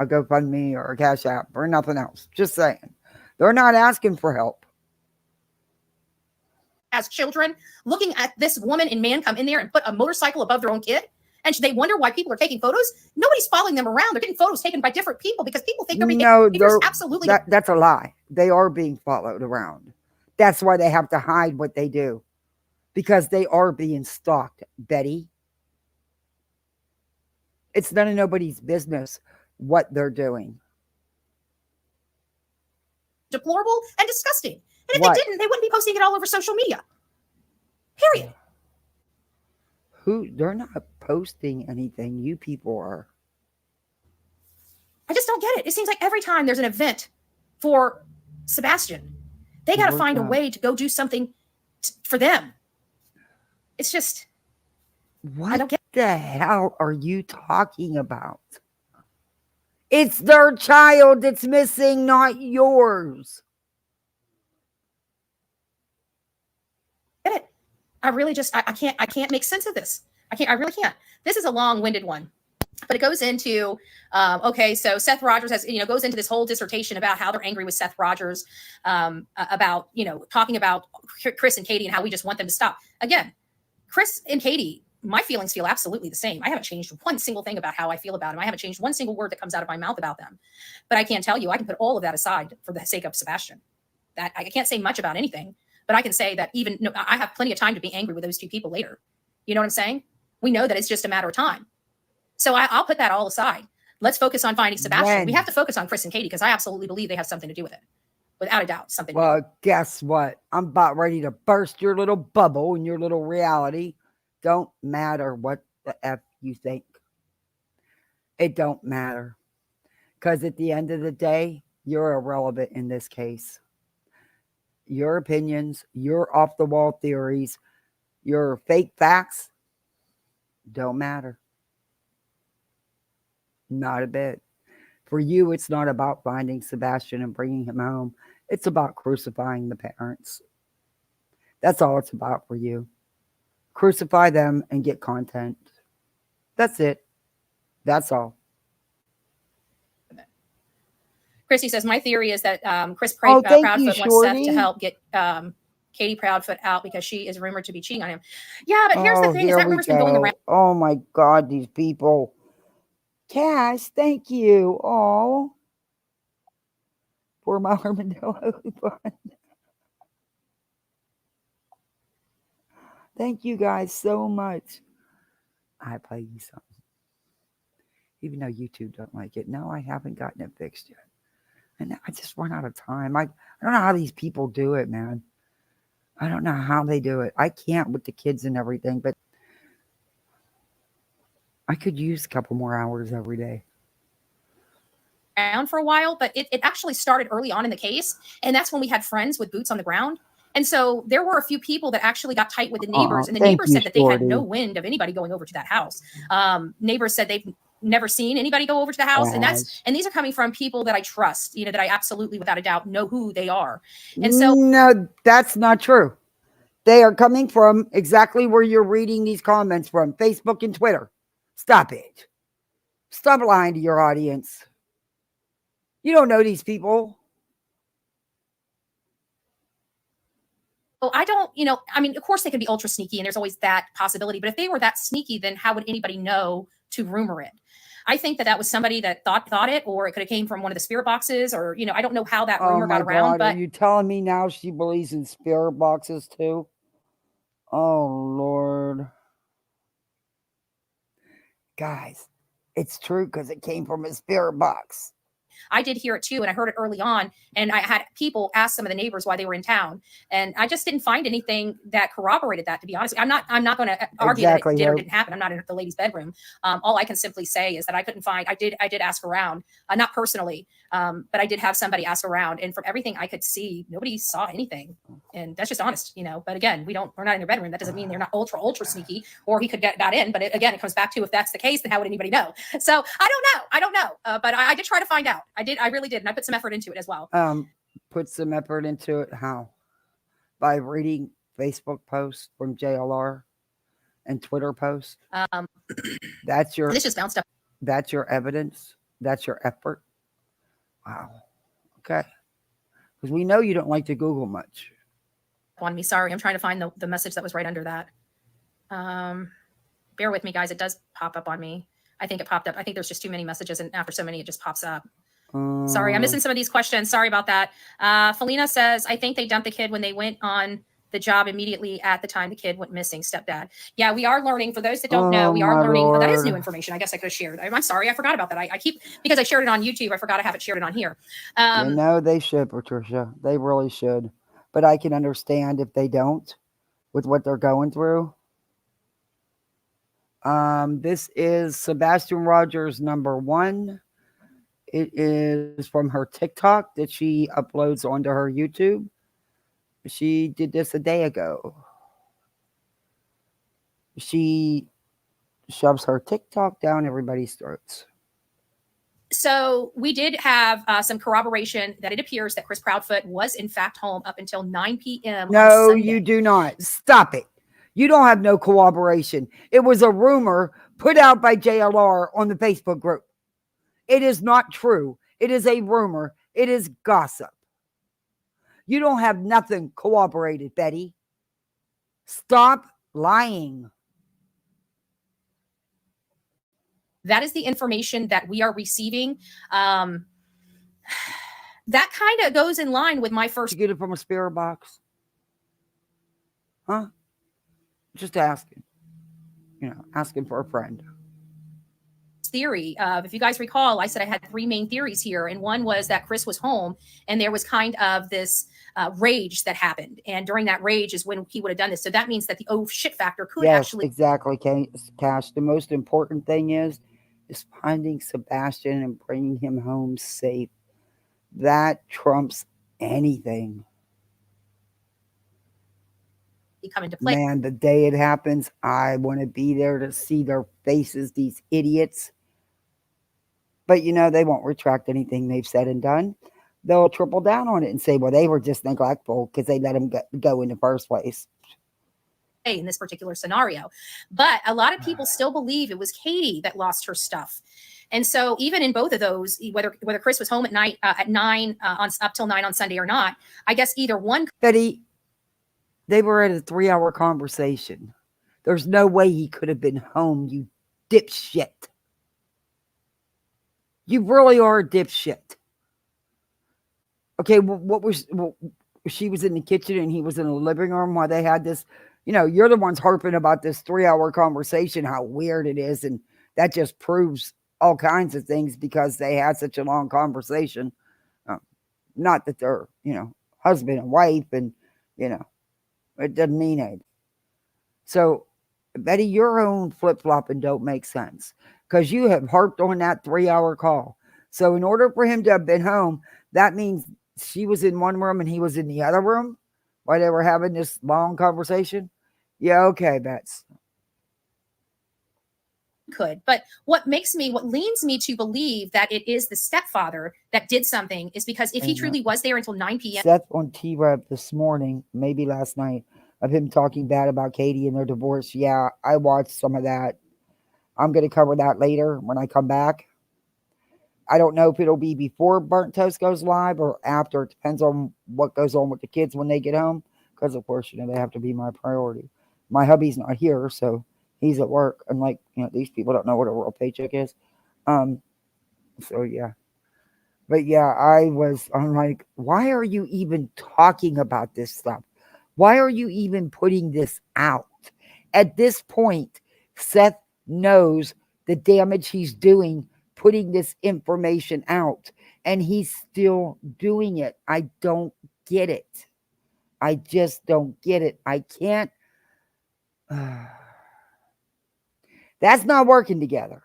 GoFundMe or a Cash App or nothing else. Just saying. They're not asking for help. As children, looking at this woman and man come in there and put a motorcycle above their own kid, and they wonder why people are taking photos. Nobody's following them around. They're getting photos taken by different people because people think everything. No, absolutely. That's a lie. They are being followed around. That's why they have to hide what they do, because they are being stalked, Betty. It's none of nobody's business what they're doing. Deplorable and disgusting. And if What? they didn't, they wouldn't be posting it all over social media. Period. They're not posting anything. You people are. I just don't get it. It seems like every time there's an event for Sebastian, they got to find a way to go do something for them. It's just, what the hell are you talking about? It's their child that's missing, not yours. Get it? I really just, I can't make sense of this. I really can't. This is a long-winded one. But it goes into, okay, so Seth Rogers goes into this whole dissertation about how they're angry with Seth Rogers, about, talking about Chris and Katie and how we just want them to stop. Again, Chris and Katie, my feelings feel absolutely the same. I haven't changed one single thing about how I feel about them. I haven't changed one single word that comes out of my mouth about them. But I can tell you, I can put all of that aside for the sake of Sebastian. That I can't say much about anything, but I can say that I have plenty of time to be angry with those two people later. You know what I'm saying? We know that it's just a matter of time. So I'll put that all aside. Let's focus on finding Sebastian. We have to focus on Chris and Katie because I absolutely believe they have something to do with it. Without a doubt, something. Well, guess what? I'm about ready to burst your little bubble and your little reality. Don't matter what the F you think. It don't matter. Because at the end of the day, you're irrelevant in this case. Your opinions, your off-the-wall theories, your fake facts don't matter. Not a bit. For you, it's not about finding Sebastian and bringing him home. It's about crucifying the parents. That's all it's about for you. Crucify them and get content. That's it. That's all. Chrissy says, my theory is that Chris Proudfoot wants Seth to help get Katie Proudfoot out because she is rumored to be cheating on him. Yeah, but here's the thing: is that rumor's been going around. Oh my God, these people. Cash, thank you. Oh, for my armadillo. Thank you guys so much. I play you something. Even though YouTube don't like it. No, I haven't gotten it fixed yet. And I just run out of time. I don't know how these people do it, man. I don't know how they do it. I can't with the kids and everything, but I could use a couple more hours every day. Around for a while, but it actually started early on in the case. And that's when we had friends with boots on the ground. And so there were a few people that actually got tight with the neighbors. And the neighbors said that they had no wind of anybody going over to that house. Neighbors said they've never seen anybody go over to the house. And these are coming from people that I trust, that I absolutely, without a doubt, know who they are. And so no, that's not true. They are coming from exactly where you're reading these comments from, Facebook and Twitter. Stop it. Stop lying to your audience. You don't know these people. Well, I don't, I mean, of course they can be ultra sneaky and there's always that possibility. But if they were that sneaky, then how would anybody know to rumor it? I think that was somebody that thought it, or it could have came from one of the spirit boxes, or, I don't know how that rumor got around. But are you telling me now she believes in spirit boxes too? Oh, Lord. Guys, it's true because it came from a spirit box. I did hear it too, and I heard it early on. And I had people ask some of the neighbors why they were in town, and I just didn't find anything that corroborated that. To be honest, I'm not going to argue that it did or didn't happen. I'm not in the lady's bedroom. All I can simply say is that I couldn't find. I did ask around, not personally, but I did have somebody ask around, and from everything I could see, nobody saw anything, and that's just honest, you know. But again, we're not in their bedroom. That doesn't mean they're not ultra sneaky, or he could get got in. But again, it comes back to, if that's the case, then how would anybody know? So I don't know. But I did try to find out. I really did, and I put some effort into it as well. Put some effort into it. How? By reading Facebook posts from JLR and Twitter posts. That's your. This just bounced up. That's your evidence. That's your effort. Wow. Okay. Because we know you don't like to Google much. On me, sorry. I'm trying to find the message that was right under that. Bear with me, guys. It does pop up on me. I think it popped up. I think there's just too many messages, and after so many, it just pops up. Sorry, I'm missing some of these questions. Sorry about that. Felina says, I think they dumped the kid when they went on the job immediately at the time the kid went missing. Stepdad. Yeah, we are learning. For those that don't know, we are learning. Oh, that is new information. I guess I could have shared. I'm sorry. I forgot about that. I keep, because I shared it on YouTube, I forgot I haven't shared it on here. No, they should, Patricia. They really should. But I can understand if they don't with what they're going through. This is Sebastian Rogers #1. It is from her TikTok that she uploads onto her YouTube. She did this a day ago. She shoves her TikTok down everybody's throats. So we did have some corroboration that it appears that Chris Proudfoot was in fact home up until 9 p.m. No, you do not. Stop it. You don't have no corroboration. It was a rumor put out by JLR on the Facebook group. It is not true. It is a rumor. It is gossip. You don't have nothing corroborated, Betty. Stop lying. That is the information that we are receiving. That kind of goes in line with my first. Did you get it from a spirit box? Huh? Just asking. You know, asking for a friend. Theory of, if you guys recall, I said I had 3 main theories here, and one was that Chris was home and there was kind of this rage that happened, and during that rage is when he would have done this. So that means that the oh shit factor could actually. Exactly, Cash. The most important thing is finding Sebastian and bringing him home safe. That trumps anything. Come into play. Man, the day it happens, I want to be there to see their faces, these idiots. But, you know, they won't retract anything they've said and done. They'll triple down on it and say, well, they were just neglectful because they let him go in the first place. In this particular scenario. But a lot of people still believe it was Katie that lost her stuff. And so even in both of those, whether Chris was home at night at 9 up till 9 on Sunday or not, I guess either one. Betty, they were at a 3-hour conversation. There's no way he could have been home, you dipshit. You really are a dipshit. Okay, she was in the kitchen and he was in the living room while they had this. You know, you're the ones harping about this 3-hour conversation, how weird it is. And that just proves all kinds of things because they had such a long conversation. Not that they're, you know, husband and wife and, you know, it doesn't mean anything. So, Betty, your own flip-flopping don't make sense because you have harped on that 3-hour call. So in order for him to have been home, that means she was in one room and he was in the other room while they were having this long conversation. Yeah, okay, Bets. Could. But what leans me to believe that it is the stepfather that did something is because if he truly was there until 9 p.m. Seth on T-Rev this morning, maybe last night, of him talking bad about Katie and their divorce. Yeah, I watched some of that. I'm going to cover that later when I come back. I don't know if it'll be before Burnt Toast goes live or after. It depends on what goes on with the kids when they get home. Because, of course, you know, they have to be my priority. My hubby's not here, so he's at work. Unlike, you know, these people don't know what a real paycheck is. So, yeah. But, yeah, I'm like, why are you even talking about this stuff? Why are you even putting this out? At this point, Seth knows the damage he's doing putting this information out. And he's still doing it. I don't get it. I just don't get it. I can't. That's not working together.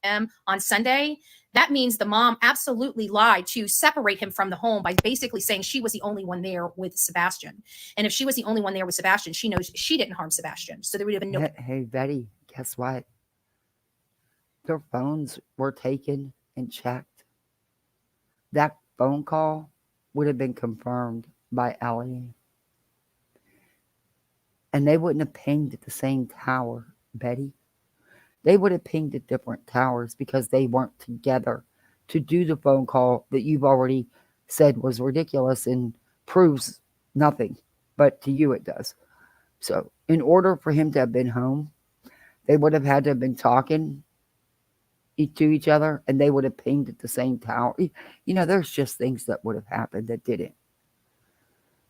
On Sunday, that means the mom absolutely lied to separate him from the home by basically saying she was the only one there with Sebastian. And if she was the only one there with Sebastian, she knows she didn't harm Sebastian. So there would have been no. Hey, Betty, guess what? Their phones were taken and checked. That phone call would have been confirmed by Ellie. And they wouldn't have pinged at the same tower, Betty. They would have pinged at different towers because they weren't together to do the phone call that you've already said was ridiculous and proves nothing. But to you it does. So in order for him to have been home, they would have had to have been talking to each other, and they would have pinged at the same tower. You know, there's just things that would have happened that didn't.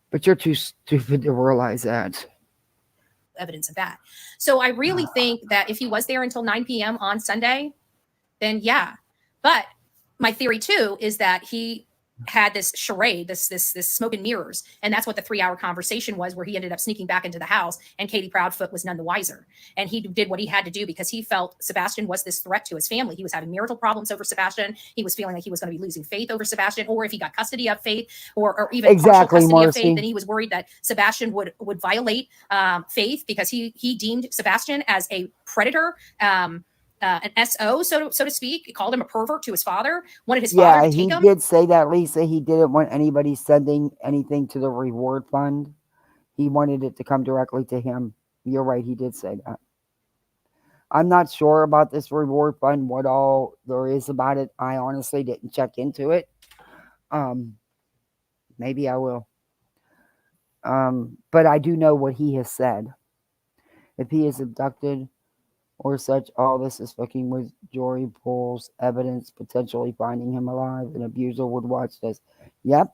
But you're too stupid to realize that. Evidence of that. So I really think that if he was there until 9 p.m. on Sunday, then yeah. But my theory too is that he had this charade, this smoke and mirrors, and that's what the 3-hour conversation was, where he ended up sneaking back into the house, and Katie Proudfoot was none the wiser. And he did what he had to do because he felt Sebastian was this threat to his family. He was having marital problems over Sebastian. He was feeling like he was going to be losing Faith over Sebastian, or if he got custody of Faith, or even partial custody of Faith, then he was worried that Sebastian would violate Faith because he deemed Sebastian as a predator. An SO, so to speak. He called him a pervert to his father, wanted his father to take him. Yeah, he did say that, Lisa. He didn't want anybody sending anything to the reward fund. He wanted it to come directly to him. You're right, he did say that. I'm not sure about this reward fund, what all there is about it. I honestly didn't check into it. Maybe I will. But I do know what he has said. If he is abducted or such, all this is fucking with jury pools, evidence, potentially finding him alive. An abuser would watch this. Yep.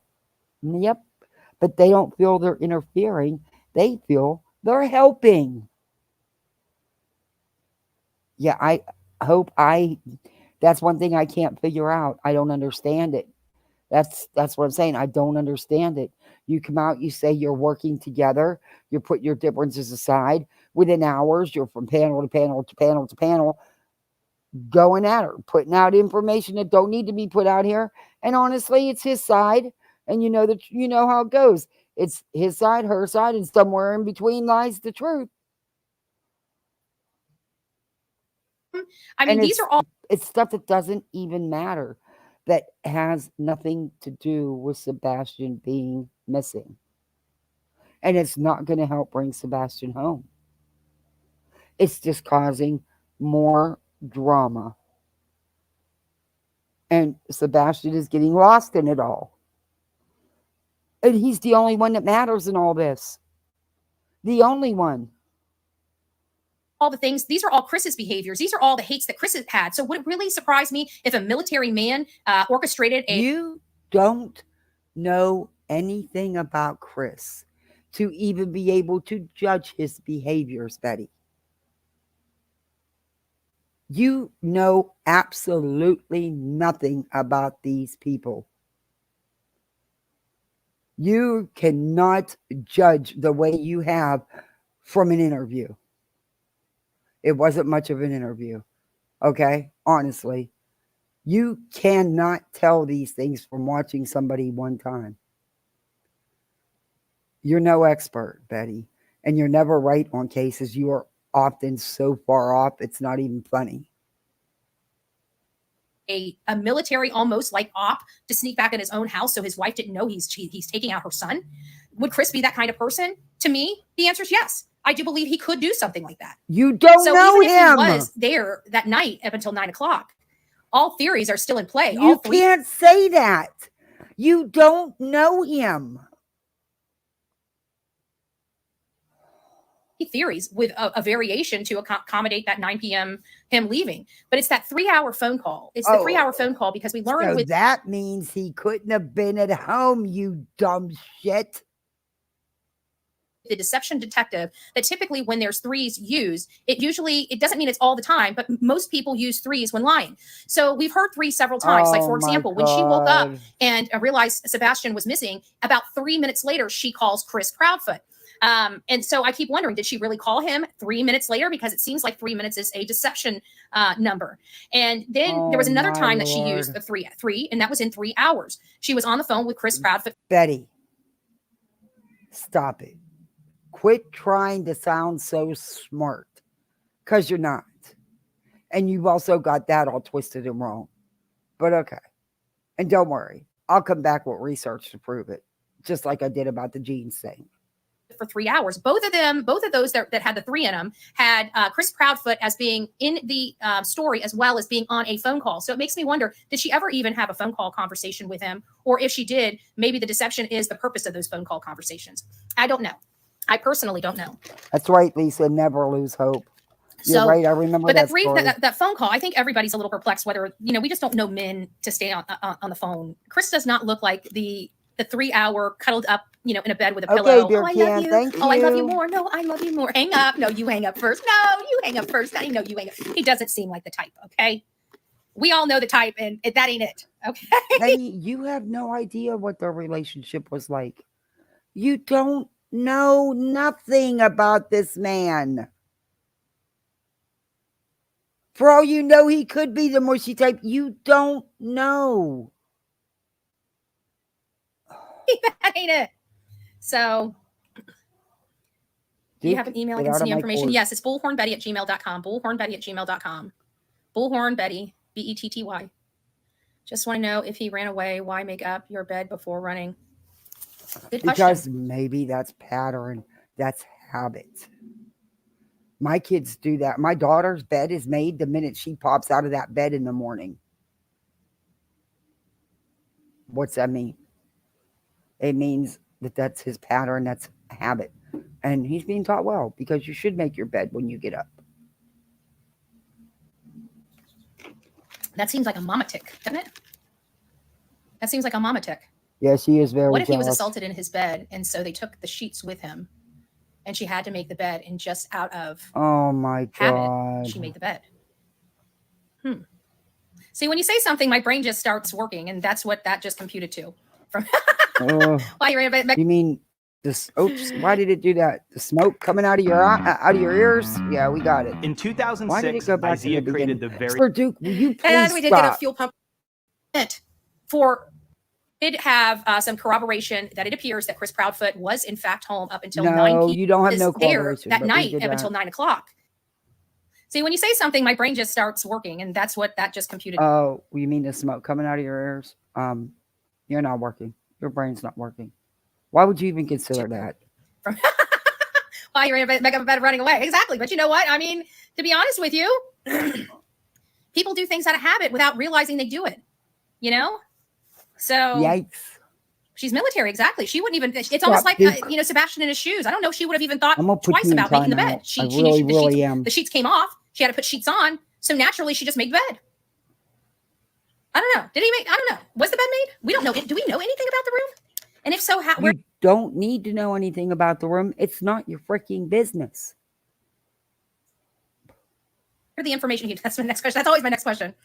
But they don't feel they're interfering. They feel they're helping. Yeah, I hope that's one thing I can't figure out. I don't understand it. That's what I'm saying. I don't understand it. You come out, you say you're working together, you put your differences aside. Within hours, you're from panel to panel to panel to panel, going at her, putting out information that don't need to be put out here. And honestly, it's his side, and you know how it goes. It's his side, her side, and somewhere in between lies the truth. I mean, these are all it's stuff that doesn't even matter, that has nothing to do with Sebastian being missing. And it's not going to help bring Sebastian home. It's just causing more drama. And Sebastian is getting lost in it all. And he's the only one that matters in all this. The only one. All the things, these are all Chris's behaviors. These are all the hates that Chris has had. So would it really surprise me if a military man orchestrated a... You don't know anything about Chris to even be able to judge his behaviors, Betty. You know absolutely nothing about these people. You cannot judge the way you have from an interview. It wasn't much of an interview. Okay? Honestly. You cannot tell these things from watching somebody one time. You're no expert, Betty. And you're never right on cases. You are often so far off, it's not even funny. A military, almost like op, to sneak back in his own house so his wife didn't know he's taking out her son. Would Chris be that kind of person? To me, the answer is yes. I do believe he could do something like that. You don't know even him. If he was there that night up until 9 o'clock, all theories are still in play. You can't say that. You don't know him. Theories with a variation to accommodate that 9 p.m. him leaving. But it's that 3-hour phone call. It's the 3-hour phone call because we learned so that means he couldn't have been at home, you dumb shit. the deception detective that typically when there's threes used, it doesn't mean it's all the time, but most people use threes when lying. So we've heard threes several times. Like, for example, when she woke up and realized Sebastian was missing, about 3 minutes later, she calls Chris Proudfoot. And so I keep wondering, did she really call him 3 minutes later? Because it seems like 3 minutes is a deception number. And then there was another time that she used the three, and that was in 3 hours. She was on the phone with Chris Proudfoot. Betty, stop it. Quit trying to sound so smart, because you're not. And you've also got that all twisted and wrong. But okay. And don't worry, I'll come back with research to prove it, just like I did about the jeans thing. For 3 hours. Both of those that had the three in them had Chris Proudfoot as being in the story as well as being on a phone call. So it makes me wonder, did she ever even have a phone call conversation with him? Or if she did, maybe the deception is the purpose of those phone call conversations. I don't know. I personally don't know. That's right, Lisa. Never lose hope. You're right. I remember but that. That phone call, I think everybody's a little perplexed whether, we just don't know men to stay on the phone. Chris does not look like the 3 hour cuddled up, in a bed with a pillow. Dear I love Ken, you. thank I love you you. more. No, I love you more. Hang up. No, you hang up first. No, you hang up first. I know you hang up. He doesn't seem like the type. Okay. We all know the type, and that ain't it. Okay. Hey, you have no idea what their relationship was like. You don't know nothing about this man. For all you know, he could be the mushy type. You don't know. That ain't it. So, do you have an email I can send you information? Yes, it's bullhornbetty@gmail.com. Bullhornbetty@gmail.com. Bullhornbetty, Betty. Just want to know if he ran away. Why make up your bed before running? Good question. Because maybe that's pattern. That's habit. My kids do that. My daughter's bed is made the minute she pops out of that bed in the morning. What's that mean? It means that that's his pattern. That's a habit. And he's being taught well, because you should make your bed when you get up. That seems like a mama tick, doesn't it? That seems like a mama tick. Yeah, she is very What if jealous. he was assaulted in his bed, and so they took the sheets with him, and she had to make the bed, and just out of Oh my habit, God. she made the bed. See, when you say something, my brain just starts working, and that's what that just computed to. From why you're in You mean this? Oops! Why did it do that? The smoke coming out of your ears? Yeah, we got it. In 2006, Why did it go back Isaiah to the created beginning? the very. Sir Duke, will you please and we did stop? get a fuel pump. Did have some corroboration that it appears that Chris Proudfoot was in fact home up until 9 p.m. You don't have no there corroboration, that but we night did up that. until 9 o'clock. See, when you say something, my brain just starts working, and that's what that just computed. Oh, you mean the smoke coming out of your ears? You're not working. Your brain's not working. Why would you even consider that? Why you're in a bed, running away? Exactly. But you know what? I mean, to be honest with you, people do things out of habit without realizing they do it. So Yikes. She's military, exactly. She wouldn't even. It's almost like Sebastian in his shoes. I don't know if she would have even thought twice about making the bed. She knew the sheets came off. She had to put sheets on, so naturally she just made bed. I don't know. Did he make? I don't know. Was the bed made? We don't know. Do we know anything about the room? And if so, how? You don't need to know anything about the room. It's not your freaking business. Where the information? That's my next question. That's always my next question.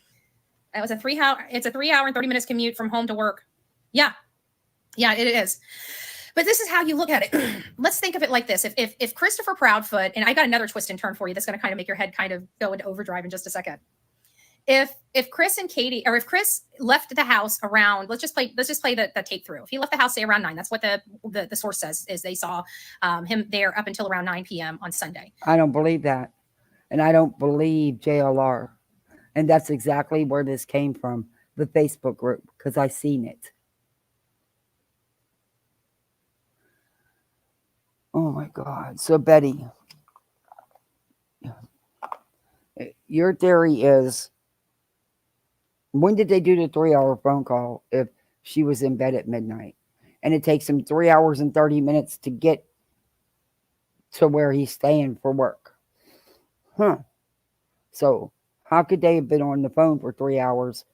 It was a 3 hour. It's a 3 hour and 30 minutes commute from home to work. Yeah, it is. But this is how you look at it. Let's think of it like this: if Christopher Proudfoot, and I got another twist and turn for you that's going to kind of make your head kind of go into overdrive in just a second. If Chris and Katie, or if Chris left the house around, let's just play the tape through. If he left the house, say around 9, that's what the source says, is they saw him there up until around 9 p.m. on Sunday. I don't believe that. And I don't believe JLR. And that's exactly where this came from, the Facebook group, because I seen it. Oh my God. So Betty, your theory is, when did they do the 3 hour phone call if she was in bed at midnight? And it takes him 3 hours and 30 minutes to get to where he's staying for work. So how could they have been on the phone for 3 hours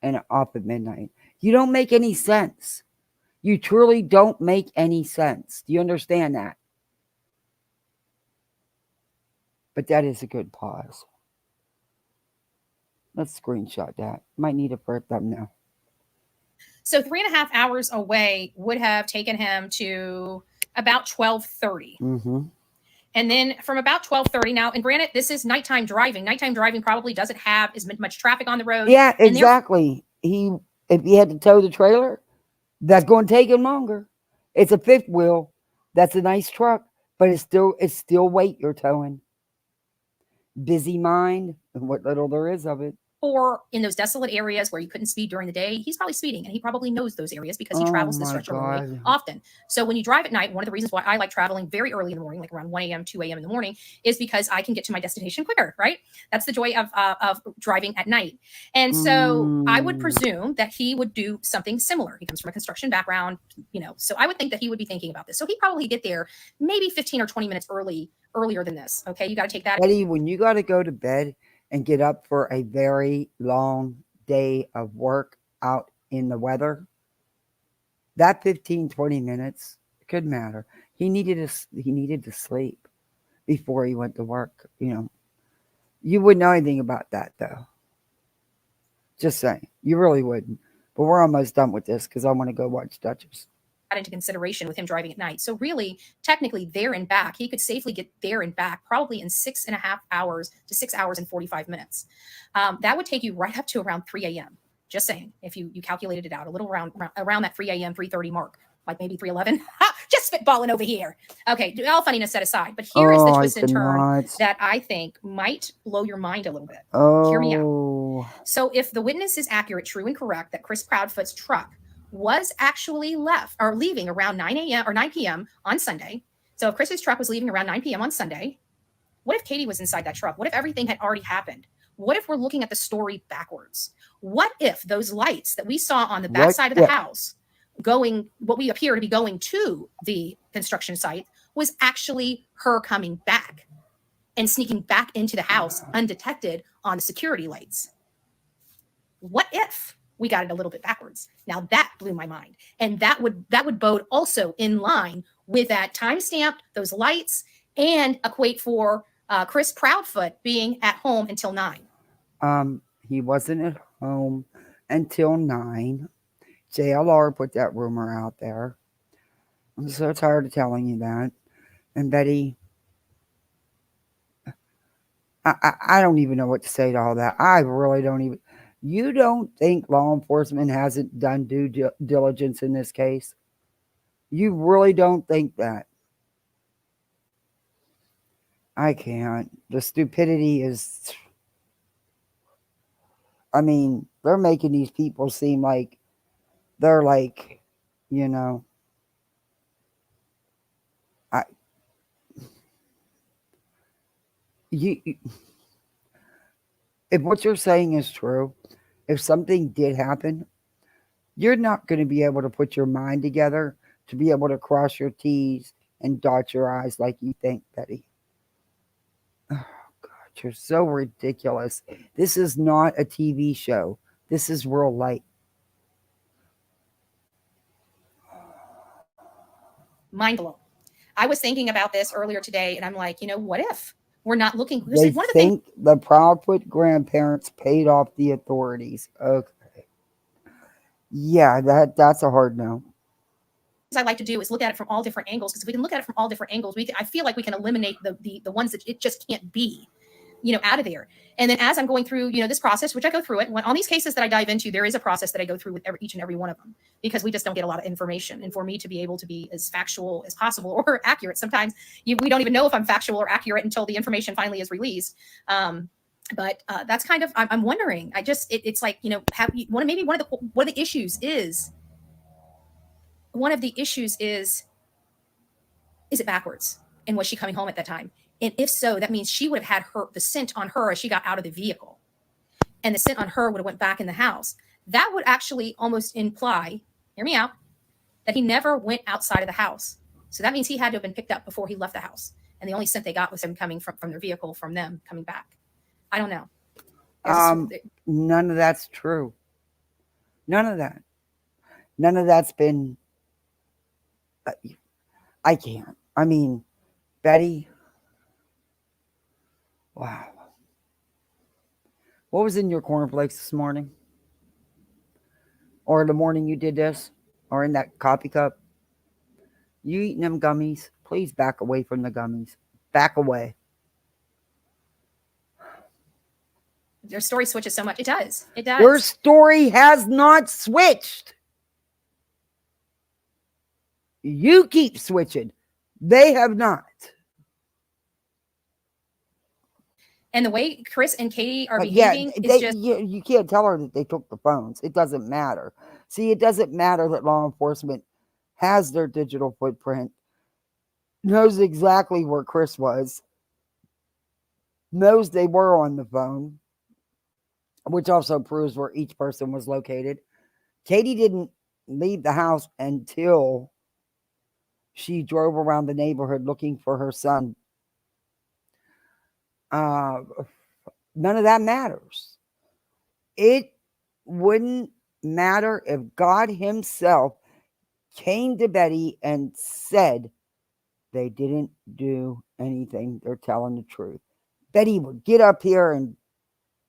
and off at midnight? You don't make any sense. You truly don't make any sense. Do you understand that? But that is a good pause. Let's screenshot that. Might need it for a thumbnail. So 3.5 hours away would have taken him to about 12:30. Mm-hmm. And then from about 12:30 now, and granted, this is nighttime driving. Nighttime driving probably doesn't have as much traffic on the road. Yeah, And exactly. If he had to tow the trailer, that's going to take him longer. It's a fifth wheel. That's a nice truck, but it's still weight you're towing. Busy mind and what little there is of it. Or in those desolate areas where you couldn't speed during the day, he's probably speeding, and he probably knows those areas because he travels this stretch of roadway often. So when you drive at night, one of the reasons why I like traveling very early in the morning, like around 1 a.m., 2 a.m. in the morning, is because I can get to my destination quicker, right? That's the joy of driving at night. And so I would presume that he would do something similar. He comes from a construction background, so I would think that he would be thinking about this. So he'd probably get there maybe 15 or 20 minutes earlier than this. Okay, you got to take that. Eddie, when you got to go to bed and get up for a very long day of work out in the weather, that 15, 20 minutes could matter. He needed to sleep before he went to work. You wouldn't know anything about that, though. Just saying. You really wouldn't. But we're almost done with this because I want to go watch Duchess. Into consideration with him driving at night. So really, technically, there and back, he could safely get there and back probably in 6.5 hours to 6 hours and 45 minutes. That would take you right up to around 3 a.m. Just saying, if you calculated it out a little around that 3 a.m., 3:30 mark, like maybe 3:11. Just spitballing over here. Okay, all funniness set aside. But here is the twist and turn that I think might blow your mind a little bit. Hear me out. So if the witness is accurate, true, and correct that Chris Proudfoot's truck was actually leaving around 9 a.m. or 9 p.m. on Sunday. So if Chris's truck was leaving around 9 p.m. on Sunday, what if Katie was inside that truck? What if everything had already happened? What if we're looking at the story backwards? What if those lights that we saw on the back side of the house what we appear to be going to the construction site was actually her coming back and sneaking back into the house undetected on the security lights? What if we got it a little bit backwards? Now that blew my mind. And that would bode also in line with that timestamp, those lights, and equate for Chris Proudfoot being at home until 9. He wasn't at home until 9. JLR put that rumor out there. I'm so tired of telling you that. And Betty, I don't even know what to say to all that. I really don't even. You don't think law enforcement hasn't done due diligence in this case? You really don't think that? I can't. The stupidity is... I mean, they're making these people seem like they're like, if what you're saying is true, if something did happen, you're not going to be able to put your mind together to be able to cross your T's and dot your I's like you think, Betty. Oh, God, you're so ridiculous. This is not a TV show. This is real life. Mind blown. I was thinking about this earlier today, and I'm like, what if we're not looking? They think the Proudfoot grandparents paid off the authorities. Okay. Yeah, that's a hard no. I like to do is look at it from all different angles, because if we can look at it from all different angles, I feel like we can eliminate the ones that it just can't be, out of there. And then as I'm going through, this process, which I go through it, on these cases that I dive into, there is a process that I go through with each and every one of them, because we just don't get a lot of information. And for me to be able to be as factual as possible or accurate, sometimes we don't even know if I'm factual or accurate until the information finally is released. But that's kind of, I'm wondering, it's like, one of the issues is it backwards? And was she coming home at that time? And if so, that means she would have had the scent on her as she got out of the vehicle. And the scent on her would have went back in the house. That would actually almost imply, hear me out, that he never went outside of the house. So that means he had to have been picked up before he left the house. And the only scent they got was him coming from their vehicle, from them coming back. I don't know. None of that's true. None of that. None of that's been... I can't. I mean, Betty... Wow. What was in your cornflakes this morning? Or the morning you did this? Or in that coffee cup? You eating them gummies? Please back away from the gummies. Back away. Your story switches so much. It does. It does. Your story has not switched. You keep switching. They have not. And the way Chris and Katie are behaving is just... You can't tell her that they took the phones. It doesn't matter. See, it doesn't matter that law enforcement has their digital footprint, knows exactly where Chris was, knows they were on the phone, which also proves where each person was located. Katie didn't leave the house until she drove around the neighborhood looking for her son. None of that matters. It wouldn't matter if God himself came to Betty and said they didn't do anything. They're telling the truth. Betty would get up here and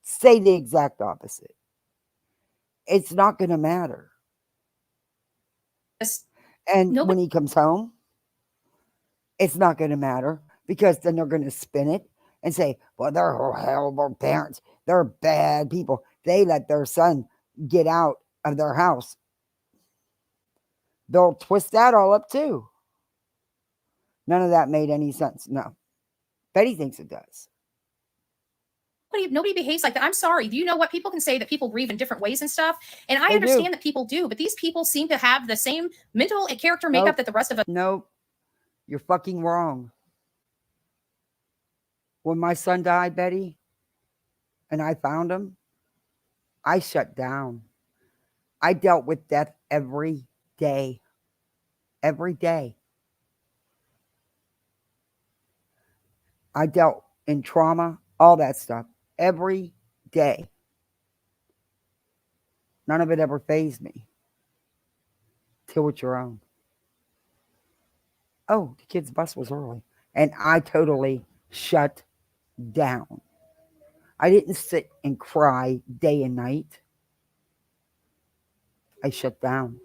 say the exact opposite. It's not going to matter. And when he comes home, it's not going to matter, because then they're going to spin it and say, well, they're horrible parents. They're bad people. They let their son get out of their house. They'll twist that all up too. None of that made any sense. No. Betty thinks it does. Nobody behaves like that. I'm sorry. Do you know what people can say that people grieve in different ways and stuff? And I understand that people do, but these people seem to have the same mental and character makeup that the rest of us. Nope. You're fucking wrong. When my son died, Betty, and I found him, I shut down. I dealt with death every day. Every day. I dealt in trauma, all that stuff, every day. None of it ever fazed me. Till it's your own. Oh, the kid's bus was early. And I totally shut down. I didn't sit and cry day and night. I shut down.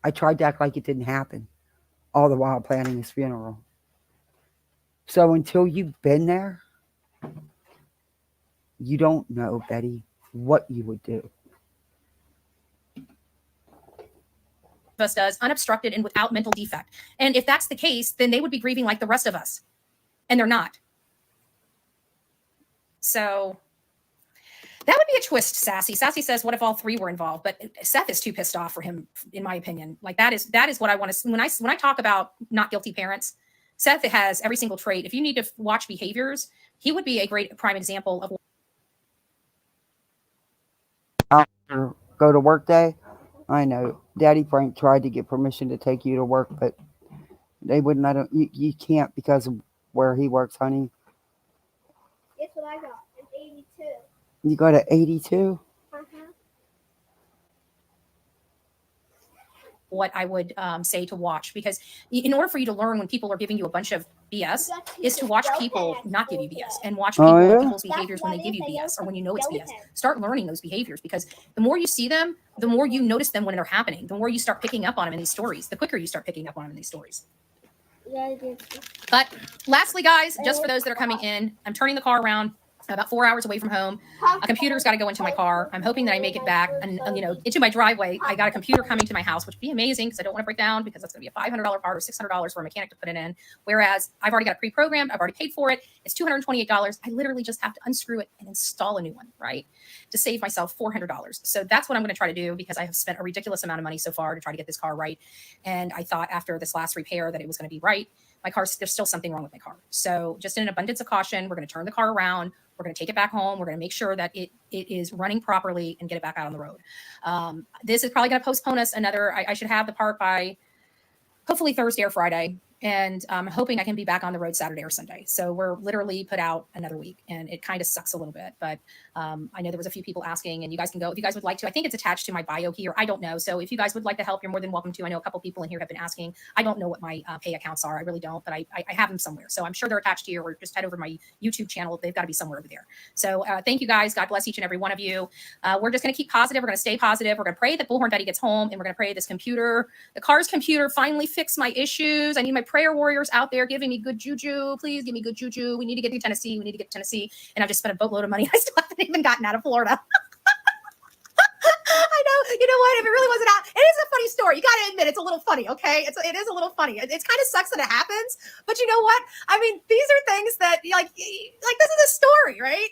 I tried to act like it didn't happen, all the while planning his funeral. So until you've been there, you don't know, Betty, what you would do. Us does, unobstructed and without mental defect. And if that's the case, then they would be grieving like the rest of us. And they're not. So that would be a twist, Sassy. Sassy says, what if all three were involved? But Seth is too pissed off for him, in my opinion. Like that is what I want to, when I talk about not guilty parents, Seth has every single trait. If you need to watch behaviors, he would be a great prime example of. After go to work day, I know Daddy Frank tried to get permission to take you to work, but they wouldn't let him. You can't because of where he works, honey. Guess what I got? An 82. You got an 82? What I would say to watch, because in order for you to learn when people are giving you a bunch of BS is to watch people not give you BS and watch people's behaviors when they give you BS or when you know it's BS. Start learning those behaviors, because the more you see them, the more you notice them when they're happening, the more you start picking up on them in these stories, the quicker you start picking up on them in these stories. But lastly, guys, just for those that are coming in, I'm turning the car around. About 4 hours away from home. A computer's got to go into my car. I'm hoping that I make it back and into my driveway. I got a computer coming to my house, which would be amazing because I don't want to break down, because that's going to be a $500 part or $600 for a mechanic to put it in. Whereas I've already got it pre-programmed. I've already paid for it. It's $228. I literally just have to unscrew it and install a new one, right? To save myself $400. So that's what I'm going to try to do, because I have spent a ridiculous amount of money so far to try to get this car right. And I thought after this last repair that it was going to be right. My car, there's still something wrong with my car. So just in an abundance of caution, we're going to turn the car around. We're going to take it back home. We're going to make sure that it is running properly and get it back out on the road. This is probably going to postpone us another. I should have the part by hopefully Thursday or Friday. And I'm hoping I can be back on the road Saturday or Sunday. So we're literally put out another week, and it kind of sucks a little bit. But I know there was a few people asking, and you guys can go if you guys would like to. I think it's attached to my bio here. I don't know. So if you guys would like to help, you're more than welcome to. I know a couple people in here have been asking. I don't know what my pay accounts are. I really don't, but I have them somewhere. So I'm sure they're attached here, or just head over to my YouTube channel. They've got to be somewhere over there. So thank you guys. God bless each and every one of you. We're just going to keep positive. We're going to stay positive. We're going to pray that Bullhornbetty gets home, and we're going to pray this computer, the car's computer, finally fix my issues. I need my prayer warriors out there giving me good juju. Please give me good juju. We need to get to Tennessee. We need to get to Tennessee. And I've just spent a boatload of money. I still haven't even gotten out of Florida. I know. You know what? If it really wasn't out, it is a funny story. You got to admit, it's a little funny. Okay. It is a little funny. It kind of sucks that it happens, but you know what? I mean, these are things that like this is a story, right?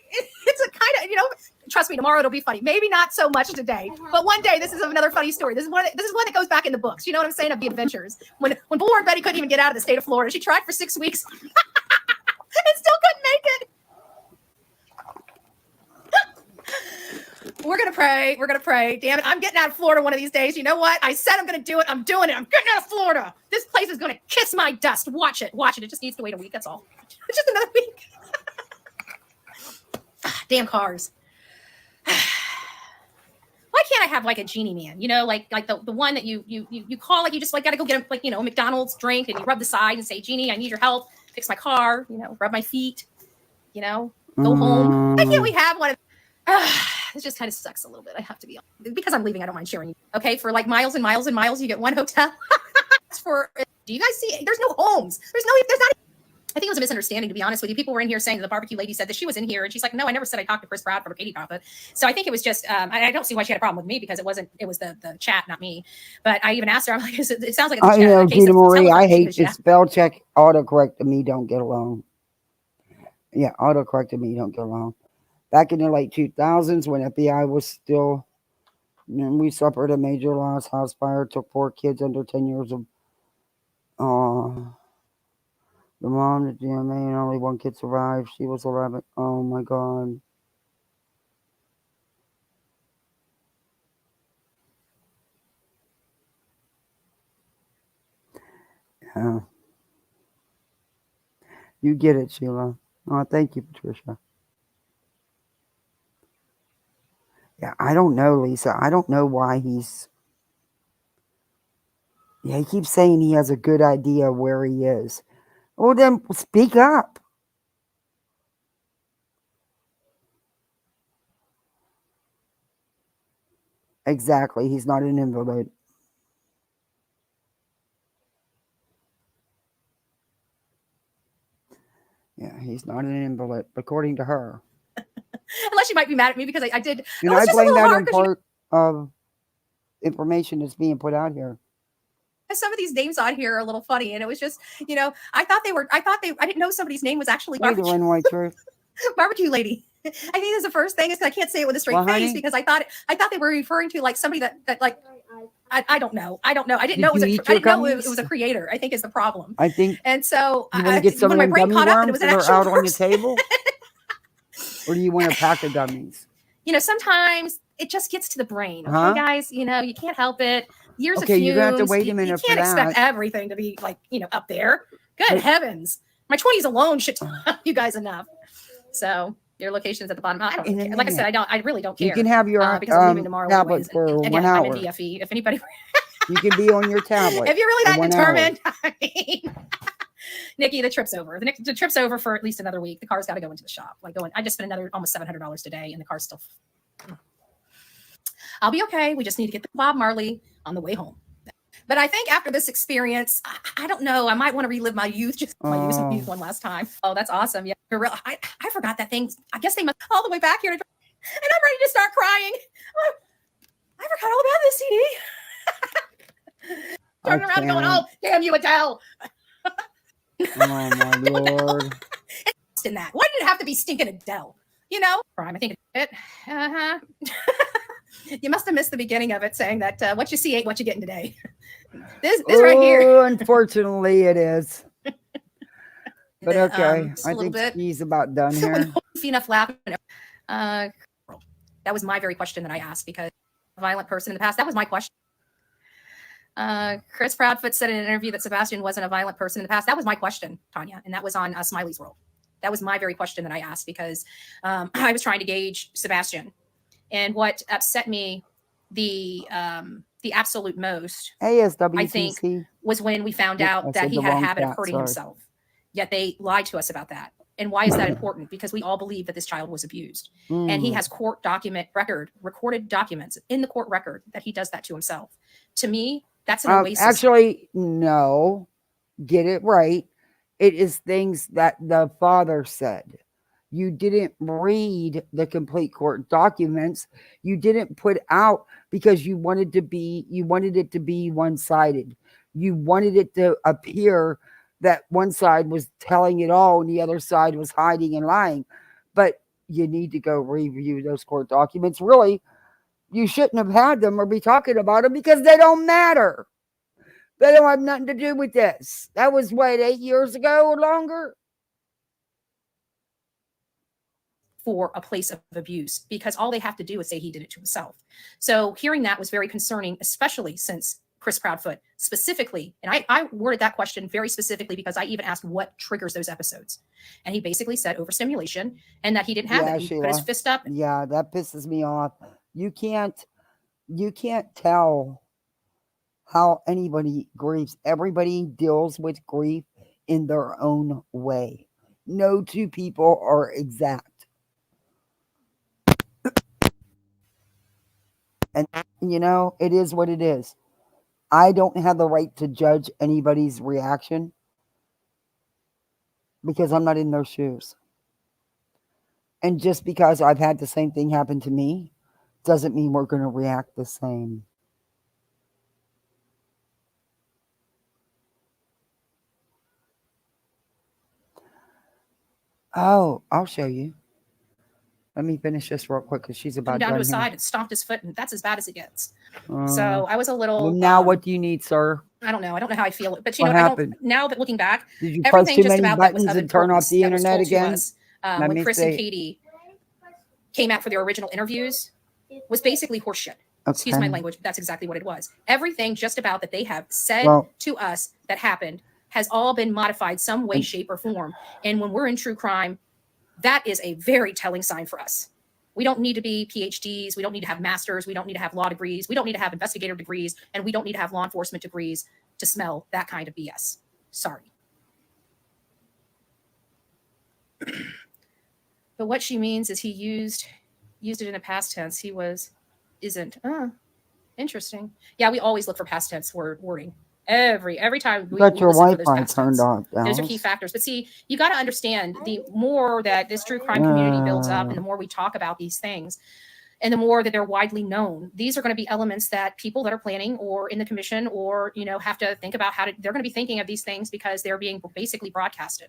It's a kind of, trust me, tomorrow it'll be funny. Maybe not so much today, but one day this is another funny story. This is one that goes back in the books. You know what I'm saying? Of the adventures. When Bullhornbetty couldn't even get out of the state of Florida, she tried for 6 weeks and still couldn't make it. We're going to pray. We're going to pray. Damn it. I'm getting out of Florida one of these days. You know what? I said I'm going to do it. I'm doing it. I'm getting out of Florida. This place is going to kiss my dust. Watch it. Watch it. It just needs to wait a week. That's all. It's just another week. Damn cars. Why can't I have like a genie man? Like the one that you call, like you just like got to go get a McDonald's drink, and you rub the side and say, Genie, I need your help. Fix my car. Rub my feet. Go home. Why can't we have one of it just kind of sucks a little bit. I have to be honest. Because I'm leaving, I don't mind sharing. Okay, for like miles and miles and miles, you get one hotel. Do you guys see? There's no homes. There's not. I think it was a misunderstanding, to be honest with you. People were in here saying that the barbecue lady said that she was in here, and she's like, no, I never said I talked to Chris Bradford or Katie Papa. So I think it was just, I don't see why she had a problem with me, because it was the chat, not me. But I even asked her, I'm like, it sounds like it's I know, Gina Marie, I hate this spell check. Autocorrect and me don't get along. Yeah, autocorrect and me don't get along. Back in the late 2000s, when FBI was still, we suffered a major loss, house fire, took 4 kids under 10 years of, the mom, the GMA, and only 1 kid survived. She was 11. Oh my God. Yeah. You get it, Sheila. Oh, thank you, Patricia. Yeah, I don't know, Lisa. I don't know why he's... Yeah, he keeps saying he has a good idea where he is. Well, then speak up. Exactly. He's not an invalid. Yeah, he's not an invalid, according to her. Unless you might be mad at me because I did. And I blame that on part of information that's being put out here. Some of these names on here are a little funny, and it was just, I didn't know somebody's name was actually barbecue. White truth. Barbecue lady. I think that's the first thing is I can't say it with a straight face because I thought they were referring to like somebody that like I don't know. I didn't know it was a creator. I think is the problem. I think. And so you want to get some of them gummy worms that are out on the table, or do you want a pack of gummies? Sometimes it just gets to the brain. Okay, guys. You can't help it. Years of fumes. You're gonna have to wait a minute. You can't expect everything to be like up there. Good heavens, my 20s alone should tell you guys enough. So your location's at the bottom. I don't care. Like I said, I really don't care. You can have your because I'm leaving tomorrow tablet for again, 1 hour. I'm in DFE. If anybody, you can be on your tablet. If you're really that determined, I mean, Nikki, the trip's over. The trip's over for at least another week. The car's got to go into the shop. I just spent another almost $700 today, and the car's still. I'll be okay. We just need to get the Bob Marley on the way home. But I think after this experience, I don't know. I might want to relive my youth, just my youth one last time. Oh, that's awesome. Yeah. I forgot that thing. I guess they must all the way back here. And I'm ready to start crying. I forgot all about this CD. Turning around and going, oh, damn you, Adele. Oh, my Lord. In that. Why did it have to be stinking Adele? Crime, I think it. Uh-huh. You must have missed the beginning of it saying that what you see ain't what you're getting today. This right here. Unfortunately, it is. But okay, I think he's about done here. Enough laughing. That was my very question that I asked because a violent person in the past. That was my question. Chris Proudfoot said in an interview that Sebastian wasn't a violent person in the past. That was my question, Tanya, and that was on Smiley's World. That was my very question that I asked because I was trying to gauge Sebastian. And what upset me the absolute most, ASWTC, I think, was when we found out that he had a habit of hurting himself. Yet they lied to us about that. And why is that important? Because we all believe that this child was abused. And he has recorded documents in the court record that he does that to himself. To me, that's an oasis. Actually, no. Get it right. It is things that the father said. You didn't read the complete court documents. You didn't put out because you wanted it to be one-sided. You wanted it to appear that one side was telling it all and the other side was hiding and lying. But you need to go review those court documents. Really, you shouldn't have had them or be talking about them because they don't matter. They don't have nothing to do with this. That was, 8 years ago or longer? For a place of abuse, because all they have to do is say he did it to himself. So hearing that was very concerning, especially since Chris Proudfoot specifically, and I worded that question very specifically because I even asked what triggers those episodes. And he basically said overstimulation and that he didn't have it. He put his fist up. Yeah, that pisses me off. You can't tell how anybody grieves. Everybody deals with grief in their own way. No two people are exact. And, it is what it is. I don't have the right to judge anybody's reaction because I'm not in their shoes. And just because I've had the same thing happen to me doesn't mean we're going to react the same. Oh, I'll show you. Let me finish this real quick because she's about down to done his here. side and stomped his foot, and that's as bad as it gets. So I was a little. Well, now what do you need, sir? I don't know. I don't know how I feel. But What happened? Now that looking back, Did you press too many buttons and turn off the internet again? When Chris and Katie came out for their original interviews, was basically horseshit. Okay. Excuse my language. That's exactly what it was. Everything just about that they have said to us that happened has all been modified some way, shape, or form. And when we're in true crime, that is a very telling sign for us. We don't need to be PhDs. We don't need to have masters. We don't need to have law degrees. We don't need to have investigator degrees. And we don't need to have law enforcement degrees to smell that kind of BS. Sorry. But what she means is he used it in a past tense. He isn't. Interesting. Yeah, we always look for past tense wording. Every time we got your listen for Wi-Fi those turned off. Those are key factors. But see, you got to understand, the more that this true crime community builds up and the more we talk about these things and the more that they're widely known, these are going to be elements that people that are planning or in the commission or, have to think about they're going to be thinking of these things because they're being basically broadcasted.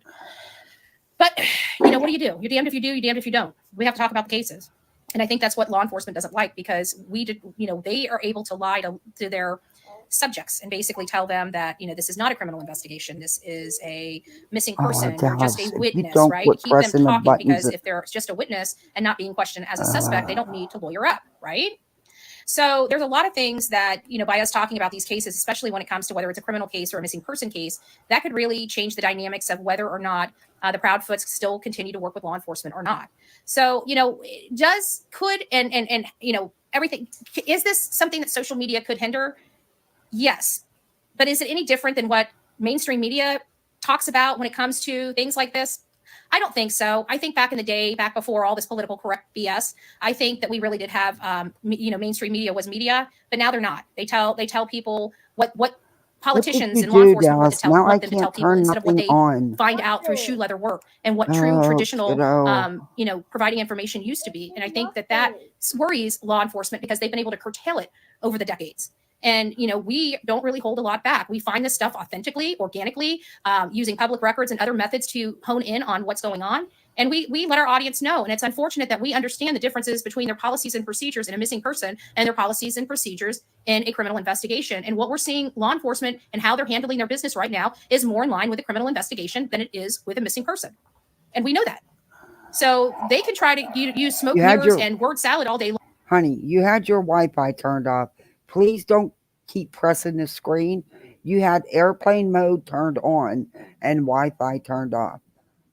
But, what do? You're damned if you do, you're damned if you don't. We have to talk about the cases. And I think that's what law enforcement doesn't like because they are able to lie to their subjects and basically tell them that this is not a criminal investigation, this is a missing person, you're just a witness, right? Keep them talking because if they're just a witness and not being questioned as a suspect, they don't need to lawyer up, right? So there's a lot of things that by us talking about these cases, especially when it comes to whether it's a criminal case or a missing person case, that could really change the dynamics of whether or not the Proudfoots still continue to work with law enforcement or not. So everything, is this something that social media could hinder? Yes. But is it any different than what mainstream media talks about when it comes to things like this? I don't think so. I think back in the day, back before all this political correct BS, I think that we really did have, mainstream media was media, but now they're not. They tell people what politicians and law enforcement want them to tell people instead of what they find out through shoe leather work and what true traditional, providing information used to be. And I think that worries law enforcement because they've been able to curtail it over the decades. And, we don't really hold a lot back. We find this stuff authentically, organically, using public records and other methods to hone in on what's going on. And we let our audience know. And it's unfortunate that we understand the differences between their policies and procedures in a missing person and their policies and procedures in a criminal investigation. And what we're seeing law enforcement and how they're handling their business right now is more in line with a criminal investigation than it is with a missing person. And we know that. So they can try to use smoke mirrors and word salad all day long. Honey, you had your Wi-Fi turned off. Please don't keep pressing the screen. You had airplane mode turned on and Wi-Fi turned off.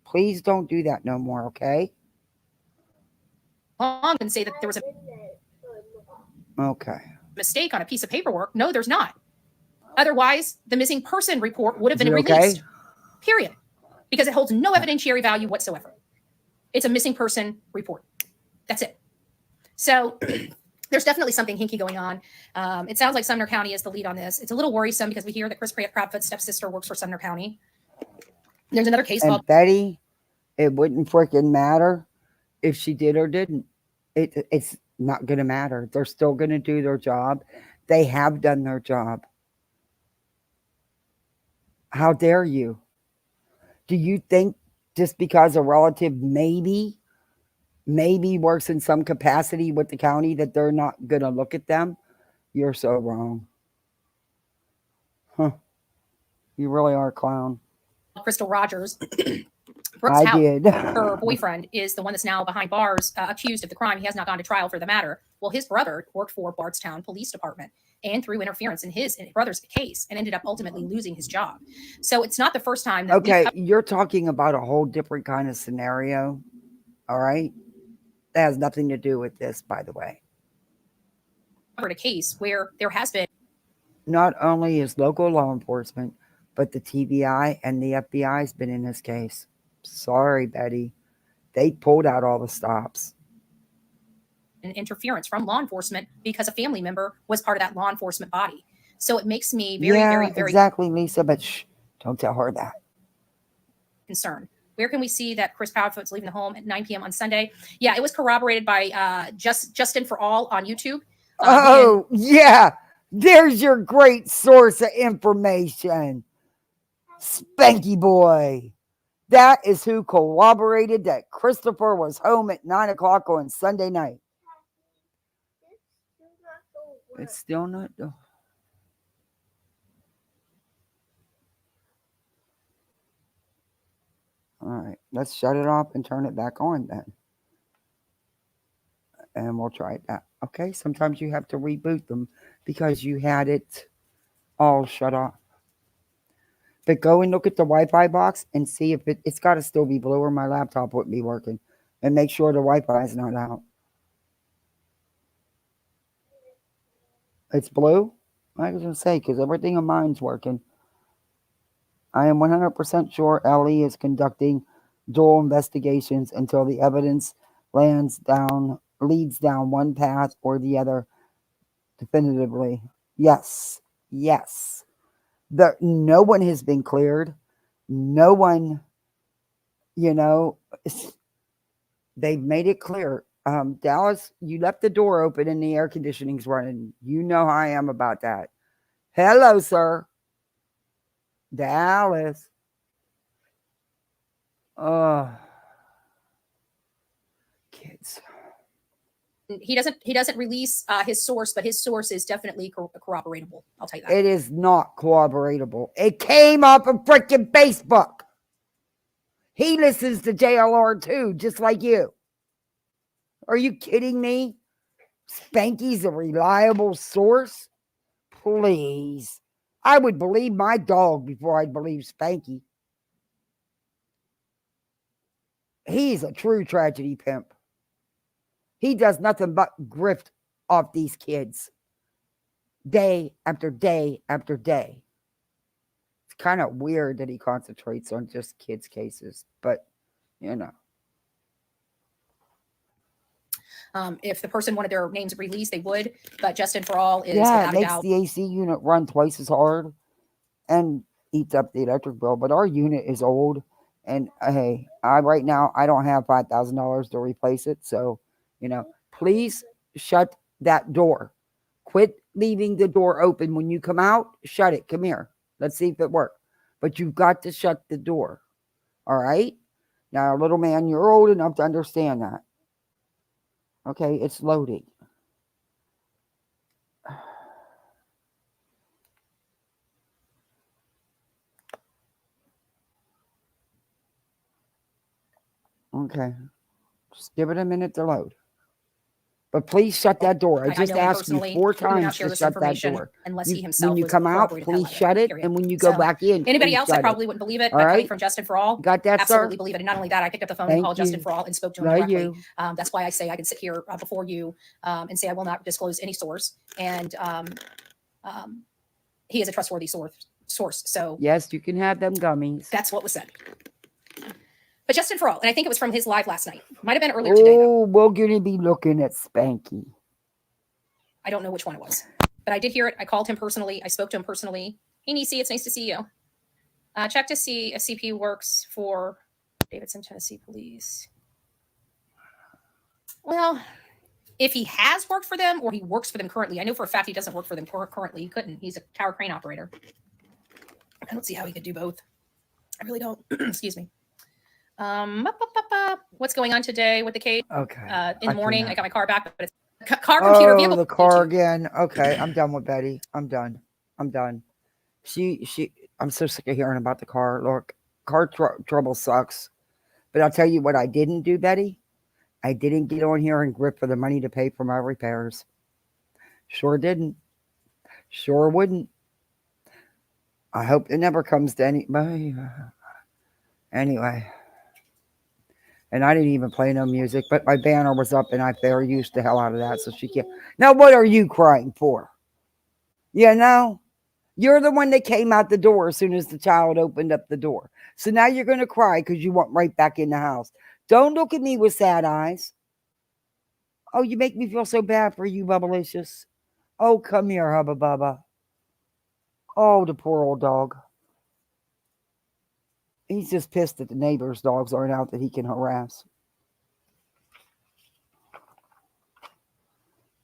Please don't do that no more, okay? Long and say that there was a Okay. mistake on a piece of paperwork. No, there's not. Otherwise, the missing person report would have Is been it okay? released. Period. Because it holds no evidentiary value whatsoever. It's a missing person report. That's it. So there's definitely something hinky going on. It sounds like Sumner County is the lead on this. It's a little worrisome because we hear that Chris Crabfoot's stepsister works for Sumner County. There's another case And called Betty, it wouldn't freaking matter if she did or didn't. It's not going to matter. They're still going to do their job. They have done their job. How dare you? Do you think just because a relative maybe works in some capacity with the county that they're not going to look at them? You're so wrong. Huh. You really are a clown. Crystal Rogers. Brooks I did. her boyfriend is the one that's now behind bars, accused of the crime. He has not gone to trial for the matter. Well, his brother worked for Bardstown Police Department and threw interference in his brother's case and ended up ultimately losing his job. So it's not the first time that Okay, you're talking about a whole different kind of scenario. All right? That has nothing to do with this, by the way. covered a case where there has been. Not only is local law enforcement, but the TBI and the FBI has been in this case. Sorry, Betty. They pulled out all the stops. An interference from law enforcement because a family member was part of that law enforcement body. So it makes me very exactly, Lisa, but shh, don't tell her that. Concerned. Where can we see that Chris Proudfoot's leaving the home at 9 p.m. on Sunday? Yeah, it was corroborated by Justin for All on YouTube. Yeah. There's your great source of information. Spanky Boy. That is who corroborated that Christopher was home at 9 o'clock on Sunday night. It's still not. All right, let's shut it off and turn it back on then. And we'll try that. Okay, sometimes you have to reboot them because you had it all shut off. But go and look at the Wi-Fi box and see if it's got to still be blue or my laptop wouldn't be working. And make sure the Wi-Fi is not out. It's blue? I was going to say, because everything on mine's working. I am 100% sure Ellie is conducting dual investigations until the evidence leads down one path or the other definitively. Yes. No one has been cleared. No one, they've made it clear. Dallas, you left the door open and the air conditioning's running. You know how I am about that. Hello, sir. Dallas. Kids. He doesn't release his source, but his source is definitely corroboratable. I'll tell you that. It is not corroboratable. It came off of freaking Facebook. He listens to JLR too, just like you. Are you kidding me? Spanky's a reliable source? Please. I would believe my dog before I'd believe Spanky. He's a true tragedy pimp. He does nothing but grift off these kids. Day after day after day. It's kind of weird that he concentrates on just kids' cases, but, If the person wanted their names released, they would. But Justin for All is it without a makes doubt. the AC unit run twice as hard and eats up the electric bill. But our unit is old, and hey, right now I don't have $5,000 to replace it. So, please shut that door. Quit leaving the door open when you come out. Shut it. Come here. Let's see if it works. But you've got to shut the door. All right? Now, little man, you're old enough to understand that. Okay, it's loading. Okay. Just give it a minute to load. But please shut that door. I I just know him asked you personally. 4 He would not times share to this shut that information door. unless he When himself you was come out, corroborated the hell please out of shut it. period. And when you go So, back in, anybody please else, I shut probably it. wouldn't believe it, All but coming right? from Justin for all, Got that, absolutely sir? believe it. And not only that, I picked up the phone and Thank called you. Justin for all and spoke to him Love directly. you. That's why I say I can sit here before you and say I will not disclose any source. And he is a trustworthy source. So Yes, you can have them gummies. that's what was said. But Justin for all, and I think it was from his live last night. Might have been earlier today, though. Oh, we're going to be looking at Spanky. I don't know which one it was, but I did hear it. I called him personally. I spoke to him personally. Hey, Nisi, it's nice to see you. Check to see if CP works for Davidson, Tennessee Police. Well, if he has worked for them or he works for them currently, I know for a fact he doesn't work for them currently. He couldn't. He's a tower crane operator. I don't see how he could do both. I really don't. Excuse me. What's going on today with the case? Okay. In the morning, cannot. I got my car back, but it's car, computer, Oh, vehicle. the car again. Okay, I'm done with Betty. I'm done. I'm so sick of hearing about the car. Look, car trouble sucks. But I'll tell you what I didn't do, Betty. I didn't get on here and grip for the money to pay for my repairs. Sure didn't. Sure wouldn't. I hope it never comes to anybody. Anyway. And I didn't even play no music, but my banner was up and I fair used the hell out of that, so she can't. Now, what are you crying for? You know? You're the one that came out the door as soon as the child opened up the door. So now you're going to cry because you went right back in the house. Don't look at me with sad eyes. Oh, you make me feel so bad for you, Bubbalicious. Oh, come here, Hubba Bubba. Oh, the poor old dog. He's just pissed that the neighbor's dogs aren't out that he can harass.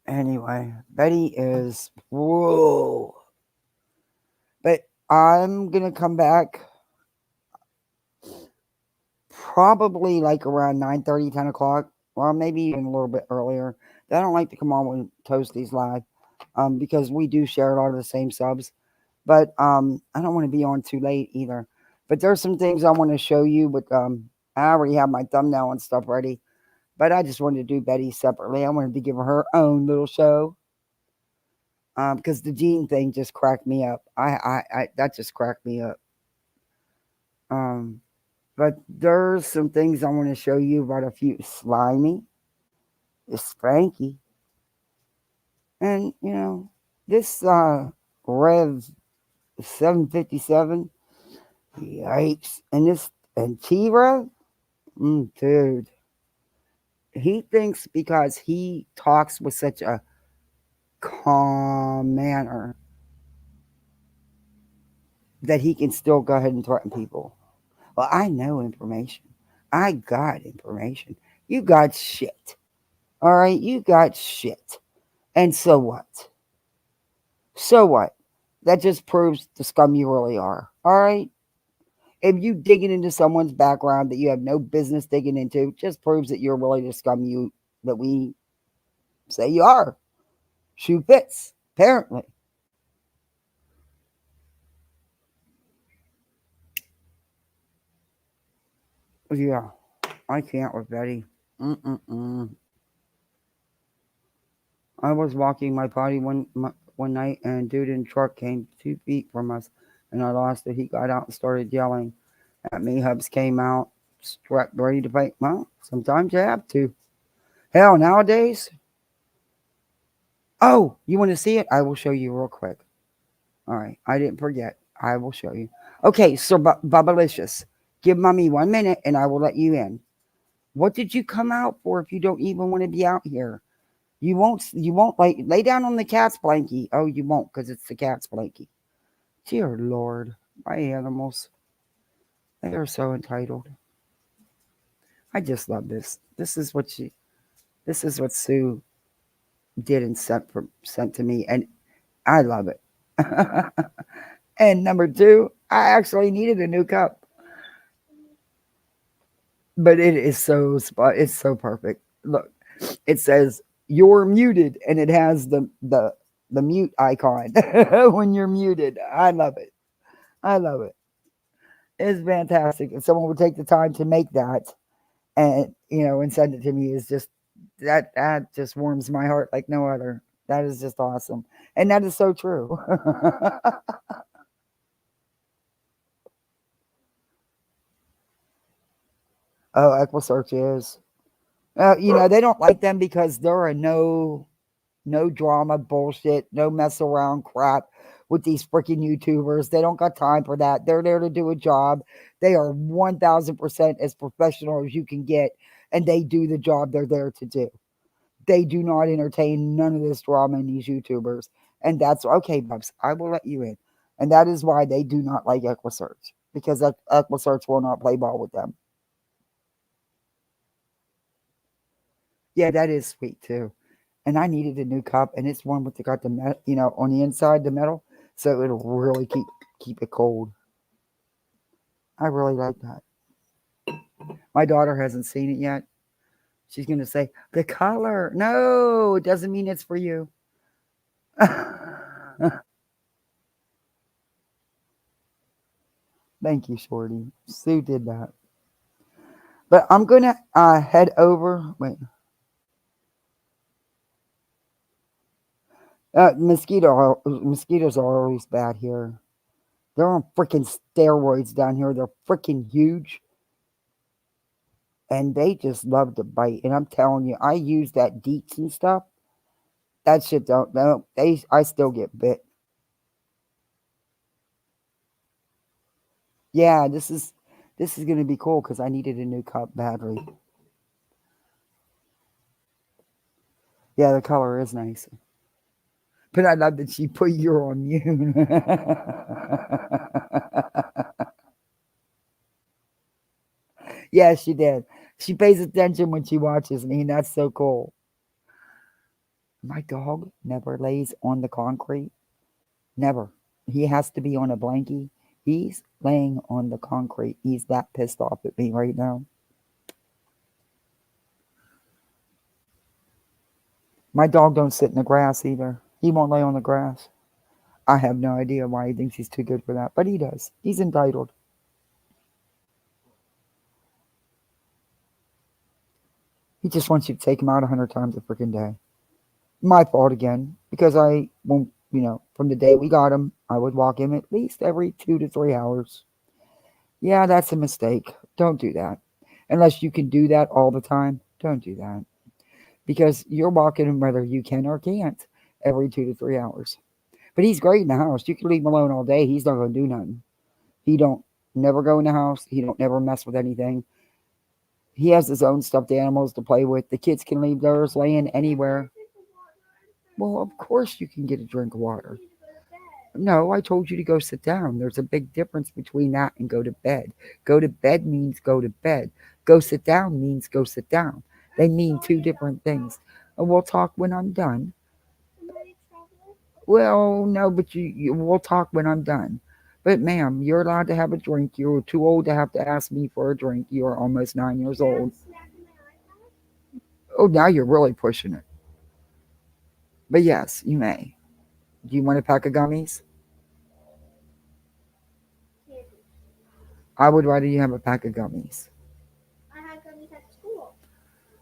Anyway, Betty is... Whoa. But I'm going to come back probably like around 9:30, 10 o'clock. Or maybe even a little bit earlier. I don't like to come on when Toasty's live. Because we do share a lot of the same subs. But I don't want to be on too late either. But there's some things I want to show you. But I already have my thumbnail and stuff ready. But I just wanted to do Betty separately. I wanted to give her own little show. Because the Gene thing just cracked me up. That just cracked me up. But there's some things I want to show you about a few Slimy, Spanky, and you know this Rev 757. Yikes! And T-Rev, dude, he thinks because he talks with such a calm manner that he can still go ahead and threaten people. Well, I know information. I got information. You got shit. All right? You got shit. And so what? So what? That just proves the scum you really are. All right? If you digging into someone's background that you have no business digging into, just proves that you're really the scum you that we say you are. Shoe fits, apparently. Yeah, I can't with Betty. I was walking my potty one night, and a dude in a truck came 2 feet from us, and I lost it. He got out and started yelling at me. Hubs came out, strapped, ready to fight. Well, sometimes you have to. Hell, nowadays. Oh, you want to see it? I will show you real quick. All right, I didn't forget. I will show you. Okay, so Bubbalicious, give mommy 1 minute, and I will let you in. What did you come out for if you don't even want to be out here? You won't lay down on the cat's blankie. Oh, you won't because it's the cat's blankie. Dear Lord, my animals. They are so entitled. I just love this. This is what Sue did and sent to me, and I love it. And number 2, I actually needed a new cup. But it is it's so perfect. Look, it says you're muted, and it has the mute icon when you're muted. I love it. I love it. It's fantastic. And someone would take the time to make that and and send it to me is just that just warms my heart like no other. That is just awesome. And that is so true. Oh, Equisearch is. They don't like them because they're a no drama bullshit, no mess around crap with these freaking YouTubers. They don't got time for that. They're there to do a job. They are 1000% as professional as you can get, and they do the job they're there to do. They do not entertain none of this drama in these YouTubers. And that's okay, Bubs. I will let you in. And that is why they do not like Equisearch, because Equisearch will not play ball with them. Yeah, that is sweet too. And I needed a new cup, and it's one with got the on the inside the metal, so it'll really keep it cold. I really like that. My daughter hasn't seen it yet. She's gonna say the color. No, it doesn't mean it's for you. Thank you, Shorty. Sue did that. But I'm gonna head over. Wait. Mosquitoes are always bad here. They're on freaking steroids down here. They're freaking huge. And they just love to bite. And I'm telling you, I use that Deets and stuff. That shit don't know. I still get bit. Yeah, this is gonna be cool because I needed a new cup badly. Yeah, the color is nice. But I love that she put you on mute. Yeah, she did. She pays attention when she watches me, and that's so cool. My dog never lays on the concrete. Never. He has to be on a blankie. He's laying on the concrete. He's that pissed off at me right now. My dog don't sit in the grass either. He won't lay on the grass. I have no idea why he thinks he's too good for that, but he does. He's entitled. He just wants you to take him out 100 times a freaking day. My fault again, because I won't, from the day we got him, I would walk him at least every 2 to 3 hours. Yeah, that's a mistake. Don't do that. Unless you can do that all the time, don't do that. Because you're walking him whether you can or can't every 2 to 3 hours. But he's great in the house. You can leave him alone all day. He's not going to do nothing. He don't never go in the house. He don't never mess with anything. He has his own stuffed animals to play with. The kids can leave theirs laying anywhere. Well, of course you can get a drink of water. No, I told you to go sit down. There's a big difference between that and go to bed. Go to bed means go to bed. Go sit down means go sit down. They mean two different things. And we'll talk when I'm done. Well, no, but we'll talk when I'm done. But ma'am, you're allowed to have a drink. You're too old to have to ask me for a drink. You're almost 9 years old. Oh, now you're really pushing it. But yes, you may. Do you want a pack of gummies? I would rather you have a pack of gummies. I had gummies at school.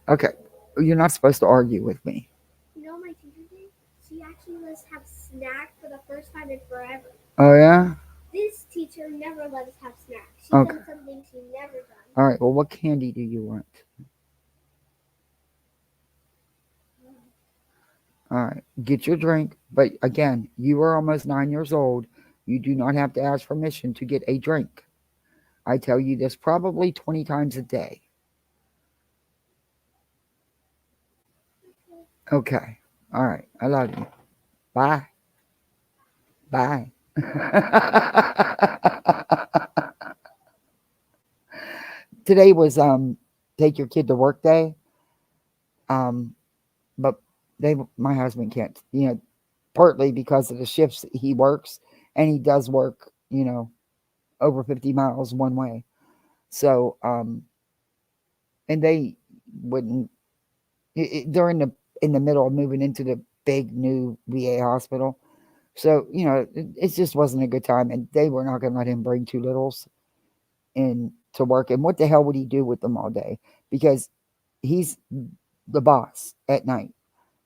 Okay. You're not supposed to argue with me. You know my teacher did? She actually let us have snack for the first time in forever. Oh, yeah? This teacher never let us have snacks. She Okay. done something she never done. All right. Well, what candy do you want? All right. Get your drink. But again, you are almost 9 years old. You do not have to ask permission to get a drink. I tell you this probably 20 times a day. Okay. All right. I love you. Bye. Bye. Today was take your kid to work day. But my husband can't, partly because of the shifts he works, and he does work, over 50 miles one way. So and they wouldn't they're in the middle of moving into the big new VA hospital. So, it just wasn't a good time, and they were not going to let him bring two littles in to work. And what the hell would he do with them all day? Because he's the boss at night.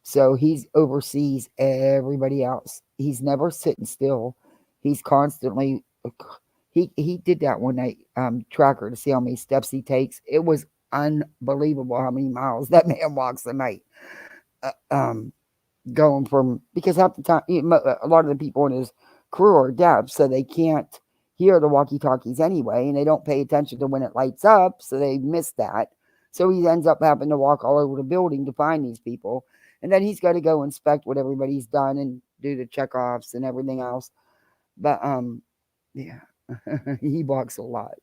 So he oversees everybody else. He's never sitting still. He's constantly. He did that one night, tracker, to see how many steps he takes. It was unbelievable how many miles that man walks a night. Uh, um, Going from, because half the time a lot of the people in his crew are deaf, so they can't hear the walkie talkies anyway, and they don't pay attention to when it lights up, so they miss that. So he ends up having to walk all over the building to find these people, and then he's got to go inspect what everybody's done and do the checkoffs and everything else. But yeah, he walks a lot.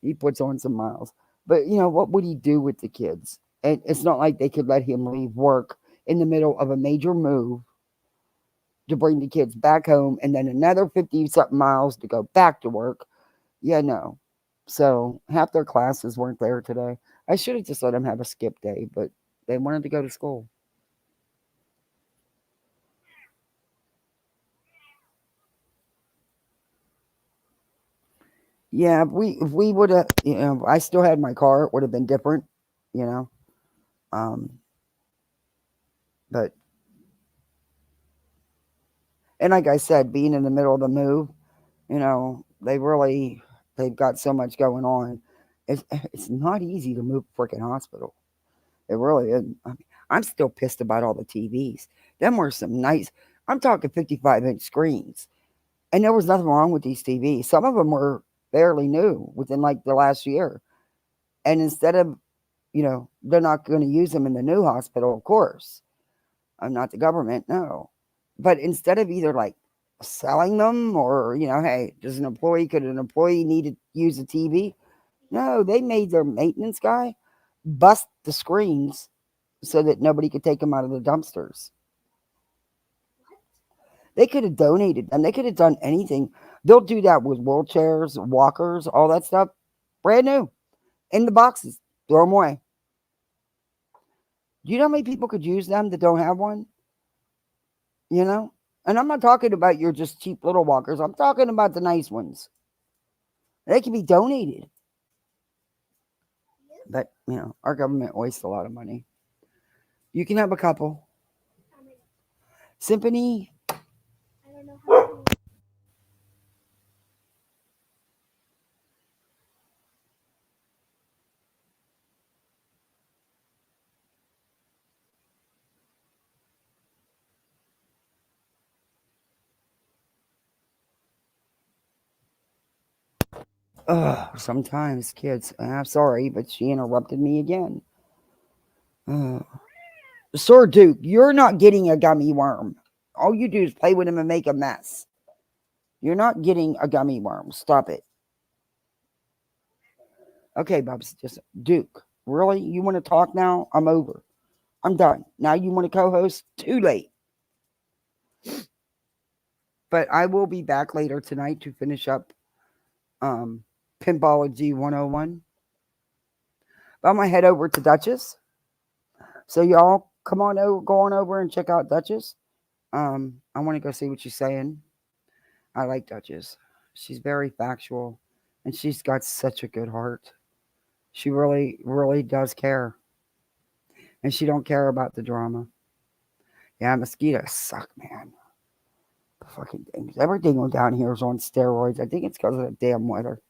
He puts on some miles. But what would he do with the kids? And it's not like they could let him leave work in the middle of a major move to bring the kids back home and then another 50 something miles to go back to work. Yeah, no. So half their classes weren't there today. I should have just let them have a skip day, but they wanted to go to school. Yeah, if we would have, if I still had my car, it would have been different, you know. But and like I said, being in the middle of the move, they've got so much going on. It's not easy to move a freaking hospital. It really isn't. I'm still pissed about all the TVs. Them were some nice. I'm talking 55-inch screens, and there was nothing wrong with these TVs. Some of them were fairly new within like the last year, and instead of, they're not going to use them in the new hospital, of course. I'm not the government, no. But instead of either like selling them or, hey, could an employee need to use a TV? No, they made their maintenance guy bust the screens so that nobody could take them out of the dumpsters. They could have donated them. They could have done anything. They'll do that with wheelchairs, walkers, all that stuff. Brand new. In the boxes. Throw them away. Do you know how many people could use them that don't have one? And I'm not talking about your just cheap little walkers. I'm talking about the nice ones. They can be donated. But, our government wastes a lot of money. You can have a couple. Symphony. I don't know how to. Sometimes kids. I'm sorry, but she interrupted me again. Sir Duke, you're not getting a gummy worm. All you do is play with him and make a mess. You're not getting a gummy worm. Stop it. Okay, Bubs, just Duke. Really? You want to talk now? I'm over. I'm done. Now you want to co-host? Too late. But I will be back later tonight to finish up Pimpology 101. But I'm going to head over to Duchess. So y'all come on over, go on over and check out Duchess. I want to go see what she's saying. I like Duchess. She's very factual, and she's got such a good heart. She really, really does care. And she don't care about the drama. Yeah, mosquitoes suck, man. The fucking things. Everything down here is on steroids. I think it's because of the damn weather.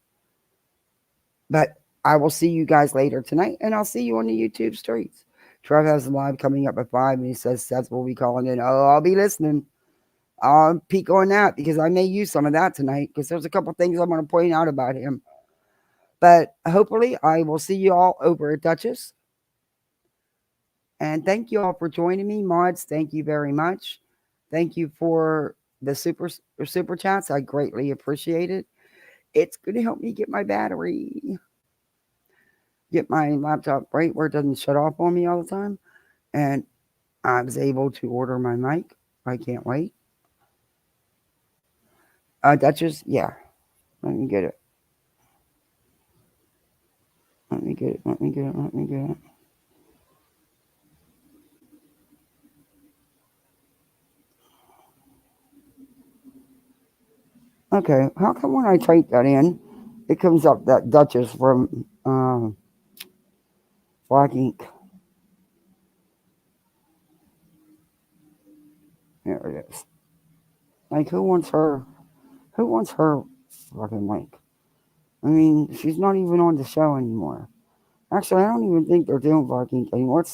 But I will see you guys later tonight, and I'll see you on the YouTube streets. Trev has a live coming up at 5, and he says Seth will be calling in. Oh, I'll be listening. I'll peek on that because I may use some of that tonight because there's a couple things I'm going to point out about him. But hopefully I will see you all over at Duchess. And thank you all for joining me, mods. Thank you very much. Thank you for the super chats. I greatly appreciate it. It's going to help me get my battery, get my laptop right where it doesn't shut off on me all the time. And I was able to order my mic. I can't wait. Duchess, yeah. Let me get it. Let me get it. Okay, how come when I type that in, it comes up that Duchess from Black Ink? Like, who wants her? Who wants her fucking link? I mean, she's not even on the show anymore. Actually, I don't even think they're doing Vikings anymore.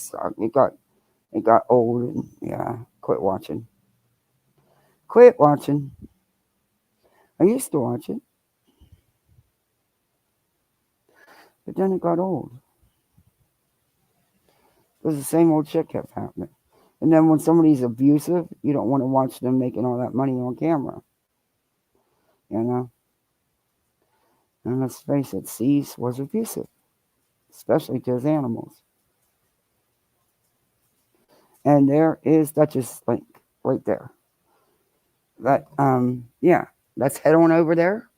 It got old, and yeah, quit watching. Quit watching. I used to watch it, but then it got old. Because the same old shit kept happening. And then when somebody's abusive, you don't want to watch them making all that money on camera. You know? And let's face it, Cease was abusive, especially to his animals. And there is Duchess link right there. But yeah, let's head on over there.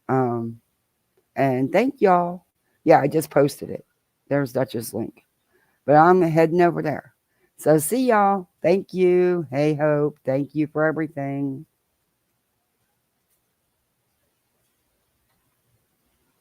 And thank y'all. Yeah, I just posted it. There's Duchess link. But I'm heading over there. So see y'all. Thank you. Hey Hope. Thank you for everything.